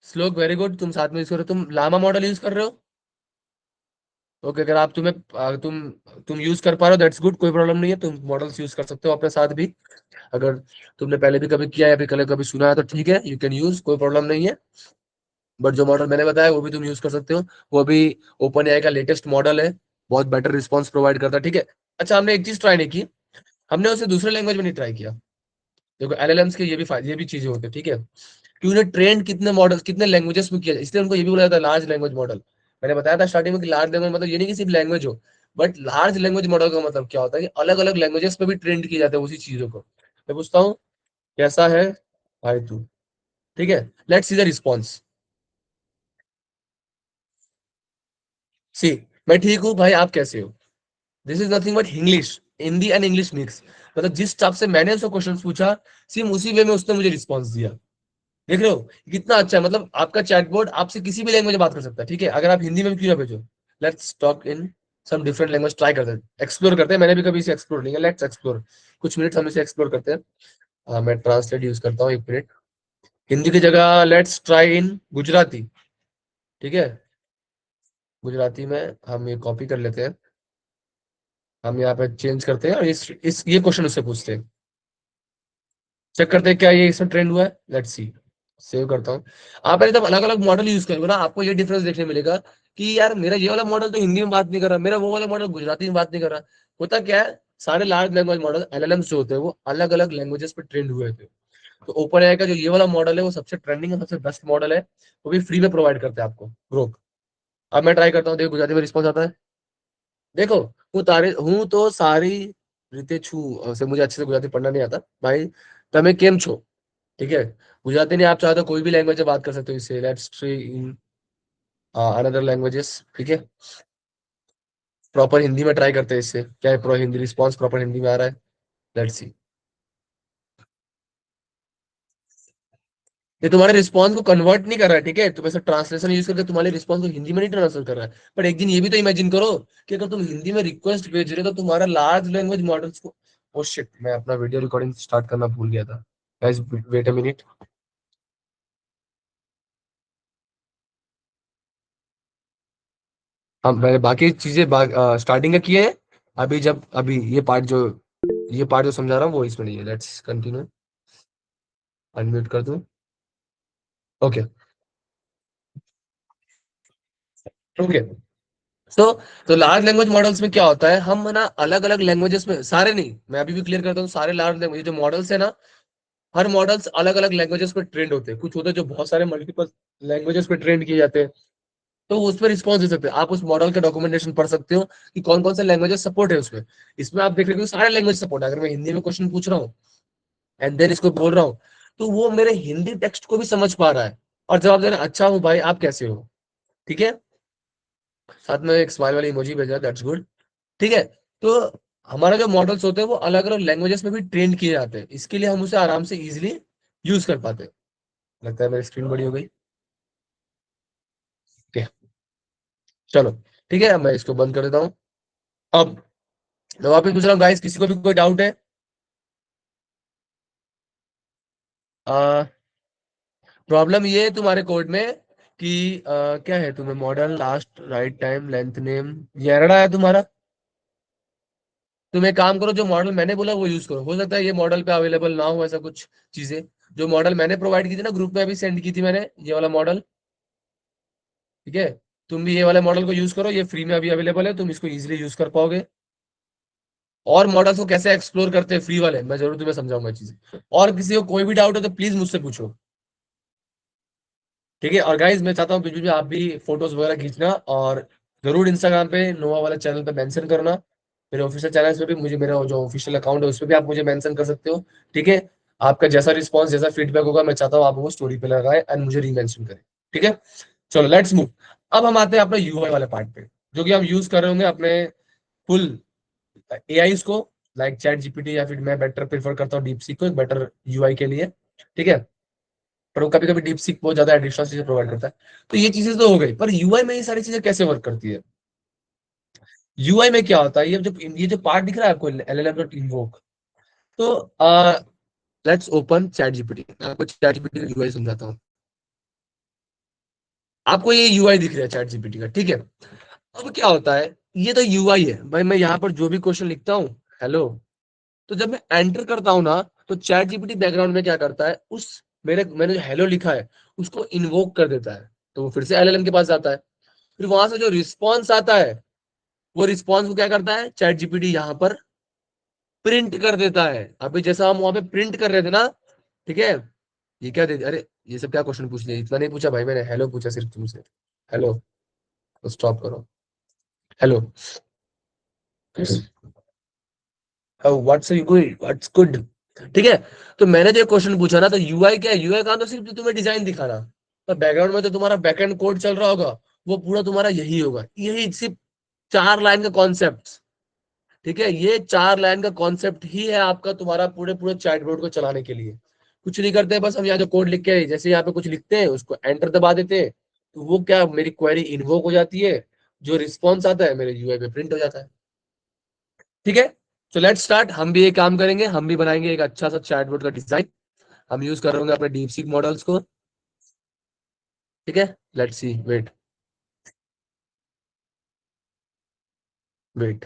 श्लोक वेरी गुड, तुम साथ में यूज कर रहे हो, तुम लामा मॉडल यूज कर रहे हो? ओके, अगर आप तुम यूज कर पा रहे हो दैट्स गुड, कोई प्रॉब्लम नहीं है, तुम मॉडल्स यूज कर सकते हो अपने साथ भी। अगर तुमने पहले भी कभी किया है या फिर कल कभी सुना है तो ठीक है, यू कैन यूज, कोई प्रॉब्लम नहीं है। बट जो मॉडल मैंने बताया वो भी तुम यूज कर सकते हो, वो भी ओपन एआई का लेटेस्ट मॉडल है, बहुत बेटर रिस्पॉन्स प्रोवाइड करता है, ठीक है। अच्छा, हमने एक चीज ट्राई नहीं की, हमने उसे दूसरे लैंग्वेज में नहीं ट्राई किया। देखो एलएलएम्स के ये भी चीजें होती है, ठीक है, कि उन्हें ट्रेंड कितने मॉडल कितने लैंग्वेजेस में किया, इसलिए उनको ये भी बोला जाता है लार्ज लैंग्वेज मॉडल। मैंने बताया था स्टार्टिंग में कि लार्ज लैंग्वेज मतलब ये नहीं कि सिर्फ लैंग्वेज हो, बट लार्ज लैंग्वेज मॉडल का मतलब क्या होता है कि अलग अलग लैंग्वेजेस पे भी ट्रेंड किए जाते हैं उसी चीजों को। मैं पूछता हूँ, कैसा है भाई तू, ठीक है, लेट्स सी द रिस्पॉन्स। सी, मैं ठीक हूँ भाई, आप कैसे हो? This is nothing but English, Hindi and English mix. मतलब जिस टाइप से मैंने उसको क्वेश्चन पूछा, सेम उसी वे में उसने मुझे रिस्पॉन्स दिया। देख रहे हो कितना अच्छा है, मतलब आपका चैटबॉट आपसे किसी भी लैंग्वेज में बात कर सकता है, ठीक है। अगर आप हिंदी में भी क्यों ना भेजो, let's talk in some different language, try करते हैं, एक्सप्लोर करते हैं। मैंने भी कभी इसे एक्सप्लोर नहीं किया, लेट्स एक्सप्लोर, कुछ मिनट हम इसे एक्सप्लोर करते हैं। मैं ट्रांसलेट यूज करता हूँ, एक मिनट। हिंदी की जगह लेट्स ट्राई इन गुजराती, ठीक है। गुजराती में हम ये कॉपी कर लेते हैं, हम यहाँ पे चेंज करते हैं और इस ये क्वेश्चन उससे पूछते हैं, चेक करते हैं क्या ये इसमें ट्रेंड हुआ है, लेट्स सी। सेव करता हूँ। आप पहले जब अलग अलग मॉडल यूज करोगे ना, आपको ये डिफरेंस देखने मिलेगा कि यार मेरा ये वाला मॉडल तो हिंदी में बात नहीं कर रहा, मेरा वो वाला मॉडल गुजराती में बात नहीं कर रहा। होता क्या है, सारे लार्ज लैंग्वेज मॉडल एलएलएम्स जो होते हैं वो अलग अलग लैंग्वेजेस पे ट्रेंड हुए थे। तो ओपन एआई का जो ये वाला मॉडल है वो सबसे ट्रेंडिंग है, सबसे बेस्ट मॉडल है, वो भी फ्री में प्रोवाइड करते हैं आपको ग्रोक। अब मैं ट्राई करता हूँ, देखो गुजराती में रिस्पॉन्स आता है। देखो, हूँ तो सारी रीते छू से, मुझे अच्छे से गुजराती पढ़ना नहीं आता भाई। तमे केम छो, ठीक है। गुजराती नहीं आप चाहो तो कोई भी लैंग्वेज में बात कर सकते हो इससे, let's try in another languages, ठीक है। प्रॉपर हिंदी में ट्राई करते हैं इससे, क्या है pro Hindi response proper Hindi में आ रहा है, लेट्स सी। ये तुम्हारे रिस्पॉन्स को कन्वर्ट नहीं कर रहा है, ठीक है, तुम ऐसा ट्रांसलेशन यूज करके तुम्हारे रिस्पॉन्स को हिंदी में नहीं ट्रांसफर कर रहा है। पर एक दिन ये भी तो इमेजिन करो कि अगर तुम हिंदी में रिक्वेस्ट भेज रहे हो तो तुम्हारा लार्ज लैंग्वेज मॉडल्स को, ओ शिट, मैं अपना वीडियो रिकॉर्डिंग स्टार्ट करना भूल गया था। Guys wait a minute. हम मैंने बाकी चीजें स्टार्टिंग का किए हैं, अभी ये पार्ट जो समझा रहा हूँ वो इसमें नहीं है, लेट्स कंटिन्यू। अनम्यूट कर दूं, ओके ओके। सो तो लार्ज लैंग्वेज मॉडल्स में क्या होता है, हम ना अलग अलग लैंग्वेजेस में, सारे नहीं, मैं अभी भी क्लियर करता हूँ, सारे लार्ज लैंग्वेज जो मॉडल्स है ना, हर मॉडल्स अलग अलग लैंग्वेजेस पे ट्रेंड होते हैं। कुछ होते हैं जो बहुत सारे मल्टीपल लैंग्वेजेस पे ट्रेंड किए जाते हैं, तो उस पर रिस्पॉन्स दे सकते हैं। आप उस मॉडल का डॉक्यूमेंटेशन पढ़ सकते हो कि कौन कौन से लैंग्वेजेस सपोर्ट है उसमें। इसमें आप देख रहे हो कि सारे लैंग्वेज सपोर्ट है। अगर मैं हिंदी में क्वेश्चन पूछ रहा हूँ एंड देन इसको बोल रहा हूँ, तो वो मेरे हिंदी टेक्स्ट को भी समझ पा रहा है और जवाब दे रहा है, अच्छा हूँ भाई, आप कैसे हो, ठीक है। साथ में एक स्माइल वाली इमोजी भेजा, दैट्स गुड, ठीक है। तो हमारा जो मॉडल्स होते हैं वो अलग अलग लैंग्वेजेस में भी ट्रेन किए जाते हैं, इसके लिए हम उसे आराम से इजिली यूज कर पाते हैं। लगता है मेरी स्क्रीन बड़ी हो गई, ठीक है। चलो ठीक है, मैं इसको बंद कर देता हूँ। अब मैं वापस पूछ रहा हूँ गाइस, किसी को भी कोई डाउट है? प्रॉब्लम ये है तुम्हारे कोड में कि क्या है, तुम्हें model last right time length name ये एरर है तुम्हारा। तुम एक काम करो, जो मॉडल मैंने बोला वो यूज करो, हो सकता है ये मॉडल पे अवेलेबल ना हो ऐसा कुछ चीजें। जो मॉडल मैंने प्रोवाइड की थी ना, ग्रुप में अभी सेंड की थी मैंने, ये वाला मॉडल, ठीक है। तुम भी ये वाले मॉडल को यूज करो, ये फ्री में अभी अवेलेबल है, तुम इसको इजीली यूज कर पाओगे। और मॉडल्स को कैसे एक्सप्लोर करते हैं फ्री वाले, मैं जरूर तुम्हें समझाऊंगा चीजें। और किसी को कोई भी डाउट है तो प्लीज मुझसे पूछो, ठीक है। और गाइज मैं चाहता हूँ बीच बीच में आप भी फोटोज वगैरह खींचना, और जरूर इंस्टाग्राम पे नोवा वाला चैनल पे मेंशन करना। मेरे ऑफिशियल चैनल पे भी मुझे, मेरा जो ऑफिशियल अकाउंट है उस पर भी आप मुझे मेंशन कर सकते हो, ठीक है। आपका जैसा रिस्पॉन्स, जैसा फीडबैक होगा, मैं चाहता हूँ आप वो स्टोरी पे लगाए एंड मुझे रीमेंशन करें। ठीक है, चलो लेट्स मूव। अब हम आते हैं अपने यूआई वाले पार्ट पे, जो कि हम यूज कर रहे होंगे अपने फुल एआई को, लाइक चैट जीपीटी, या फिर मैं बेटर प्रेफर करता हूँ डीपसीक को एक बेटर यूआई के लिए। ठीक है, पर वो कभी कभी डीपसीक बहुत ज्यादा एडिशनल चीजें प्रोवाइड करता है। तो ये चीजें तो हो गई, पर यूआई में ये सारी चीजें कैसे वर्क करती है? यूआई में क्या होता है, ये जो पार्ट दिख रहा है आपको, एलएलएम डॉट इन्वोक, तो लेट्स ओपन चैट जीपीटी। मैं आपको चैट जीपीटी का यूआई समझाता हूँ। आपको ये यूआई दिख रहा है चैट जीपीटी का, ठीक है। अब क्या होता है, ये तो यूआई है भाई, मैं यहाँ पर जो भी क्वेश्चन लिखता हूँ, हेलो, तो जब मैं एंटर करता हूँ ना, तो चैट जीपीटी बैकग्राउंड में क्या करता है, उस मैंने जो हेलो लिखा है उसको इन्वोक कर देता है, तो वो फिर से एलएलएम के पास जाता है। फिर वहां से जो रिस्पॉन्स आता है, वो रिस्पॉन्स को क्या करता है, चैट जीपीटी यहाँ पर प्रिंट कर देता है। अभी जैसा हम वहां पे प्रिंट कर रहे थे ना, ठीक है। ये क्या दे, अरे ये सब क्या क्वेश्चन पूछ लिया, इतना नहीं पूछा भाई मैंने, हेलो पूछा सिर्फ तुमसे। हेलो, तो स्टॉप करो। Hello, what's good, what's good, ठीक है। तो मैंने जो क्वेश्चन पूछा ना, तो यूआई क्या है, यूआई का तो सिर्फ तुम्हें डिजाइन दिखाना, तो बैकग्राउंड में तो तुम्हारा बैकएंड कोड चल रहा होगा, वो पूरा तुम्हारा यही होगा, यही सिर्फ 4 लाइन का कॉन्सेप्ट। ठीक है, ये 4 लाइन का कॉन्सेप्ट ही है आपका, तुम्हारा पूरे पूरे चैटबॉट को चलाने के लिए। कुछ नहीं करते, बस हम यहाँ जो कोड लिख के, जैसे यहाँ पे कुछ लिखते हैं, उसको एंटर दबा देते हैं, तो वो क्या, मेरी क्वेरी इन्वोक हो जाती है, जो रिस्पॉन्स आता है मेरे यूआई पे प्रिंट हो जाता है। ठीक है, तो लेट्स स्टार्ट। हम भी ये काम करेंगे, हम भी बनाएंगे एक अच्छा सा चैटबॉट का डिजाइन। हम यूज करेंगे अपने डीपसीक मॉडल्स को। ठीक है, लेट्स सी, वेट वेट।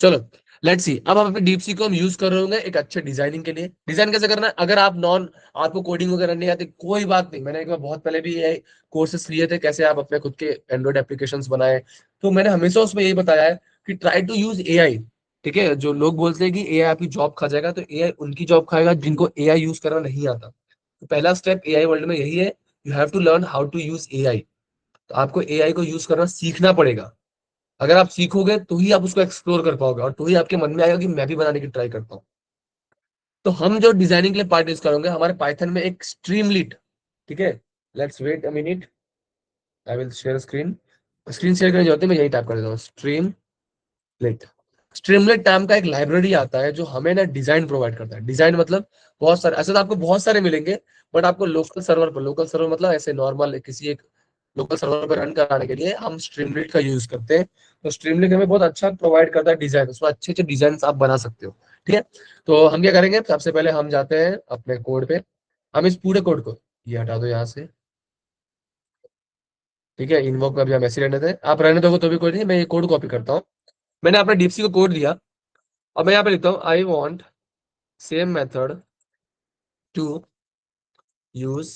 चलो लेट्स सी, अब हम अपने डीपसीक को हम यूज कर रहे होंगे एक अच्छे डिजाइनिंग के लिए। डिजाइन कैसे करना है, अगर आपको कोडिंग वगैरह नहीं आती, कोई बात नहीं, मैंने एक बार बहुत पहले भी ये कोर्सेस लिए थे, कैसे आप अपने खुद के एंड्रॉइड एप्लीकेशंस बनाए, तो मैंने हमेशा उसमें यही बताया है कि ट्राई टू यूज एआई। ठीक है, जो लोग बोलते हैं कि एआई आपकी जॉब खा जाएगा, तो एआई उनकी जॉब खाएगा जिनको एआई यूज करना नहीं आता। तो पहला स्टेप एआई वर्ल्ड में यही है, you have to learn how to use AI. तो आपको एआई को यूज करना सीखना पड़ेगा। अगर आप सीखोगे तो ही आप उसको एक्सप्लोर कर पाओगे, और तो ही आपके मन में आएगा कि मैं भी बनाने की ट्राई करता हूँ। तो हम जो डिजाइनिंग के लिए पार्ट यूज करेंगे, हमारे पाइथन में एक स्ट्रीमलिट। ठीक है, let's wait a minute, I will share screen. Screen share करने जाते मैं यही टाइप कर देता हूँ, स्ट्रीमलिट। स्ट्रीमलेट नाम का एक लाइब्रेरी आता है, जो हमें ना डिजाइन प्रोवाइड करता है। डिजाइन मतलब बहुत सारे, ऐसे तो आपको बहुत सारे मिलेंगे, बट आपको लोकल सर्वर पर, लोकल सर्वर मतलब ऐसे नॉर्मल किसी एक लोकल सर्वर पर रन कराने के लिए हम स्ट्रीमलेट का यूज करते हैं। तो स्ट्रीमलेट हमें बहुत अच्छा प्रोवाइड करता है डिजाइन, उसमें अच्छे अच्छे डिजाइन आप बना सकते हो। ठीक है, तो हम क्या करेंगे, सबसे पहले हम जाते हैं अपने कोड पे। हम इस पूरे कोड को, ये हटा दो यहाँ से। ठीक है, इनवॉक में अभी हम ऐसे रहने दें, आप रहने दोगे तो भी कोई नहीं, मैं ये कोड कॉपी करता हूँ। मैंने अपने डीपसी को कोड दिया, अब मैं यहाँ पे लिखता हूँ, I want same method to use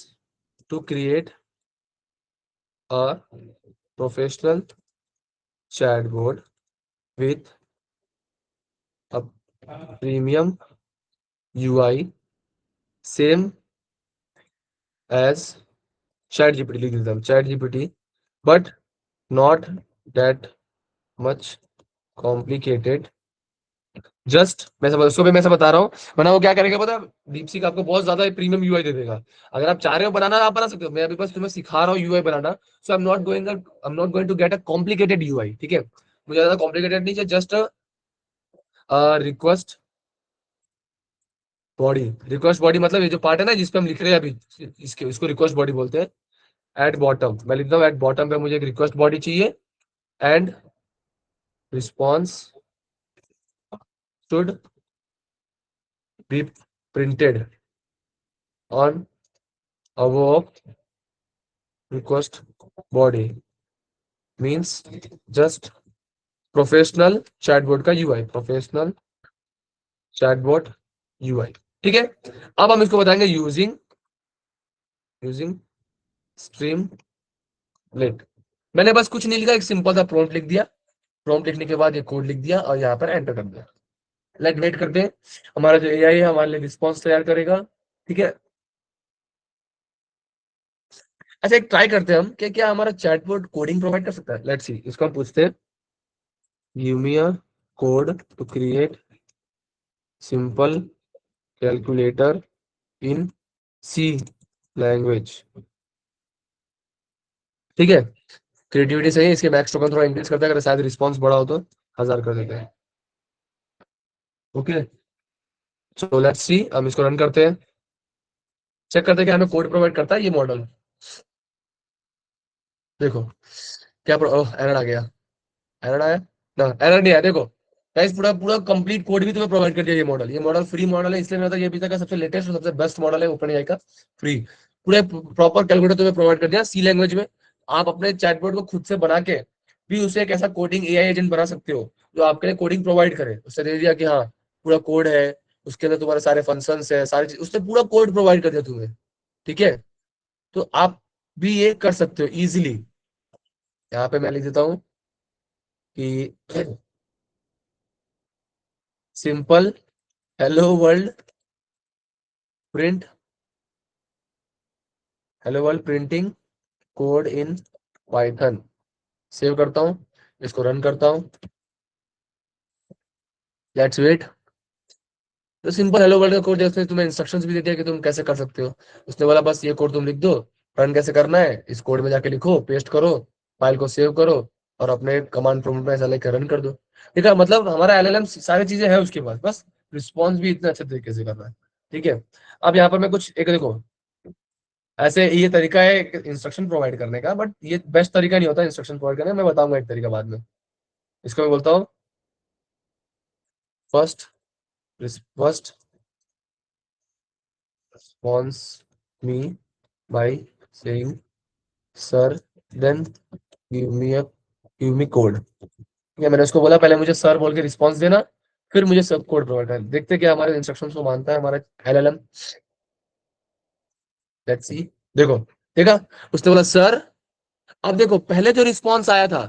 to create a professional chatbot with a premium UI, same as ChatGPT, लिख देता हूँ ChatGPT, but not that much complicated। Just मैं सब उसको भी मैं सब बता रहा हूँ, वरना वो क्या करेगा पता है, डीपसीक आपको बहुत ज्यादा प्रीमियम यूआई दे देगा। अगर आप चाह रहे हो बनाना, आप बना सकते हो, मैं अभी बस तुम्हें सिखा रहा हूँ यूआई बनाना। So I am not going to get a complicated UI. ठीक है, मुझे ज्यादा कॉम्प्लिकेटेड नहीं चाहिए, just request body. Request body मतलब ये जो पार्ट है ना जिसपे हम लिख रहे हैं अभी, इसको रिक्वेस्ट बॉडी बोलते हैं। एट बॉटम मैं लिखता हूँ, एट बॉटम पे मुझे एक रिक्वेस्ट बॉडी चाहिए, and response should be printed on above request body, means just professional chatbot का यूआई, प्रोफेशनल चैटबॉट यूआई। ठीक है, अब हम इसको बताएंगे यूजिंग स्ट्रीमलेट। मैंने बस कुछ नहीं लिखा, एक सिंपल सा प्रॉम्प्ट लिख दिया। प्रॉम्प्ट लिखने के बाद ये कोड लिख दिया और यहाँ पर एंटर कर दिया। लेट वेट करते हैं, हमारा जो एआई है हमारे लिए रिस्पॉन्स तैयार करेगा। ठीक है, अच्छा एक ट्राई करते हैं हम कि क्या हमारा चैटबॉट कोडिंग प्रोवाइड कर सकता है। लेट्स सी, इसको हम पूछते हैं give me a code to create simple calculator in C language. ठीक है, क्रिएटिविटी सही है, इसके मैक्स टोकन थोड़ा इंक्रीज करते हैं, अगर शायद रिस्पांस बड़ा हो तो 1000 कर देते हैं। ओके, सो लेट्स सी, हम इसको रन करते हैं, चेक करते हैं कि हमें कोड प्रोवाइड करता है ये मॉडल। देखो क्या एरर आ गया, एरर आया ना, एरर नहीं आया। देखो गाइस, पूरा पूरा कंप्लीट कोड भी तुम्हें प्रोवाइड कर दिया ये मॉडल फ्री मॉडल है, इसलिए मैं ये अभी तक का सबसे लेटेस्ट और सबसे बेस्ट मॉडल है ओपन एआई का, फ्री। पूरे प्रॉपर कैलकुलेटर तुम्हें प्रोवाइड कर दिया सी लैंग्वेज में। आप अपने चैटबॉट को खुद से बना के भी उसे एक ऐसा कोडिंग एआई एजेंट बना सकते हो जो आपके लिए कोडिंग प्रोवाइड करे। उससे दे दिया कि हाँ पूरा कोड है, उसके अंदर तुम्हारे सारे फंक्शंस है, सारी चीज उसने पूरा कोड प्रोवाइड कर दिया तुम्हें। ठीक है, तो आप भी ये कर सकते हो इजीली। यहाँ पे मैं लिख देता हूँ कि simple hello world print, hello world printing code in Python. Save करता हूँ, इसको रन करता हूँ, लेट्स वेट। तो सिंपल हेलो वर्ल्ड का कोड जैसे तुम्हें इंस्ट्रक्शंस भी दे दिया कि तुम कैसे कर सकते हो। उसने बोला बस ये कोड तुम लिख दो, रन कैसे करना है इस कोड में जाके लिखो, पेस्ट करो, फाइल को सेव करो और अपने कमांड प्रॉम्प्ट में ऐसा लेकर रन कर दो। ठीक है, मतलब हमारा एलएलएम सारी चीजें है उसके पास, बस रिस्पॉन्स भी इतने अच्छे तरीके से कर रहा है। ठीक है, अब यहाँ पर मैं कुछ एक देखो, ऐसे ये तरीका है इंस्ट्रक्शन प्रोवाइड करने का, बट ये बेस्ट तरीका नहीं होता इंस्ट्रक्शन प्रोवाइड करने का। मैं बताऊंगा एक तरीका बाद में। इसको मैं बोलता हूँ first first response me by saying sir then give me code। ठीक है, मैंने उसको बोला पहले मुझे सर बोल के रिस्पॉन्स देना, फिर मुझे सब कोड प्रोवाइड करना। देखते क्या हमारे इंस्ट्रक्शंस को मानता है हमारा एलएलएम। लेट्स सी, देखो देखा, उसने बोला सर। अब देखो पहले जो रिस्पॉन्स आया था,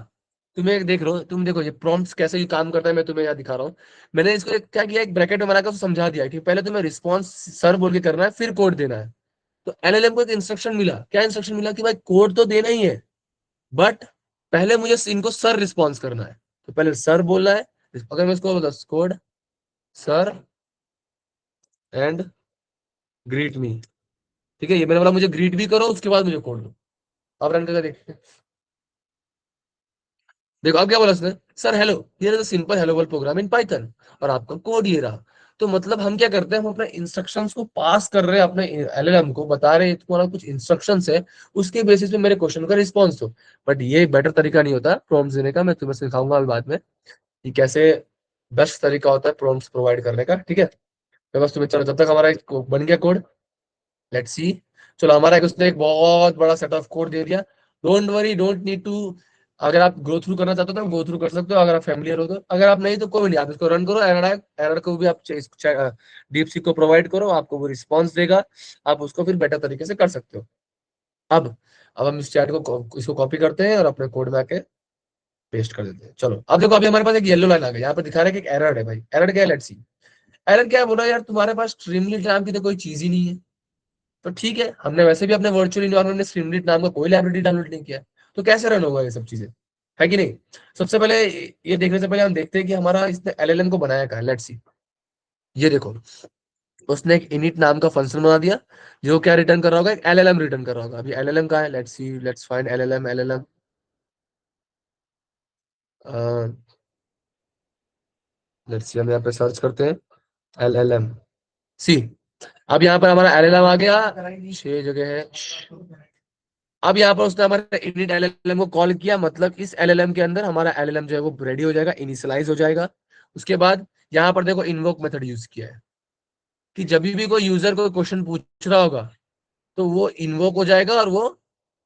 तुम्हें देख रहे हो तुम, देखो ये प्रॉम्प्ट्स कैसे ये काम करता है, मैं तुम्हें यहाँ दिखा रहा हूँ। मैंने इसको क्या किया, एक ब्रैकेट में बनाकर समझा दिया कि पहले तुम्हें रिस्पॉन्स सर बोल के करना है, फिर कोड देना है। तो एलएलएम को एक इंस्ट्रक्शन मिला, क्या इंस्ट्रक्शन मिला कि भाई कोड तो देना ही है, बट पहले मुझे इनको सर रिस्पॉन्स करना है। तो पहले सर बोलना है, अगर मैं इसको बोलता कोड सर एंड ग्रीट मी। ठीक है, ये मैंने बोला मुझे ग्रीट भी करो, उसके बाद मुझे कोड दो। अब रन करके देखते हैं। देखो अब क्या बोला उसने, sir hello here is a simple hello world program in Python, और आपका कोड ये रहा। तो मतलब हम क्या करते हैं, हम अपने इंस्ट्रक्शंस को पास कर रहे हैं अपने एलएलएम को, बता रहे हैं तुम्हारा कुछ इंस्ट्रक्शंस है, उसके बेसिस पे मेरे क्वेश्चन का रिस्पॉन्स दो। बट ये बेटर तरीका नहीं होता प्रॉम्प्ट्स देने का, मैं तुम्हें सिखाऊंगा अभी बाद में कि कैसे बेस्ट तरीका होता है प्रॉम्प्ट्स प्रोवाइड करने का। ठीक है, तो बस तुम्हें चलो, जब तक हमारा बन गया कोड, लेट्स सी। चलो हमारा उसने एक बहुत बड़ा सेट ऑफ कोड दे दिया। Don't worry, don't need to, अगर आप गो थ्रू करना चाहते हो तो गो थ्रू कर सकते हो, अगर आप फैमिलियर हो तो। अगर आप नहीं तो कोई नहीं, आप इसको रन करो, एरर को भी आप डीप सीक को प्रोवाइड करो, आपको वो रिस्पॉन्स देगा, आप उसको फिर बेटर तरीके से कर सकते हो। अब हम इस चैट को इसको कॉपी करते हैं और अपने कोड में आके पेस्ट कर देते हैं। चलो अब देखो, अभी हमारे पास एक येलो लाइन आ गई, यहाँ पर दिखा रहा है कि एक एरर है। भाई एरर क्या है, लेट्स सी। एरर क्या है, बोला यार तुम्हारे पास स्ट्रीमलीट नाम की तो कोई चीज ही नहीं है। तो ठीक है, हमने वैसे भी अपने वर्चुअल इन्वायरमेंट में स्ट्रीमलीट नाम का कोई लाइब्रेरी डाउनलोड नहीं किया, तो कैसे रन होगा ये सब चीजें, है कि नहीं। सबसे पहले ये देखने से पहले हम देखते हैं कि हमारा इसने एलएलएम को बनाया कहाँ है। लेट्स सी, ये देखो उसने एक इनिट नाम का फंक्शन बना दिया जो क्या रिटर्न कर रहा होगा, एक एलएलएम रिटर्न कर रहा होगा। अभी एलएलएम कहाँ है, let's see, let's find LLM. Let's see, हम यहाँ पे सर्च करते हैं एलएलएम सी। अब यहाँ पर हमारा एलएलएम आ गया, 6 जगह है। अब यहाँ पर उसने हमारे इनिट एलएलएम को कॉल किया, मतलब इस एलएलएम के अंदर हमारा एलएलएम जो है वो रेडी हो जाएगा, इनिशियलाइज हो जाएगा। उसके बाद यहाँ पर देखो इन्वोक मेथड यूज किया है कि जब भी कोई यूजर को क्वेश्चन पूछ रहा होगा तो वो इन्वोक हो जाएगा, और वो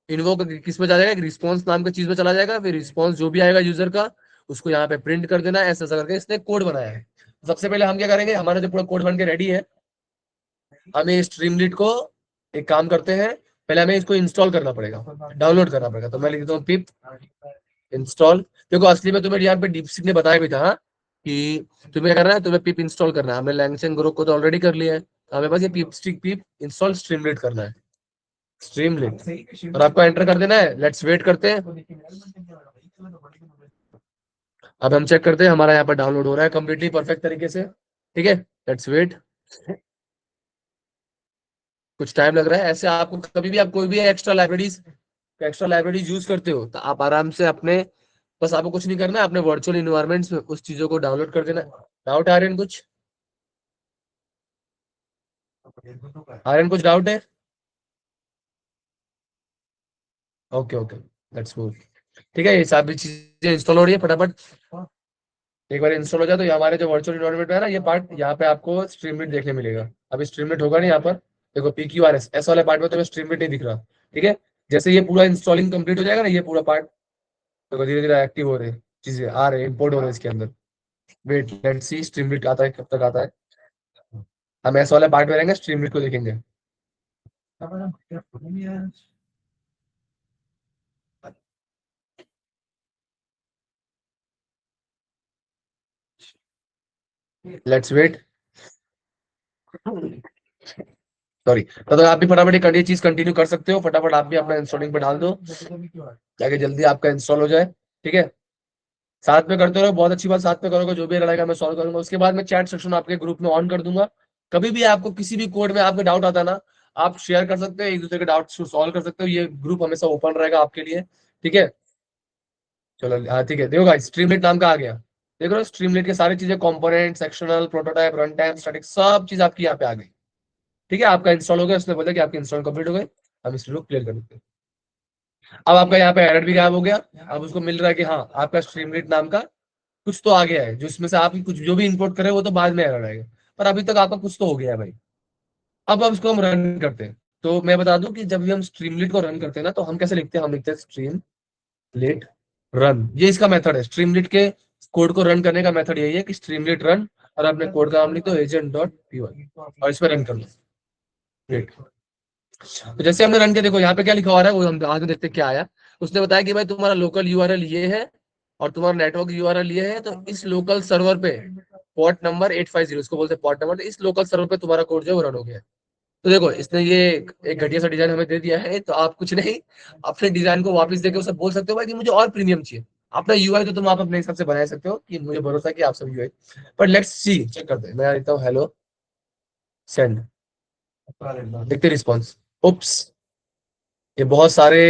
इन्वोक किस में चला जाएगा, रिस्पॉन्स नाम की चीज में चला जाएगा। फिर रिस्पॉन्स जो भी आएगा यूजर का, उसको यहाँ पे प्रिंट कर देना है। ऐसा ऐसा करके इसने कोड बनाया है। सबसे पहले हम क्या करेंगे, हमारा जो पूरा कोड बन के रेडी है, हमें स्ट्रीमलीट को एक काम करते हैं, पहले हमें इसको इंस्टॉल करना पड़ेगा, डाउनलोड करना पड़ेगा। तो मैं लिख देता हूँ पिप इंस्टॉल। देखो असली में तुम्हें यहाँ पे डीपसीक ने बताया भी था, हाँ, कि तुम्हें क्या करना है, तुम्हें पिप इंस्टॉल करना है। हमने लैंगचेन ग्रुप को तो ऑलरेडी कर लिया है, हमें बस ये पिप इंस्टॉल स्ट्रीमलीट करना है। स्ट्रीमलेट, और आपको एंटर कर देना है। लेट्स वेट करते हैं। अब हम चेक करते हैं हमारा यहाँ पर डाउनलोड हो रहा है कंप्लीटली परफेक्ट तरीके से। ठीक है, लेट्स वेट। कुछ टाइम लग रहा है। ऐसे आपको कभी भी आप कोई भी एक्स्ट्रा लाइब्रेरीज यूज करते हो तो आप आराम से अपने, बस आपको कुछ नहीं करना है, अपने वर्चुअल इन्वायरमेंट्स में उस चीजों को डाउनलोड कर देना। डाउट आर्यन कुछ? आर्यन कुछ डाउट है? Okay okay, let's move. ठीक है, ये सारी चीजें इंस्टॉल हो रही है फटाफट। एक बार इंस्टॉल हो जाए तो ये हमारे जो वर्चुअल इन्वायरमेंट है ना, ये पार्ट यहाँ पे आपको स्ट्रीमलेट देखने मिलेगा। अभी स्ट्रीमलेट होगा नहीं यहाँ पर। देखो PQRS ऐसा वाले पार्ट में तुम्हें स्ट्रीमलेट नहीं दिख रहा। ठीक है, जैसे ये पूरा इंस्टॉलिंग कंप्लीट हो जाएगा ना, ये पूरा पार्ट देखो धीरे धीरे एक्टिव हो रहे हैं, चीजें आ रहे हैं, इंपोर्ट हो रहे हैं इसके अंदर। वेट, लेट्स सी स्ट्रीमलेट आता है कब तक आता है। हम ऐसा वाले पार्ट में रहेंगे, स्ट्रीमलेट को देखेंगे। Let's wait. सॉरी, तो आप भी फटाफट ये चीज कंटिन्यू कर सकते हो। फटाफट आप भी अपना इंस्टॉलिंग पे डाल दो ताकि जल्दी आपका इंस्टॉल हो जाए। ठीक है, साथ में करते रहो, बहुत अच्छी बात। साथ में करोगे जो भी रहेगा मैं सॉल्व करूंगा। उसके बाद मैं चैट सेक्शन आपके ग्रुप में ऑन कर दूंगा। कभी भी आपको किसी भी कोड में आपको डाउट आता ना, आप शेयर कर सकते हो, एक दूसरे के डाउट सॉल्व कर सकते हो। ये ग्रुप हमेशा ओपन रहेगा आपके लिए। ठीक है, चलो हाँ ठीक है। देखो गाइस, स्ट्रीमलेट नाम का आ गया। देख रहे हो स्ट्रीमलेट के सारी चीजें, component, sectional, prototype, run time, static, सब चीज आपकी यहाँ पे आ गई। ठीक है, आपका इंस्टॉल हो गया। उसने बोला कि आपके इंस्टॉल कंप्लीट हो गए। हम इस लोग क्लियर कर देते हैं। अब आपका यहाँ पे एरर भी गायब हो गया। अब उसको मिल रहा है कि हाँ आपका स्ट्रीमलेट नाम का कुछ तो आ गया है, जिसमें से आप कुछ जो भी इंपोर्ट करें वो तो बाद में एरर आएगा, पर अभी तक आपका कुछ तो हो गया है भाई। अब इसको हम रन करते हैं। तो मैं बता दूं कि जब भी हम स्ट्रीमलेट को रन करते हैं ना, तो हम कैसे लिखते हैं? हम लिखते हैं स्ट्रीमलेट रन। ये इसका मेथड है। स्ट्रीमलेट के कोड को रन करने का मेथड यही है कि स्ट्रीमलेट रन, और अपने कोड का नाम लिख दो agent.py और इस पर रन कर दो। Great। तो जैसे हमने रन किया, देखो यहाँ पे क्या लिखा हुआ है वो हम आज में देखते हैं क्या आया। उसने बताया कि भाई तुम्हारा लोकल यूआरएल ये है और तुम्हारा नेटवर्क यूआरएल ये है, तो इस लोकल सर्वर पे पोर्ट नंबर 850, इसको बोलते हैं पोर्ट नंबर, तो इस लोकल सर्वर पे तुम्हारा कोड जो है वो रन हो गया है। तो देखो इसने ये एक घटिया सा डिजाइन हमें दे दिया है, तो आप कुछ नहीं, अपने डिजाइन को वापस देके उसे बोल सकते हो भाई कि मुझे और प्रीमियम चाहिए। अपना यूआई तो तुम आप अपने हिसाब से बना सकते हो, कि मुझे भरोसा है कि आप सब यूआई। पर लेट्स सी, चेक करते हैं। मैं लिखता हूँ हेलो सेंड, देखते रिस्पॉन्स। उप्स, ये बहुत सारे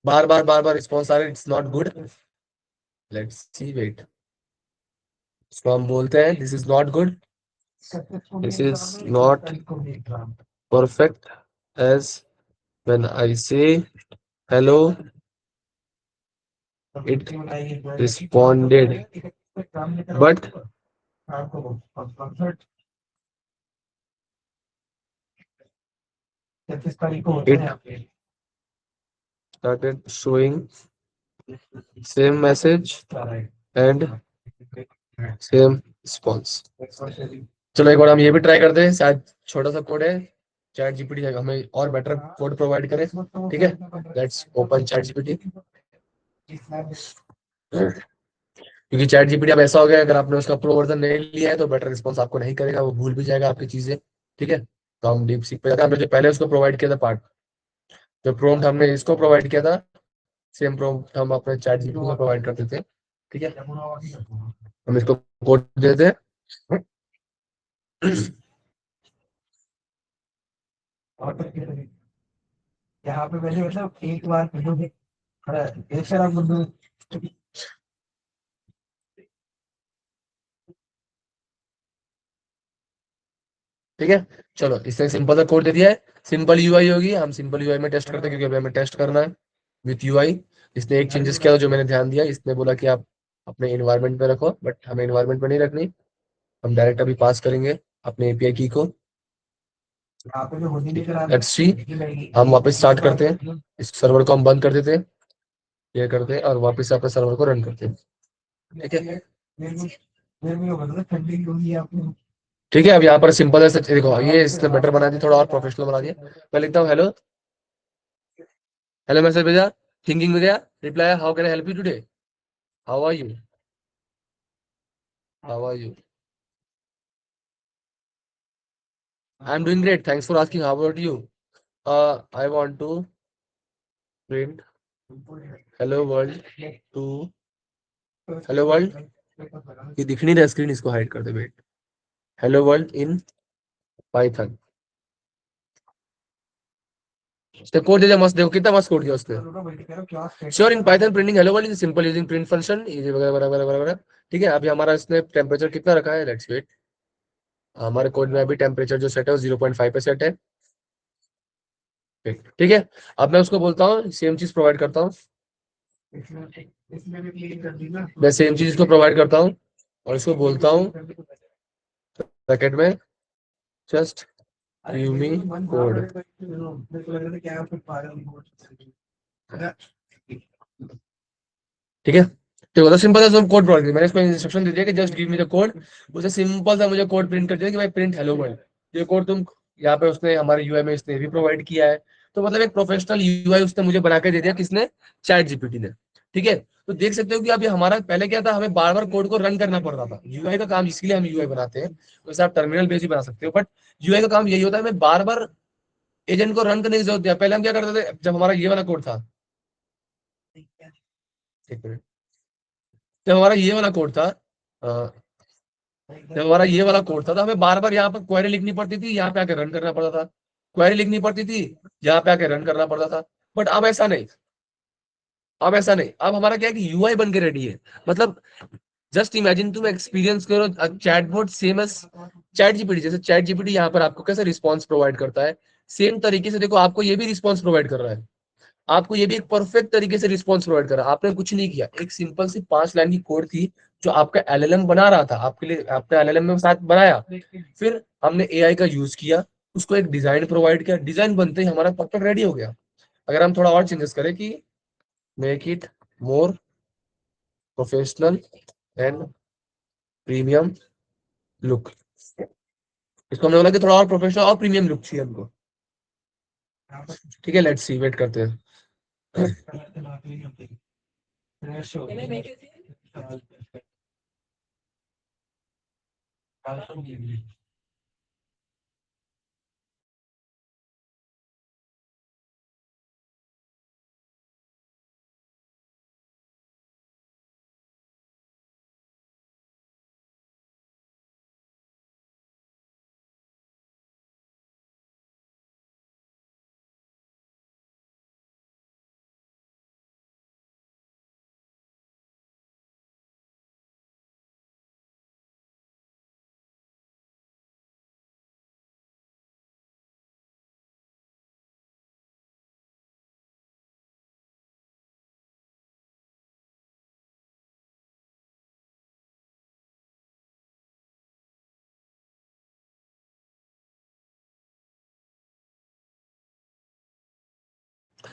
बार बार रिस्पॉन्स आ रहे, it's not good. Let's see, wait, इसको हम बोलते हैं this is not good, this is not perfect as when I say hello it responded but it started showing same message and same response। चलो एक बार हम ये भी ट्राई करते हैं, शायद छोटा सा कोड है, चैट जीपीटी हमें और बेटर कोड प्रोवाइड करे। ठीक है, लेट्स ओपन चैट जीपीटी। क्योंकि चैट जीपीटी अब ऐसा हो गया है, अगर आपने उसका प्रो वर्जन नहीं लिया है तो बेटर रिस्पॉन्स आपको नहीं करेगा, वो भूल भी जाएगा आपकी चीजें। ठीक है, तो हम डीप सीक पे जाते हैं। हमने जो पहले उसको प्रोवाइड किया था पार्ट, जो प्रोम्प्ट हमने इसको प्रोवाइड किया था, सेम प्रोम्प्ट हम अपने चैट जीपीटी को प्रोवाइड करते थे। ठीक है, हम इसको कोड देते हैं। यहाँ पे मैंने मतलब एक बार एक शराब बंदू। ठीक है, चलो इसने सिंपल सा कोड दे दिया है। सिंपल यूआई होगी, हम सिंपल यूआई में टेस्ट करते हैं क्योंकि अभी हमें टेस्ट करना है विथ यूआई। इसने एक चेंजेस किया जो मैंने ध्यान दिया, इसने बोला कि आप अपने इन्वायरमेंट में रखो, बट हमें इन्वायरमेंट में नहीं रखनी। हम डायरेक्ट अभी पास करेंगे अपने एपीआई की को। लेट्स सी, हम वापस स्टार्ट करते हैं, इस सर्वर को हम बंद कर देते हैं, ये करते हैं और वापस से अपने सर्वर को रन करते हैं। ठीक है, ठीक है। अब यहाँ पर सिंपल है, देखो ये इसने बेटर बना दिया, थोड़ा और प्रोफेशनल बना दिया। मैं लिखता हूँ हेलो, हेलो मैसेज भेजा, थिंकिंग में गया, reply how can I help you today, how are you, how are you, I am doing great, thanks for asking, how about you. I want to print hello world to hello world, ये दिख नहीं रहा screen, इसको hide कर दे wait. Hello world in python. Code दे दिया मस्त, देखो कितना मस्त कोड दिया उसने। Sure in Python printing hello world is simple using print function ये वगैरह वगैरह वगैरह वगैरह। ठीक है, अभी हमारा इसने टेम्परेचर कितना रखा है, लेट्स वेट। हमारे कोड में अभी टेम्परेचर जो सेट है वो 0.5 पे सेट है। ठीक है, अब मैं उसको बोलता हूँ सेम चीज प्रोवाइड करता हूँ, मैं सेम चीज इसको प्रोवाइड करता हूँ और इसको बोलता हूँ ब्रैकेट में जस्ट गिव मी कोड। ठीक है, तो मतलब सिंपल सा कोड प्रोवाइड किया मैंने, इसको इंस्ट्रक्शन दे दिया कि just give me the code. उसे सिंपल सा मुझे कोड प्रिंट कर दिया कि भाई प्रिंट हेलो वर्ल्ड। ये कोड तुम यहाँ पे उसने हमारे यूआई में इसने भी प्रोवाइड किया है। तो मतलब एक प्रोफेशनल यूआई उसने मुझे बना के दे दिया, किसने, चैट जीपीटी ने। ठीक है, तो देख सकते हो कि अभी हमारा पहले क्या था, हमें बार बार कोड को रन करना पड़ रहा था। यूआई का काम, इसलिए हम यूआई बनाते हैं, वैसे आप टर्मिनल बेस भी बना सकते हो, बट यूआई का काम यही होता है, हमें बार बार एजेंट को रन करने की जरूरत है। पहले हम क्या करते थे, जब हमारा ये वाला कोड था, एक मिनट, जब हमारा ये वाला कोड था जब हमारा ये वाला कोड था तो हमें बार बार यहाँ पर क्वेरी लिखनी पड़ती थी, यहाँ पे आके रन करना पड़ता था, क्वेरी लिखनी पड़ती थी, यहाँ पे आके रन करना पड़ता था। बट अब ऐसा नहीं, अब ऐसा नहीं, अब हमारा क्या है कि यूआई बन के रेडी है। मतलब जस्ट इमेजिन, तुम एक्सपीरियंस करो chatbot same as chat GPT. जैसे चैट जीपीटी यहाँ पर आपको कैसे रिस्पॉन्स प्रोवाइड करता है, सेम तरीके से देखो आपको ये भी रिस्पॉन्स प्रोवाइड कर रहा है। आपको ये भी एक परफेक्ट तरीके से रिस्पॉन्स प्रोवाइड करा। आपने कुछ नहीं किया, एक सिंपल सी 5 लाइन की कोड थी जो आपका एलएलएम बना रहा था आपके लिए, आपने एलएलएम में साथ बनाया, फिर हमने एआई का यूज किया, उसको एक डिजाइन प्रोवाइड किया, डिजाइन बनते ही हमारा परफेक्ट रेडी हो गया। अगर हम थोड़ा और चेंजेस करें कि make it more professional and premium look, इसको हमने बोला कि थोड़ा और प्रोफेशनल और प्रीमियम लुक चाहिए हमको। ठीक है, लेट्स सी, वेट करते हैं।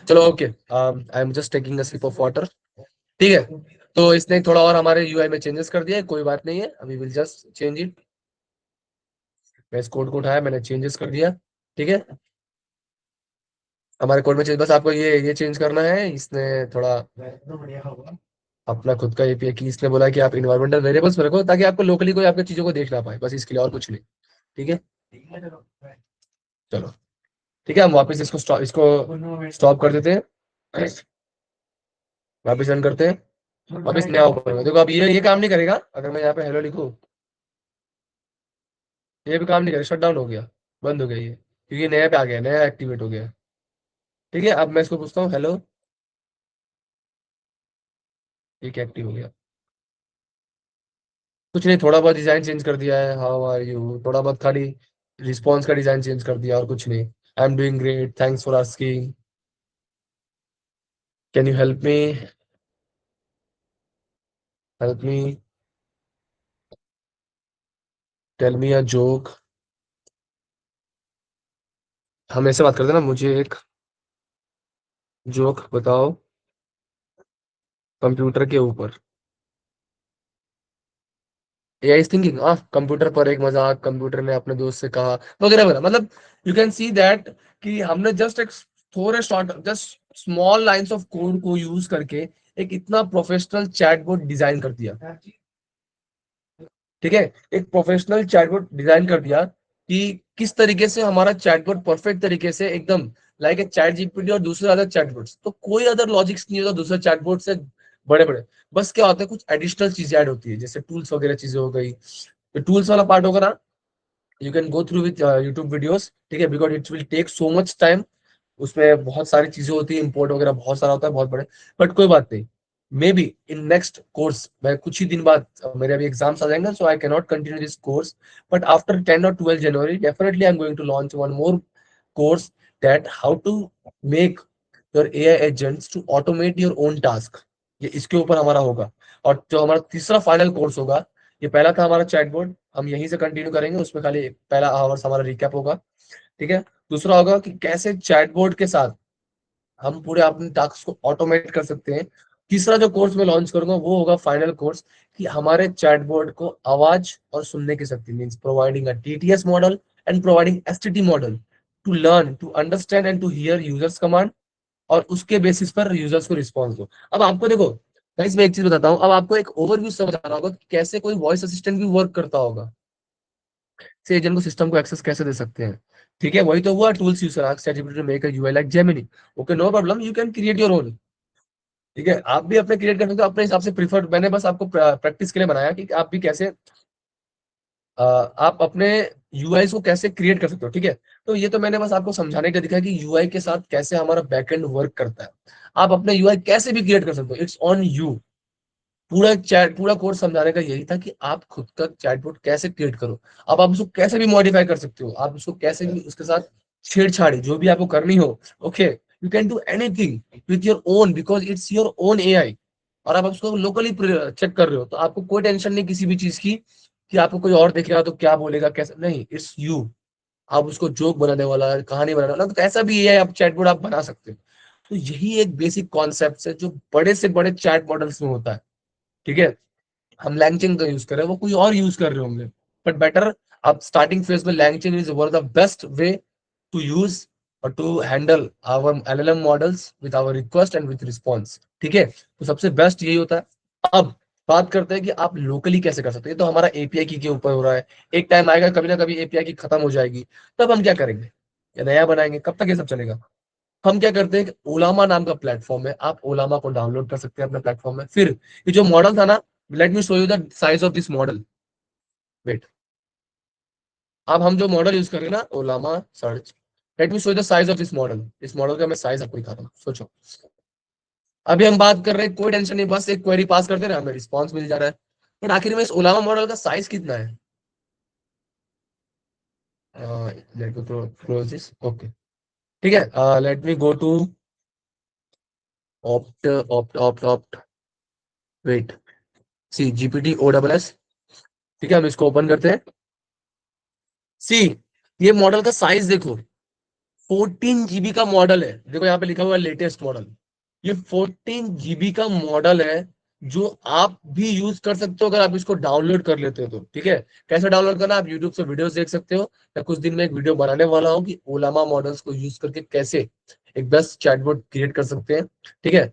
चलो okay, I am just taking a sip of water. ठीक है, तो इसने थोड़ा और हमारे यूआई में चेंजेस कर दिया है, कोई बात नहीं है, अभी विल जस्ट चेंज इट। मैं इस कोड को उठाया, मैंने चेंजेस कर दिया। ठीक है, हमारे कोड में चेंज, बस आपको ये चेंज करना है। इसने थोड़ा अपना खुद का एपीआई की इसने बोला कि आप इन्वायरमेंटल वेरिएबल्स में रखो ताकि आपको लोकली कोई आपकी चीजों को देख ना पाए, बस इसके लिए, और कुछ नहीं। ठीक है, चलो ठीक है, हम वापस इसको स्टॉप कर देते हैं, वापस रन करते हैं, वापस नया ओपन हो। देखो अब ये काम नहीं करेगा, अगर मैं यहाँ पे हेलो लिखूं, ये भी काम नहीं करेगा, शट डाउन हो गया, बंद हो गया ये, क्योंकि नया पे आ गया, नया एक्टिवेट हो गया। ठीक है, अब मैं इसको पूछता हूँ हेलो, ये क्या एक्टिव हो गया, कुछ नहीं, थोड़ा बहुत डिजाइन चेंज कर दिया है, हाउ आर यू, थोड़ा बहुत खाली रिस्पॉन्स का डिजाइन चेंज कर दिया और कुछ नहीं। I am doing great, thanks for asking, can you help me tell me a joke. हम ऐसे बात करते हैं ना, मुझे एक जोक बताओ कंप्यूटर के ऊपर। एआई इज थिंकिंग, कंप्यूटर पर एक मजाक, कंप्यूटर ने अपने दोस्त से कहा, वगैरह वगैरह। मतलब यू कैन सी दैट कि हमने जस्ट एक थोड़े short, just small lines of code को यूज करके एक इतना प्रोफेशनल चैटबॉट डिजाइन कर दिया। ठीक है, एक प्रोफेशनल चैटबॉट डिजाइन कर दिया कि किस तरीके से हमारा चैटबॉट परफेक्ट तरीके से एकदम लाइक ए चैट जीपीटी और दूसरे अदर चैटबॉट्स, तो कोई अदर लॉजिक्स नहीं होता दूसरे चैटबॉट से बड़े बड़े। बस क्या होता है, कुछ एडिशनल चीजें ऐड होती है, जैसे टूल्स वगैरह चीजें हो गई। तो टूल्स वाला पार्ट होगा ना, you can go through with YouTube videos, ठीक है, because it will take so much time. उसमें बहुत सारी चीजें होती है, इंपोर्ट वगैरह बहुत सारा होता है, बहुत बड़े। बट कोई बात नहीं, may be in next course, मैं कुछ ही दिन बाद मेरे अभी एग्जाम्स आ जाएंगे, so I can not continue this course, but after 10 और 12 January definitely I am going to launch one more course, that how to make your AI agents to automate your own task. ये इसके ऊपर हमारा होगा। और जो हमारा तीसरा फाइनल कोर्स होगा, ये पहला था हमारा चैटबॉट, हम यहीं से कंटिन्यू करेंगे, उसमें खाली पहला आवर्स हमारा रिकैप होगा, ठीक है। दूसरा होगा कि कैसे चैटबॉट के साथ हम पूरे अपने टास्क को ऑटोमेट कर सकते हैं। तीसरा जो कोर्स मैं लॉन्च करूंगा वो होगा फाइनल कोर्स, कि हमारे चैटबॉट को आवाज और सुनने की शक्ति, means providing a TTS model and providing STT model to learn, to understand and to hear users command, और उसके बेसिस पर यूजर्स को रिस्पॉन्स दो। अब आपको देखो गाइस, मैं एक चीज बताता हूँ, अब आपको एक ओवरव्यू समझ आ रहा होगा कि कैसे कोई वॉइस असिस्टेंट भी वर्क करता होगा, से एजेंट को सिस्टम को एक्सेस कैसे दे सकते हैं, ठीक है। वही तो हुआ टूल्स यूज करा, ChatGPT to make a UI like Gemini, okay, no problem, you can create your own, ठीक है। आप भी अपने क्रिएट कर सकते हो अपने हिसाब से, प्रीफर्ड, मैंने बस आपको प्रैक्टिस के लिए बनाया कि आप भी कैसे आप अपने यूआई को कैसे क्रिएट कर सकते हो, ठीक है। तो ये तो मैंने बस आपको समझाने का दिखा कि यूआई के साथ कैसे हमारा बैकएंड वर्क करता है। आप अपने यूआई कैसे भी क्रिएट कर सकते हो, इट्स ऑन यू। पूरा कोर्स समझाने का यही था कि आप खुद का चैटबॉट कैसे क्रिएट करो। अब आप उसको कैसे भी मॉडिफाई कर सकते हो, आप उसको कैसे भी उसके साथ छेड़छाड़ी जो भी आपको करनी हो, okay, you can do anything with your own, because it's your own AI. और आप उसको लोकली चेक कर रहे हो, तो आपको कोई टेंशन नहीं किसी भी चीज की, कि आपको कोई और देख रहा है तो क्या बोलेगा कैसे, नहीं, इट्स यू। आप उसको जोक बनाने वाला, कहानी बनाने वाला, तो ऐसा भी एआई आप चैटबॉट आप बना सकते हो। तो यही एक बेसिक कॉन्सेप्ट है जो बड़े से बड़े चैट मॉडल्स में होता है, ठीक है। हम लैंगचिंग का यूज कर रहे हैं, वो कोई और यूज कर रहे होंगे, बट बेटर आप स्टार्टिंग फेज में langchain is one of the best way to use और to handle our LLM models with our request and with response, ठीक है। तो सबसे बेस्ट यही होता है। अब बात करते हैं कि आप लोकली कैसे कर सकते हैं। ये तो हमारा एपीआई की के ऊपर हो रहा है, एक टाइम आएगा कभी ना कभी एपीआई की खत्म हो जाएगी, तब हम क्या करेंगे, या नया बनाएंगे, कब तक ये सब चलेगा। हम क्या करते हैं कि ओलामा नाम का प्लेटफॉर्म है, आप ओलामा को डाउनलोड कर सकते हैं अपने प्लेटफॉर्म में। फिर ये जो मॉडल था ना, let me show you the size of this model, wait. अब हम जो मॉडल यूज कर रहे हैं ना, ollama search, let me show you the size of this model. इस मॉडल का मैं साइज आपको दिखाता हूँ, सोचो। अभी हम बात कर रहे हैं, कोई टेंशन नहीं, बस एक क्वेरी पास करते रहे, हमें रिस्पॉन्स मिल जा रहा है। बट आखिर में इस ओलामा मॉडल का साइज कितना है, let me close this, okay, ठीक है। Let me go to opt opt opt opt, wait, C GPT O double S, ठीक है। हम इसको ओपन करते हैं, सी, ये मॉडल का साइज देखो, 14 GB का मॉडल है। देखो यहाँ पे लिखा हुआ है लेटेस्ट मॉडल, ये 14 GB का मॉडल है, जो आप भी यूज कर सकते हो अगर आप इसको डाउनलोड कर लेते हो तो, ठीक है। कैसे डाउनलोड करना, आप यूट्यूब से वीडियोस देख सकते हो, या कुछ दिन में एक वीडियो बनाने वाला हूँ कि ओलामा मॉडल्स को यूज करके कैसे एक बेस्ट चैटबॉट क्रिएट कर सकते हैं, ठीक है।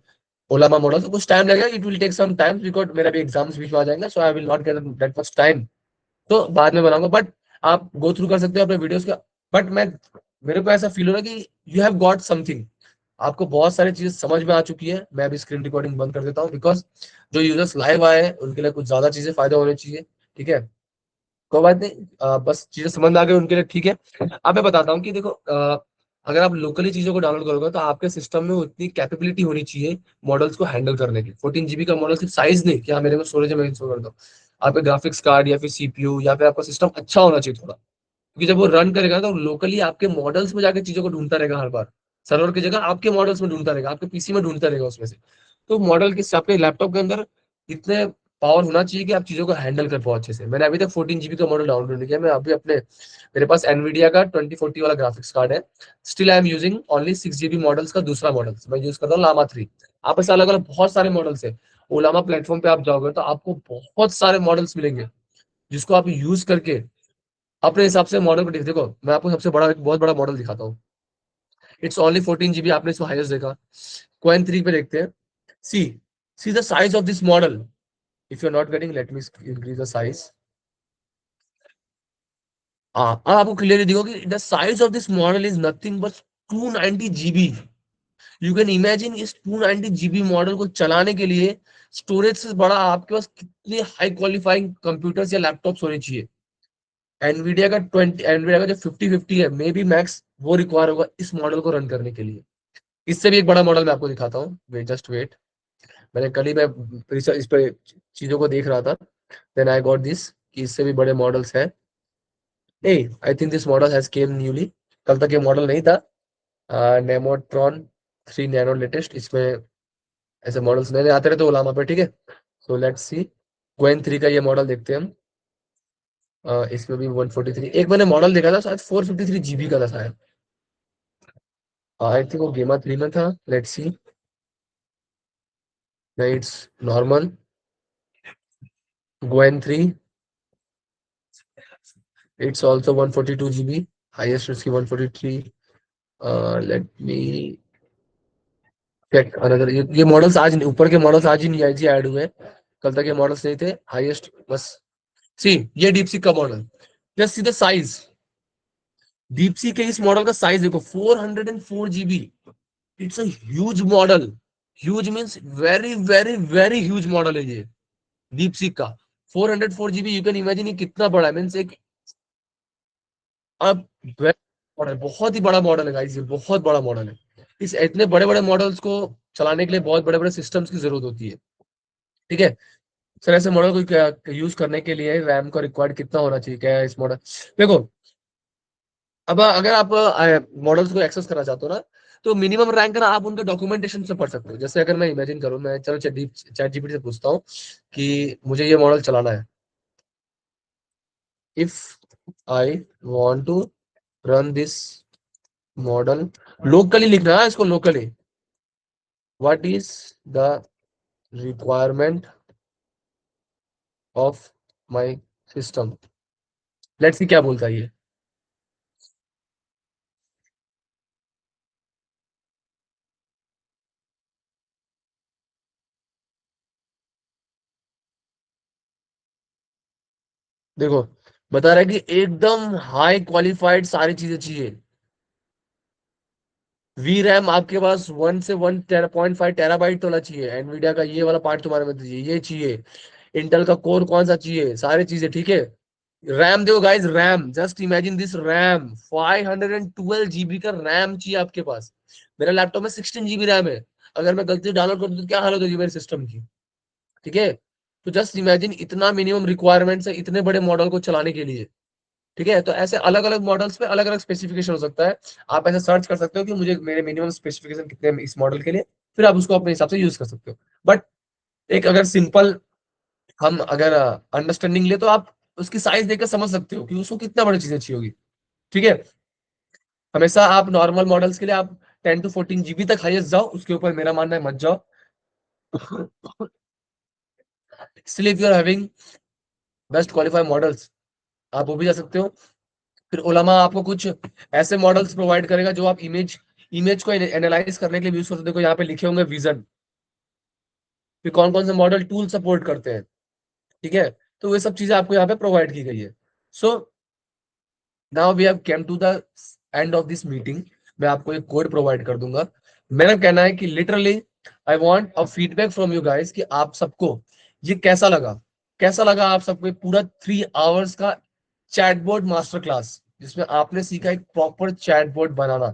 ओलामा मॉडल तो कुछ टाइम लगेगा, it will take some time, because मेरा भी एग्जाम्स बीच में आ जाएंगे, so I will not get that much time, तो बाद में बनाऊंगा। बट आप गो थ्रू कर सकते हो अपने वीडियोस का। बट मैं, मेरे को ऐसा फील हो रहा है कि यू हैव गॉट समथिंग, आपको बहुत सारी चीजें समझ में आ चुकी है। मैं अभी स्क्रीन रिकॉर्डिंग बंद कर देता हूँ, बिकॉज जो यूजर्स लाइव आए हैं उनके लिए कुछ ज्यादा चीजें फायदा होने चाहिए, ठीक है। कोई बात नहीं, बस चीजें समझ में आ गई उनके लिए, ठीक है। अब मैं बताता हूँ कि देखो, अगर आप लोकली चीजों को डाउनलोड करोगे तो आपके सिस्टम में उतनी कैपेबिलिटी होनी चाहिए मॉडल्स को हैंडल करने की। 14 GB का मॉडल सिर्फ साइज नहीं, क्या मेरे में स्टोरेज है मैं इंस्टॉल कर दूँ, आपका ग्राफिक्स कार्ड या फिर सीपीयू या फिर आपका सिस्टम अच्छा होना चाहिए थोड़ा, क्योंकि जब वो रन करेगा तो लोकली आपके मॉडल्स में जाकर चीजों को ढूंढता रहेगा, हर बार सर्वर की जगह आपके मॉडल्स में ढूंढता रहेगा, आपके पीसी में ढूंढता रहेगा उसमें से। तो मॉडल के आपके लैपटॉप के अंदर इतने पावर होना चाहिए कि आप चीजों को हैंडल कर पाओ अच्छे से। मैंने अभी तक 14 GB का मॉडल डाउनलोड नहीं किया, मैं अभी अपने, मेरे पास एनवीडिया का 2040 वाला ग्राफिक्स कार्ड है, still I am using only 6 GB models का दूसरा मॉडल मैं यूज करता हूँ, लामा 3। आप ऐसे अलग अलग बहुत सारे मॉडल्स है, ओलामा प्लेटफॉर्म पे आप जाओगे तो आपको बहुत सारे मॉडल्स मिलेंगे, जिसको आप यूज करके अपने हिसाब से मॉडल को देखो। मैं आपको सबसे बड़ा, एक बहुत बड़ा मॉडल दिखाता हूँ, इट्स ओनली 14 GB, आपने इसको हाईएस्ट देखा। क्वाइन 3 पे देखते हैं, see, see the size of this model, if you are not getting, let me increase the size. अब आपको क्लियरली दिखो कि the size of this model is nothing but 290 GB। You can imagine इस 290 GB model को चलाने के लिए storage से बड़ा आपके पास कितने हाई क्वालिफाइंग कंप्यूटर्स या लैपटॉप्स होने चाहिए। एनवीडिया का 20, एनवीडिया का जो 5050 है, मे बी मैक्स वो रिक्वायर होगा इस मॉडल को रन करने के लिए। इससे भी एक बड़ा मॉडल मैं आपको दिखाता हूँ, वेट जस्ट वेट। मैंने कल ही मैं रिसर्च इस पे चीजों को देख रहा था, देन आई गॉट दिस कि इससे भी बड़े मॉडल्स हैं। A I think this model has came newly, कल तक ये मॉडल नहीं था। नेमोट्रॉन 3 नैनो लेटेस्ट, इसमें ऐसे मॉडल्स नए आते रहते ओलामा पे, ठीक है। सो लेट्स सी, Gwen 3 का ये मॉडल देखते हैं हम। इसमें भी 143, एक मैंने मॉडल देखा था शायद 453 GB का था शायद, आई थिंक वो गेमा 3 में था। लेट्स सी, नहीं it's normal Gwen 3, it's also 142 GB, highest इसकी 143। लेट मी चेक अनदर, ये मॉडल्स आज ऊपर के मॉडल्स आज ही नहीं जी ऐड हुए, कल तक ये मॉडल्स नहीं थे। हाईएस्ट बस सी, ये डीपसीक का model, just see the size. DeepSeek के इस मॉडल का साइज देखो, 404 GB। It's a huge model, huge means very very very huge model है ये डीपसीक का। 404 GB, यू कैन इमेजिन ये कितना बड़ा है, मींस एक अब मॉडल, बहुत ही बड़ा मॉडल है गाइस, ये बहुत बड़ा मॉडल है। इस इतने बड़े बड़े मॉडल्स को चलाने के लिए बहुत बड़े बड़े सिस्टम्स की जरूरत होती है, ठीक है। सर ऐसे मॉडल को यूज करने के लिए रैम का रिक्वायर्ड कितना होना चाहिए, क्या है इस मॉडल। देखो अब अगर आप मॉडल्स को एक्सेस करना चाहते हो ना, तो मिनिमम रैंक ना आप उनके डॉक्यूमेंटेशन से पढ़ सकते हो। जैसे अगर मैं इमेजिन करूं, मैं चलो चैट जीपीटी से पूछता हूँ कि मुझे ये मॉडल चलाना है। If I want to run this model, locally लिखना है इसको, locally, what is the requirement of my system. Let's see क्या बोलता है ये। देखो बता रहा है कि एकदम हाई क्वालिफाइड सारी चीजें चाहिए। वी रैम आपके पास 1 से 1.5 टेराबाइट तो चाहिए। एनवीडिया का ये वाला पार्ट तुम्हारे में चाहिए, ये चाहिए। इंटेल का कोर कौन सा चाहिए, सारी चीजें, ठीक है। रैम देखो guys, RAM just imagine this, RAM 512 GB का रैम चाहिए आपके पास। मेरा लैपटॉप में 16 GB रैम है, अगर मैं गलती से डाउनलोड कर दूं तो क्या हालत होगी मेरे सिस्टम की, ठीक है। तो जस्ट इमेजिन इतना मिनिमम रिक्वायरमेंट्स है इतने बड़े मॉडल को चलाने के लिए, ठीक है। तो ऐसे अलग अलग मॉडल्स पे अलग अलग स्पेसिफिकेशन हो सकता है। आप ऐसे सर्च कर सकते हो कि मुझे मेरे मिनिमम स्पेसिफिकेशन कितने हैं इस मॉडल के लिए, फिर आप उसको अपने हिसाब से यूज कर सकते हो। बट एक अगर सिंपल हम अगर अंडरस्टैंडिंग ले, तो आप उसकी साइज देखकर समझ सकते हो कि उसको कितना बड़ी चीजें चाहिए होगी, ठीक है। हमेशा आप नॉर्मल मॉडल्स के लिए आप 10 to 14 GB तक हाईएस्ट जाओ, उसके ऊपर मेरा मानना है मत जाओ। इसलिए if you are having best qualified models, आप वो भी जा सकते हो। फिर ओलामा आपको कुछ ऐसे मॉडल्स प्रोवाइड करेगा जो आप इमेज इमेज को एनालाइज करने के लिए यूज कर सकते हो। देखो यहाँ पे लिखे होंगे विजन, फिर कौन कौन से मॉडल टूल सपोर्ट करते हैं, ठीक है। तो ये सब चीजें आपको यहाँ पे प्रोवाइड की गई है। So now we have came to the end of this meeting. मैं आपको एक कोड प्रोवाइड कर दूंगा। मेरा कहना है कि literally I want a feedback from you guys कि आप सबको ये कैसा लगा, कैसा लगा आप सबको पूरा 3 आवर्स का चैटबॉट मास्टर क्लास, जिसमें आपने सीखा एक प्रॉपर चैटबॉट बनाना,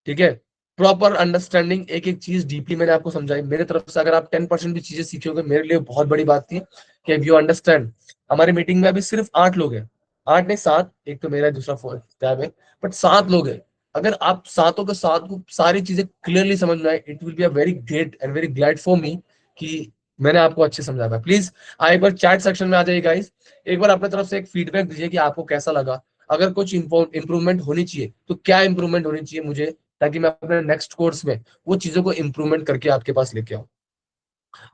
ठीक है। प्रॉपर अंडरस्टैंडिंग, एक एक चीज डीपली मैंने आपको समझाई। मेरे तरफ से अगर आप 10% भी चीजें सीखोगे, मेरे लिए बहुत बड़ी बात थी कि यू अंडरस्टैंड। हमारी मीटिंग में अभी सिर्फ 8 लोग हैं, 8 नहीं 7, एक तो मेरा दूसरा फोन टैब है, बट 7 लोग हैं। अगर आप सातों के साथ को सारी चीजें क्लियरली समझ में आए, it will be a very great and very glad for me कि मैंने आपको अच्छे समझा पाया। प्लीज आप एक बार चैट सेक्शन में आ जाइए गाइस, एक बार अपने तरफ से एक फीडबैक दीजिए कि आपको कैसा लगा। अगर कुछ इंप्रूवमेंट होनी चाहिए तो क्या इंप्रूवमेंट होनी चाहिए मुझे, ताकि मैं अपने नेक्स्ट कोर्स में वो चीजों को इंप्रूवमेंट करके आपके पास लेके आऊं।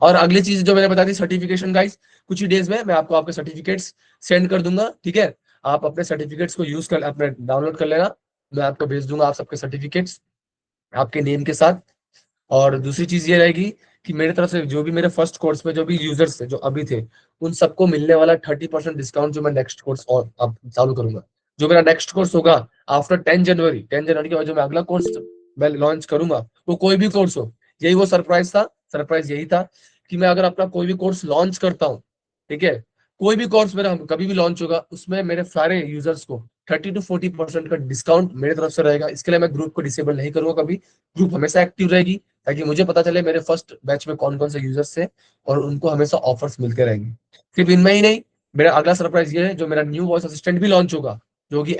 और अगली चीज जो मैंने बता दी, सर्टिफिकेशन गाइस, कुछ ही डेज में मैं आपको आपके सर्टिफिकेट्स सेंड कर दूंगा, ठीक है। आप अपने सर्टिफिकेट्स को यूज कर अपने डाउनलोड कर लेना, मैं आपको भेज दूंगा आप सबके सर्टिफिकेट्स आपके नेम के साथ। और दूसरी चीज ये रहेगी कि मेरी तरफ से जो भी मेरे फर्स्ट कोर्स में जो भी यूजर्स थे जो अभी थे, उन सबको मिलने वाला 30% डिस्काउंट जो मैं नेक्स्ट कोर्स और अब चालू करूंगा। जो मेरा नेक्स्ट कोर्स होगा आफ्टर 10 जनवरी के बाद जो मैं अगला कोर्स मैं लॉन्च करूंगा वो कोई भी कोर्स हो, यही वो सरप्राइज था। सरप्राइज यही था कि मैं अगर अपना कोई भी कोर्स लॉन्च करता हूँ, ठीक है, कोई भी कोर्स मेरा कभी भी लॉन्च होगा, उसमें मेरे सारे यूजर्स को 30 to 40% का डिस्काउंट मेरे तरफ से रहेगा। इसके लिए मैं ग्रुप को डिसेबल नहीं करूंगा कभी, ग्रुप हमेशा एक्टिव रहेगी ताकि मुझे पता चले मेरे फर्स्ट बैच में कौन कौन से यूजर्स थे और उनको हमेशा ऑफर्स मिलते रहेंगे। सिर्फ इनमें ही नहीं, मेरा अगला सरप्राइज ये है, जो मेरा न्यू वॉइस असिस्टेंट भी लॉन्च होगा, जो कि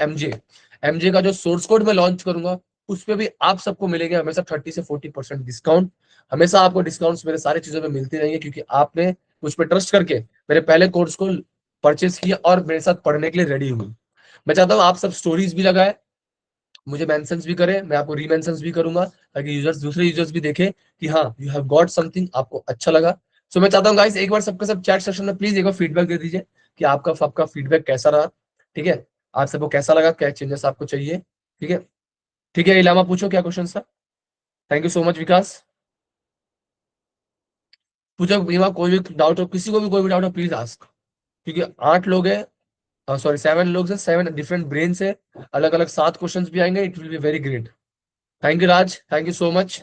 एमजे का जो सोर्स कोड मैं लॉन्च करूंगा, उस पे भी आप सबको मिलेंगे हमेशा 30 से 40% डिस्काउंट। हमेशा आपको डिस्काउंट्स मेरे सारी चीजों पे मिलती रहेंगे, क्योंकि आपने मुझ पर ट्रस्ट करके मेरे पहले कोर्स को परचेज किया और मेरे साथ पढ़ने के लिए रेडी हुए। मैं चाहता हूँ आप सब स्टोरीज भी लगाए, मुझे मेंशंस भी करें, मैं आपको रीमेंशंस भी करूंगा ताकि यूजर्स, दूसरे यूजर्स भी देखें कि हाँ यू हैव गॉट समथिंग, आपको अच्छा लगा। सो मैं चाहता हूँ गाइस एक बार सबके सब चैट सेक्शन में प्लीज एक बार फीडबैक दे दीजिए कि आपका सबका फीडबैक कैसा रहा, ठीक है, आप सबको कैसा लगा, क्या चेंजेस आपको चाहिए, ठीक है। ठीक है, इलामा पूछो क्या क्वेश्चन था। थैंक यू सो मच विकास। पूछो बीमा, कोई भी डाउट हो, किसी को भी कोई भी डाउट हो प्लीज आस्क, क्योंकि 8 लोग है, सॉरी 7 लोग हैं, 7 डिफरेंट ब्रेन से, अलग अलग 7 क्वेश्चंस भी आएंगे, it will be very great. Thank you Raj, thank you so much.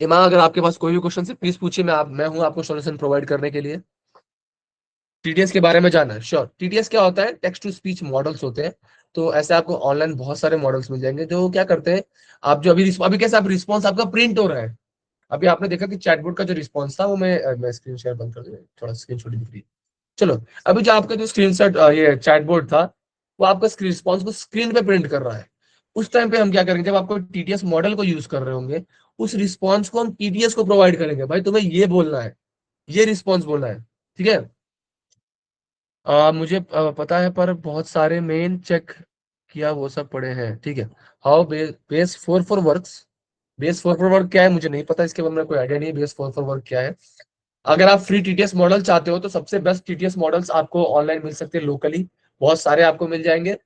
इमाम अगर आपके पास कोई भी क्वेश्चन है प्लीज पूछिए, मैं हूं आपको सॉल्यूशन प्रोवाइड करने के लिए। टीटीएस के बारे में जानना है, श्योर। टीटीएस क्या होता है, टेक्स्ट टू स्पीच मॉडल्स होते हैं। तो ऐसे आपको ऑनलाइन बहुत सारे मॉडल्स मिल जाएंगे जो क्या करते हैं, आप जो अभी कैसे आप रिस्पॉन्स आपका प्रिंट हो रहा है, अभी आपने देखा कि चैटबॉट का जो रिस्पॉन्स था वो मैं स्क्रीन शेयर बंद कर दूं, थोड़ा स्क्रीन शॉट दिख रही है। चलो, अभी जो आपका जो स्क्रीन शॉट ये चैटबॉट था वो आपका रिस्पॉन्स को स्क्रीन पे प्रिंट कर रहा है। उस टाइम पे हम क्या करेंगे, जब आपको टीटीएस मॉडल को यूज कर रहे होंगे, उस रिस्पॉन्स को हम टीटीएस को प्रोवाइड करेंगे, भाई तुम्हें ये बोलना है, ये रिस्पॉन्स बोलना है, ठीक है। मुझे पता है पर बहुत सारे मेन चेक किया वो सब पड़े हैं, ठीक है। How base 4 for works, base 4 for work क्या है मुझे नहीं पता, इसके बारे में कोई आइडिया नहीं है बेस 4 फॉर वर्क क्या है। अगर आप फ्री टीटीएस मॉडल चाहते हो तो सबसे बेस्ट टीटीएस मॉडल्स आपको ऑनलाइन मिल सकते हैं लोकली, बहुत सारे आपको मिल जाएंगे।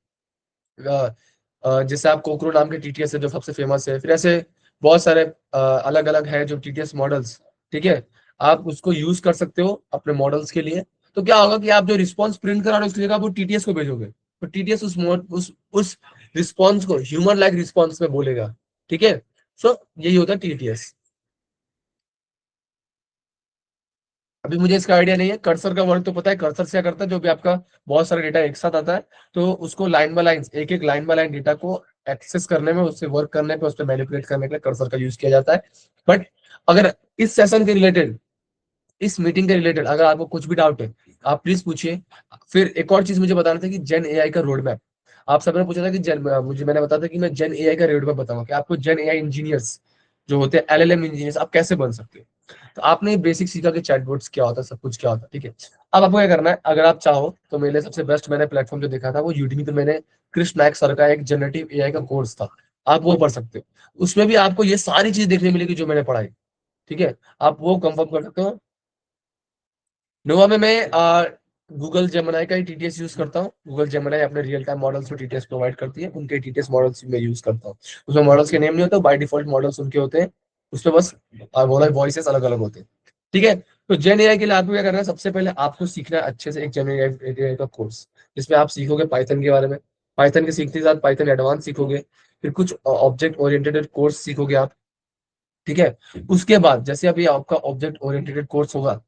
जैसे आप कोकरो नाम के टीटीएस है जो सबसे फेमस है, फिर ऐसे बहुत सारे अलग अलग है जो टीटीएस मॉडल्स, ठीक है, आप उसको यूज कर सकते हो अपने मॉडल्स के लिए। तो क्या होगा कि आप जो रिस्पॉन्स प्रिंट करा रहे हो उसकी जगह आप वो टीटीएस को भेजोगे, तो टीटीएस उस रिस्पॉन्स को ह्यूमन लाइक रिस्पॉन्स में बोलेगा, ठीक है। सो यही होता है टीटीएस। अभी मुझे इसका आइडिया नहीं है, कर्सर का वर्क तो पता है, कर्सर से क्या करता है, जो भी आपका बहुत सारा डेटा एक साथ आता है तो उसको लाइन बाय लाइन, एक एक लाइन बाय लाइन डेटा को एक्सेस करने में, उससे वर्क करने पे, उस पर मैनिपुलेट करने के लिए कर्सर का यूज किया जाता है। बट अगर इस सेशन के रिलेटेड, इस मीटिंग के रिलेटेड अगर आपको कुछ भी डाउट है आप प्लीज पूछिए। फिर एक और चीज मुझे बताना था कि जेन एआई का रोड मैप, आप सबने पूछा था कि मैंने बताया था कि मैं जेन एआई का रोड मैप बताऊंगा कि आपको जेन एआई इंजीनियर्स जो होते हैं, एलएलएम इंजीनियर्स, आप कैसे बन सकते हो। तो आपने बेसिक सीखा कि चैटबॉट्स क्या होता है, सब कुछ क्या होता है, ठीक है। अब आपको क्या करना है, अगर आप चाहो तो मेरे लिए सबसे बेस्ट मैंने प्लेटफॉर्म जो देखा था वो यूडीमी पे, मैंने कृष्ण नायक सर का एक जनरेटिव एआई का कोर्स था, आप वो पढ़ सकते हो। उसमें भी आपको ये सारी चीज देखने मिलेगी जो मैंने पढ़ाई, ठीक है, आप वो कंफर्म कर सकते हो। नोवा में मैं गूगल जेमिनाई का ही टीटीएस यूज करता हूँ। गूगल जेमिनाई अपने रियल टाइम मॉडल्स को टीटीएस प्रोवाइड करती है, उनके टीटीएस मॉडल्स मैं यूज करता हूँ। उसमें मॉडल्स के नेम नहीं होते, बाय डिफॉल्ट मॉडल्स उनके होते हैं, उसमें बस वॉइसेस अलग अलग होते हैं, ठीक है। तो जेन एआई के लिए आपको क्या करना है, सबसे पहले आपको सीखना है अच्छे से एक जेन एआई का कोर्स, जिसमें आप सीखोगे पाइथन के बारे में, पाइथन के सीखते साथ पाइथन एडवांस सीखोगे, फिर कुछ ऑब्जेक्ट ओरिएंटेड कोर्स सीखोगे आप, ठीक है। उसके बाद जैसे अभी आपका ऑब्जेक्ट ओरिएंटेड कोर्स होगा,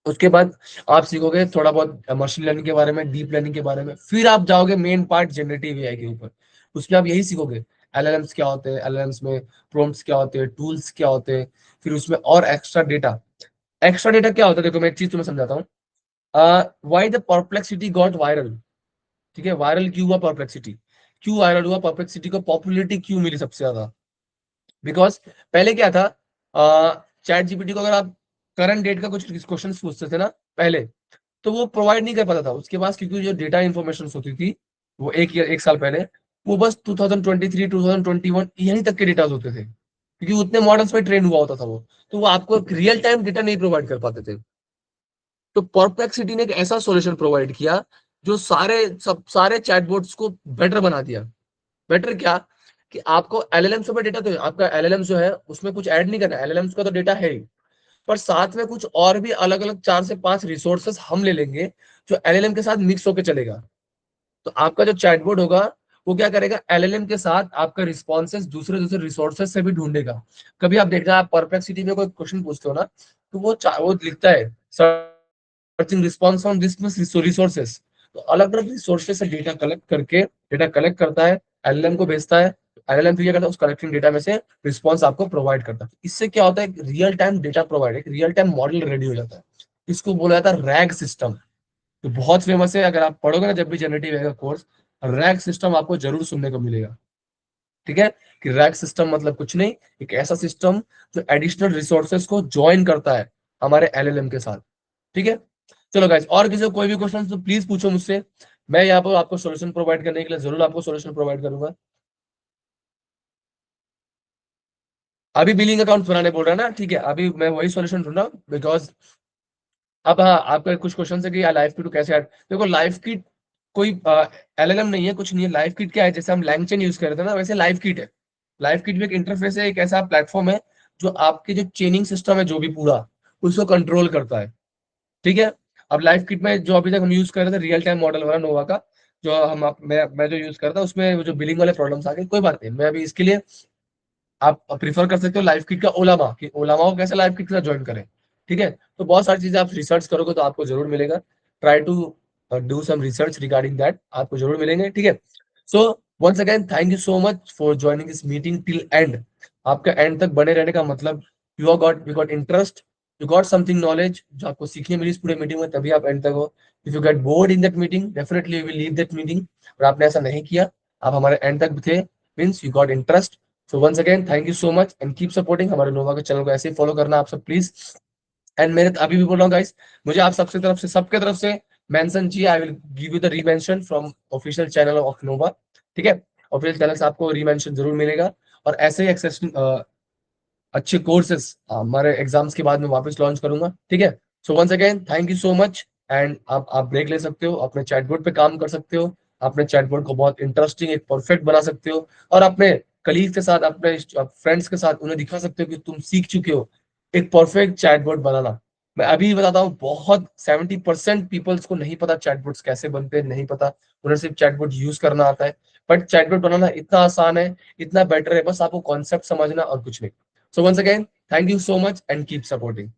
उसके बाद आप सीखोगे थोड़ा बहुत मशीन लर्निंग के बारे में, डीप लर्निंग के बारे में, फिर आप जाओगे मेन पार्ट जनरेटिव एआई के ऊपर। उसमें आप यही सीखोगे एलएलएम्स क्या होते हैं, एलएलएम्स में प्रॉम्प्ट्स क्या होते हैं, टूल्स क्या होते हैं, फिर उसमें और एक्स्ट्रा डेटा। एक्स्ट्रा डेटा क्या होता है, देखो मैं एक चीज तुम्हें समझाता हूँ। Why the perplexity got viral, ठीक है, वायरल क्यों हुआ परप्लेक्सिटी, क्यों वायरल हुआ परप्लेक्सिटी को, पॉपुलरिटी क्यों मिली सबसे ज्यादा, बिकॉज पहले क्या था, चैट जीपीटी को अगर आप करंट डेट का कुछ क्वेश्चन पूछते थे ना पहले, तो वो प्रोवाइड नहीं कर पाता था उसके पास, क्योंकि जो डेटा इंफॉर्मेशन होती थी वो एक साल पहले, वो बस 2023 2021 यहीं तक के डेटा होते थे, क्योंकि उतने मॉडल्स पे ट्रेन हुआ होता था वो, तो वो आपको रियल टाइम डेटा नहीं प्रोवाइड कर पाते थे। तो परप्लेक्सिटी ने एक ऐसा सॉल्यूशन प्रोवाइड किया जो सारे चैटबॉट्स को बेटर बना दिया। बेटर क्या, कि आपको एलएलएम पे डेटा, तो आपका एलएलएम जो है उसमें कुछ ऐड नहीं करना, एलएलएम का तो डेटा है ही, पर साथ में कुछ और भी अलग अलग 4 से 5 रिसोर्सेस हम ले लेंगे जो एलएलएम के साथ मिक्स होकर चलेगा। तो आपका जो चैटबॉट होगा वो क्या करेगा, एलएलएम के साथ आपका रिस्पॉन्सेस दूसरे दूसरे रिसोर्सेज से भी ढूंढेगा। कभी आप देखना, आप परप्लेक्सिटी में कोई क्वेश्चन पूछते हो ना, तो वो लिखता है searching response from this resources. तो अलग अलग रिसोर्सेज से डेटा कलेक्ट करता है, एलएलएम को भेजता है, एलएलएम फिर क्या करता है, उस कलेक्टिंग डेटा में से रिस्पॉन्स आपको प्रोवाइड करता है। इससे क्या होता है, एक रियल टाइम डेटा प्रोवाइड, एक रियल टाइम मॉडल रेडी हो जाता है। इसको बोला जाता है रैग सिस्टम। तो बहुत फेमस है, अगर आप पढ़ोगे ना जब भी जनरेटिव एआई का कोर्स, रैग सिस्टम आपको जरूर सुनने को मिलेगा। ठीक है, कि रैग सिस्टम मतलब कुछ नहीं, एक ऐसा सिस्टम जो एडिशनल रिसोर्सेज को ज्वाइन करता है हमारे एलएलएम के साथ। ठीक है, चलो गाइस, और किसी को कोई भी क्वेश्चन तो प्लीज पूछो मुझसे, मैं यहाँ पर आपको सॉल्यूशन प्रोवाइड करने के लिए जरूर आपको सॉल्यूशन प्रोवाइड करूंगा। अभी बिलिंग अकाउंट बनाने बोल रहा है ना, ठीक है, अभी मैं वही सॉल्यूशन ढूंढ रहा हूँ, बिकॉज अब हाँ आपका कुछ क्वेश्चन है कि लाइव किट कैसे ऐड। देखो लाइव किट कोई एलएलएम नहीं है, कुछ नहीं है। लाइव किट क्या है, जैसे हम लैंगचेन यूज कर रहे थे ना, वैसे लाइव किट है। लाइव किट भी एक इंटरफेस है, एक ऐसा प्लेटफॉर्म है जो आपके जो चेनिंग सिस्टम है जो भी पूरा, उसको कंट्रोल करता है। ठीक है, अब लाइव किट में जो अभी तक हम यूज कर रहे थे रियल टाइम मॉडल वाला नोवा का, जो मैं जो यूज करता, उसमें वो जो बिलिंग वाले प्रॉब्लम्स आ गए, कोई बात नहीं, मैं अभी इसके लिए आप प्रीफर कर सकते हो लाइव किट का ओलामा, कि ओलामा को कैसे लाइव किट के साथ ज्वाइन करें। ठीक है, तो बहुत सारी चीजें आप रिसर्च करोगे तो आपको जरूर मिलेगा। Try to do some research regarding that, आपको जरूर मिलेंगे। ठीक है, so once again thank you so much for joining this meeting till end. आपका एंड तक बने रहने का मतलब you got interest, you got something knowledge जो आपको सीखने मिली इस पूरे मीटिंग में, तभी आप एंड तक हो। If you get bored in that meeting, definitely you will leave that meeting. और आपने ऐसा नहीं किया, आप हमारे एंड तक थे, means you got interest. So once again thank you so much and keep supporting हमारे नोवा के चैनल को, ऐसे ही फॉलो करना आप सब प्लीज। एंड मेरे अभी भी बोल रहा हूँ गाइस, मुझे आप सबके तरफ से मेंशन चाहिए, I will give you the remention from official channel of Nova. ठीक है, ऑफिशियल चैनल से आपको रीमेंशन जरूर मिलेगा। और ऐसे ही एक्सेस अच्छे कोर्सेस हमारे एग्जाम्स के बाद में वापस लॉन्च करूंगा। ठीक है, so once again thank you so much. And आप ब्रेक ले सकते हो, अपने चैटबॉट पे काम कर सकते हो, अपने चैटबॉट को बहुत इंटरेस्टिंग एक परफेक्ट बना सकते हो, और अपने कलीग के साथ, अपने फ्रेंड्स के साथ उन्हें दिखा सकते हो कि तुम सीख चुके हो एक परफेक्ट चैटबॉट बनाना। मैं अभी बताता हूँ, बहुत 70% पीपल्स को नहीं पता चैटबॉट्स कैसे बनते हैं, नहीं पता, उन्हें सिर्फ चैटबॉट यूज करना आता है। बट चैटबॉट बनाना इतना आसान है, इतना बेटर है, बस आपको कॉन्सेप्ट समझना और कुछ नहीं। So once again, thank you so much and keep supporting.